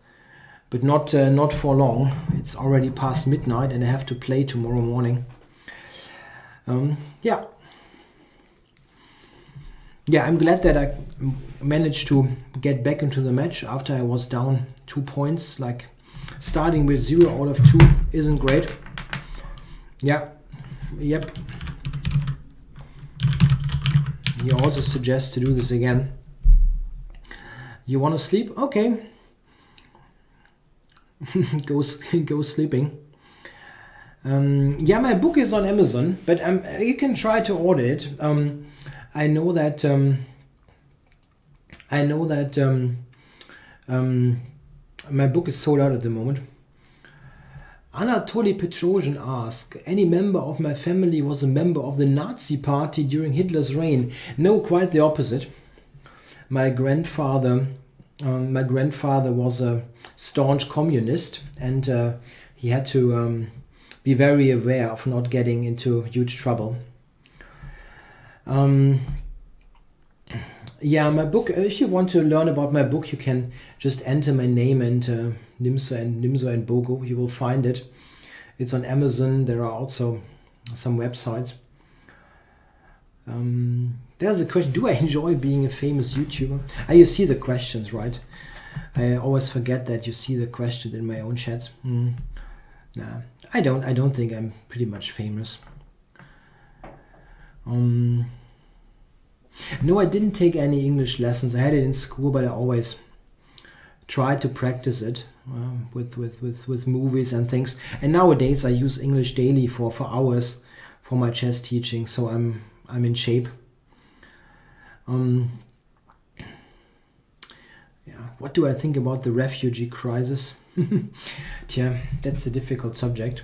not for long. It's already past midnight and I have to play tomorrow morning. Yeah, I'm glad that I managed to get back into the match after I was down 2 points. Like starting with 0 out of 2 isn't great. Yeah, yep. He also suggests to do this again. You want to sleep? Okay. go sleeping. Yeah, my book is on Amazon, but you can try to order it. I know that my book is sold out at the moment. Anatoly Petrosian asked, any member of my family was a member of the Nazi party during Hitler's reign? No, quite the opposite. My grandfather was a staunch communist, and he had to be very aware of not getting into huge trouble. Yeah, my book, if you want to learn about my book, you can just enter my name and Nimzo and Bogo. You will find it. It's on Amazon. There are also some websites. There's a question, do I enjoy being a famous YouTuber? You see the questions, right? I always forget that you see the questions in my own chats. Nah, I don't think I'm pretty much famous. No, I didn't take any English lessons. I had it in school, but I always tried to practice it with movies and things. And nowadays I use English daily for hours for my chess teaching, so I'm in shape. Yeah, what do I think about the refugee crisis? Yeah, that's a difficult subject.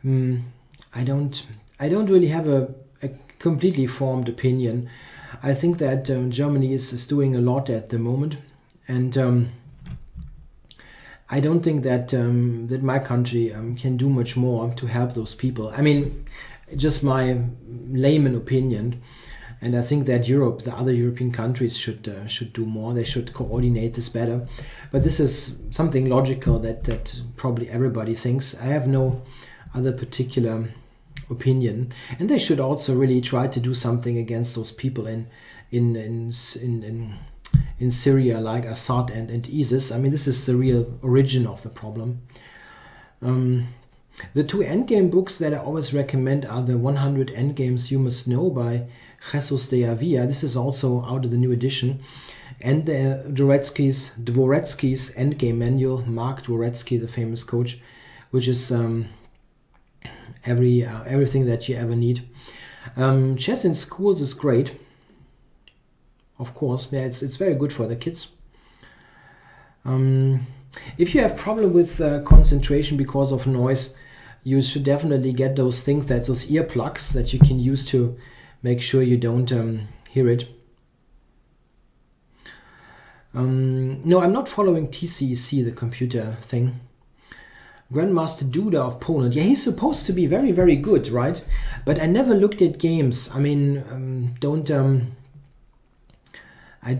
I don't really have a completely formed opinion. I think that Germany is doing a lot at the moment, and I don't think that that my country can do much more to help those people. I mean, just my layman opinion, and I think that Europe, the other European countries, should do more. They should coordinate this better. But this is something logical that probably everybody thinks. I have no other particular opinion, and they should also really try to do something against those people in Syria, like Assad and ISIS. I mean, this is the real origin of the problem. The two endgame books that I always recommend are the 100 Endgames You Must Know by Jesus de Avila. This is also out of the new edition, and Dvoretsky's Endgame Manual, Mark Dvoretsky, the famous coach, which is everything that you ever need. Chess in schools is great, of course. Yeah, it's very good for the kids. If you have problem with concentration because of noise, you should definitely get those things, those earplugs that you can use to make sure you don't hear it. No, I'm not following TCEC, the computer thing. Grandmaster Duda of Poland. Yeah, he's supposed to be very, very good, right? But I never looked at games. I mean, I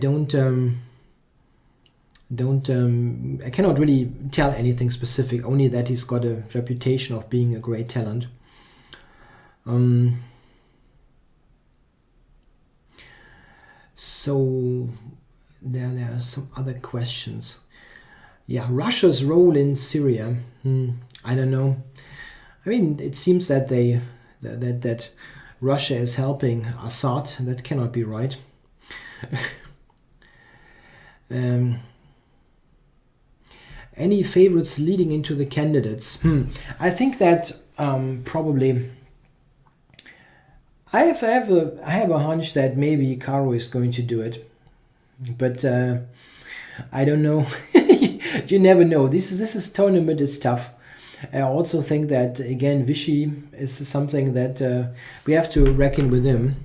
cannot really tell anything specific, only that he's got a reputation of being a great talent. So there are some other questions. Yeah, Russia's role in Syria. I don't know. I mean, it seems that that Russia is helping Assad. That cannot be right. Any favorites leading into the candidates? I think that probably I have a hunch that maybe Caro is going to do it, but I don't know. You never know. This tournament is tough. I also think that again Vichy is something that we have to reckon with him.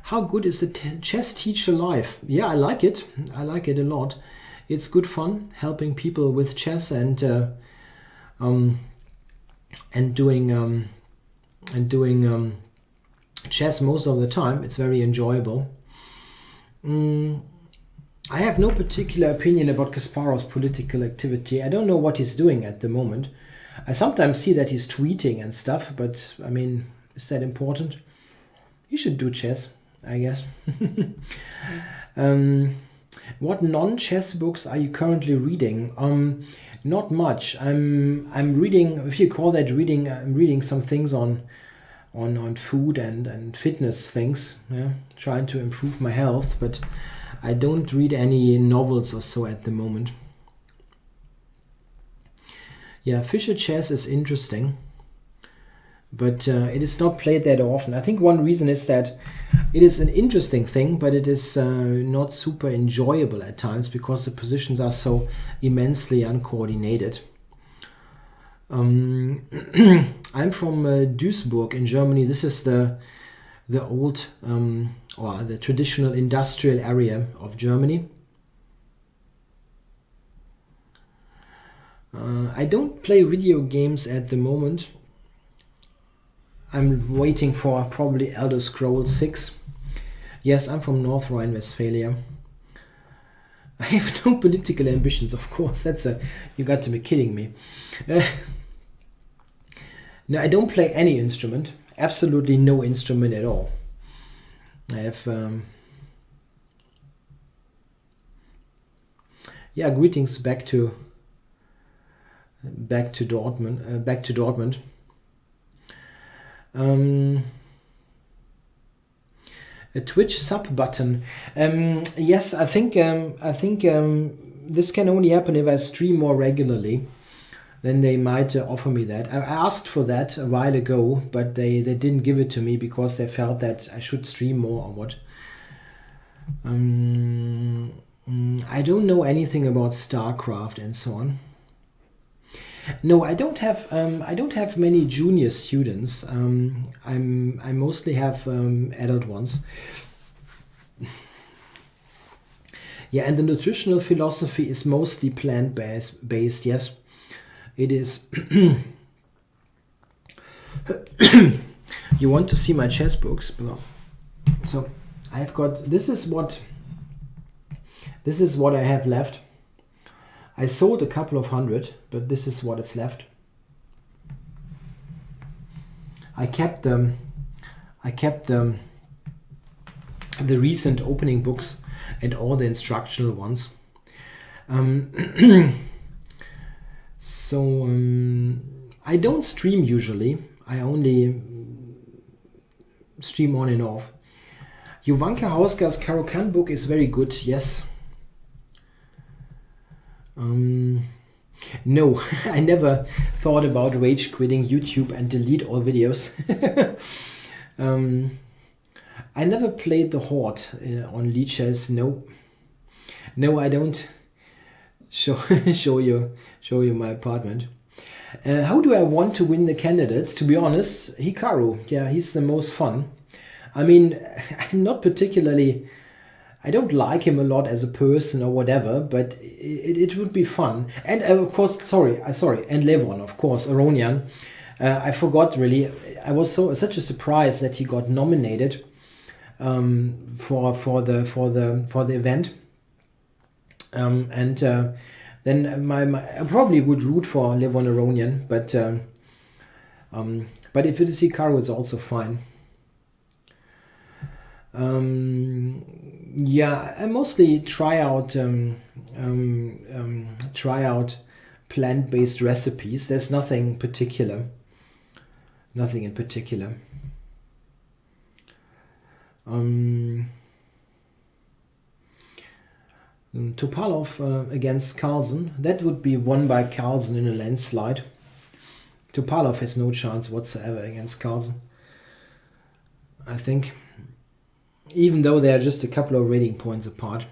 How good is the chess teacher life? Yeah, I like it. I like it a lot. It's good fun helping people with chess and doing chess most of the time. It's very enjoyable. I have no particular opinion about Kasparov's political activity. I don't know what he's doing at the moment. I sometimes see that he's tweeting and stuff, but I mean, is that important? He should do chess, I guess. What non-chess books are you currently reading? Not much. I'm reading, if you call that reading, I'm reading some things on on food and fitness things, yeah, trying to improve my health, but I don't read any novels or so at the moment. Yeah, Fischer chess is interesting, but it is not played that often. I think one reason is that it is an interesting thing, but it is not super enjoyable at times because the positions are so immensely uncoordinated. I'm from Duisburg in Germany. This is the old or the traditional industrial area of Germany. I don't play video games at the moment. I'm waiting for probably Elder Scrolls 6. Yes, I'm from North Rhine-Westphalia. I have no political ambitions, of course. You got to be kidding me. No, I don't play any instrument. Absolutely no instrument at all. I have... yeah, greetings back to Dortmund. A Twitch sub button. Yes, I think this can only happen if I stream more regularly. Then they might offer me that. I asked for that a while ago, but they didn't give it to me because they felt that I should stream more or what. I don't know anything about StarCraft and so on. No, I don't have many junior students. I mostly have adult ones. Yeah, and the nutritional philosophy is mostly plant-based. Yes, it is. You want to see my chess books? So I've got. This is what I have left. I sold a couple of hundred, but this is what is left. I kept the recent opening books and all the instructional ones. So I don't stream usually. I only stream on and off. Jovanka Hausgar's Caro-Kann book is very good. Yes. No, I never thought about rage quitting YouTube and delete all videos. I never played the Horde on Lichess. No, I don't. Show you my apartment. How do I want to win the candidates? To be honest, Hikaru. Yeah, he's the most fun. I mean, I'm not particularly. I don't like him a lot as a person or whatever, but it would be fun. And of course, sorry, and Levon, of course, Aronian. I forgot really. I was such a surprise that he got nominated for the event. Then I probably would root for Levon Aronian, but if it is Hikaru, it's also fine. Yeah, I mostly try out plant-based recipes. There's nothing in particular. Topalov against Carlsen. That would be won by Carlsen in a landslide. Topalov has no chance whatsoever against Carlsen, I think. Even though they are just a couple of rating points apart.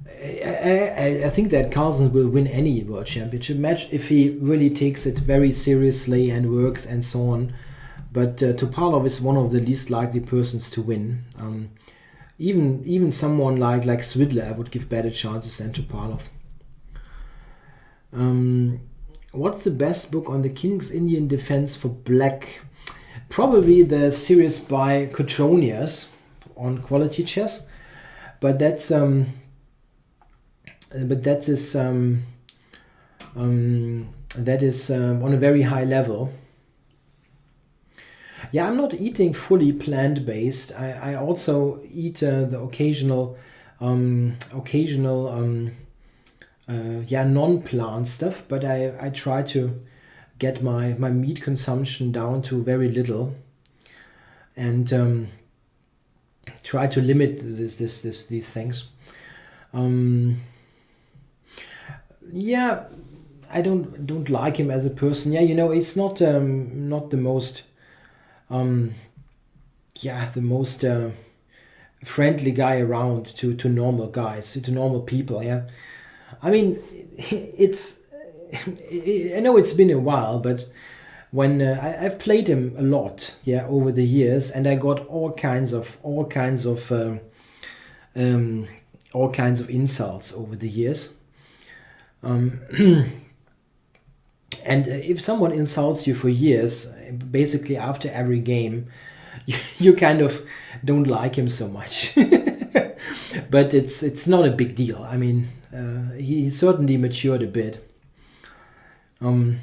I think that Carlsen will win any World Championship match if he really takes it very seriously and works and so on. But Topalov is one of the least likely persons to win. Even someone like Swidler, I would give better chances than Topalov. What's the best book on the King's Indian defense for black? Probably the series by Cotronius on quality chess, but that is on a very high level. Yeah, I'm not eating fully plant-based. I also eat the occasional non-plant stuff, but I try to get my meat consumption down to very little, and try to limit these things. Yeah, I don't like him as a person. Yeah, you know, it's not the most the most friendly guy around to normal guys, to normal people. Yeah, I mean, it's I know it's been a while, but when I've played him a lot, yeah, over the years, and I got all kinds of insults over the years. And if someone insults you for years, basically after every game, you kind of don't like him so much. But it's not a big deal. I mean, he certainly matured a bit. I'm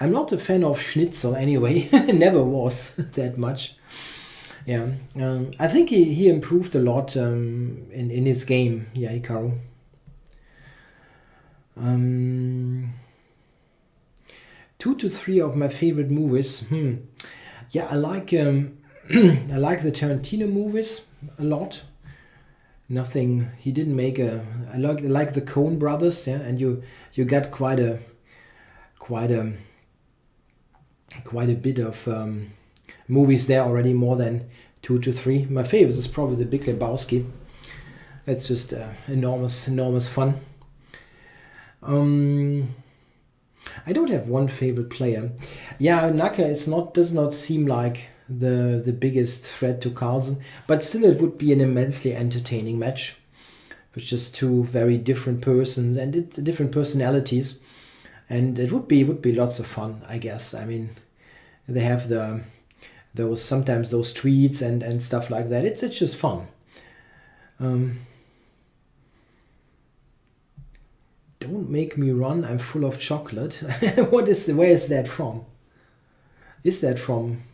not a fan of Schnitzel anyway. Never was that much. Yeah, I think he improved a lot in his game. Yeah, Hikaru. 2 to 3 of my favorite movies. Yeah, I like I like the Tarantino movies a lot. Nothing he didn't make I like the Coen brothers. Yeah, and you got quite a bit of movies there already, more than 2 to 3. My favorite is probably The Big Lebowski. It's just enormous fun. I don't have one favorite player. Yeah, Naka does not seem like the biggest threat to Carlsen, but still it would be an immensely entertaining match with just two very different persons and different personalities, and it would be lots of fun, I guess. I mean, they have sometimes those tweets and stuff like that. It's just fun. Don't make me run, I'm full of chocolate. Where is that from? Is that from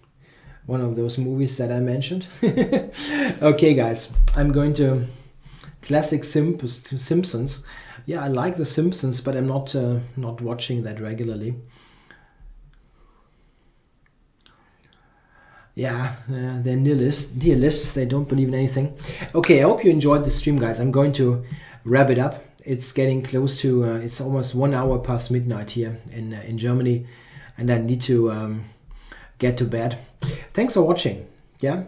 one of those movies that I mentioned? Okay, guys, I'm going to classic Simpsons. Yeah, I like the Simpsons, but I'm not watching that regularly. Yeah, they're nihilists. They don't believe in anything. Okay, I hope you enjoyed the stream, guys. I'm going to wrap it up. It's getting close to, it's almost 1 hour past midnight here in Germany, and I need to get to bed. Thanks for watching. Yeah,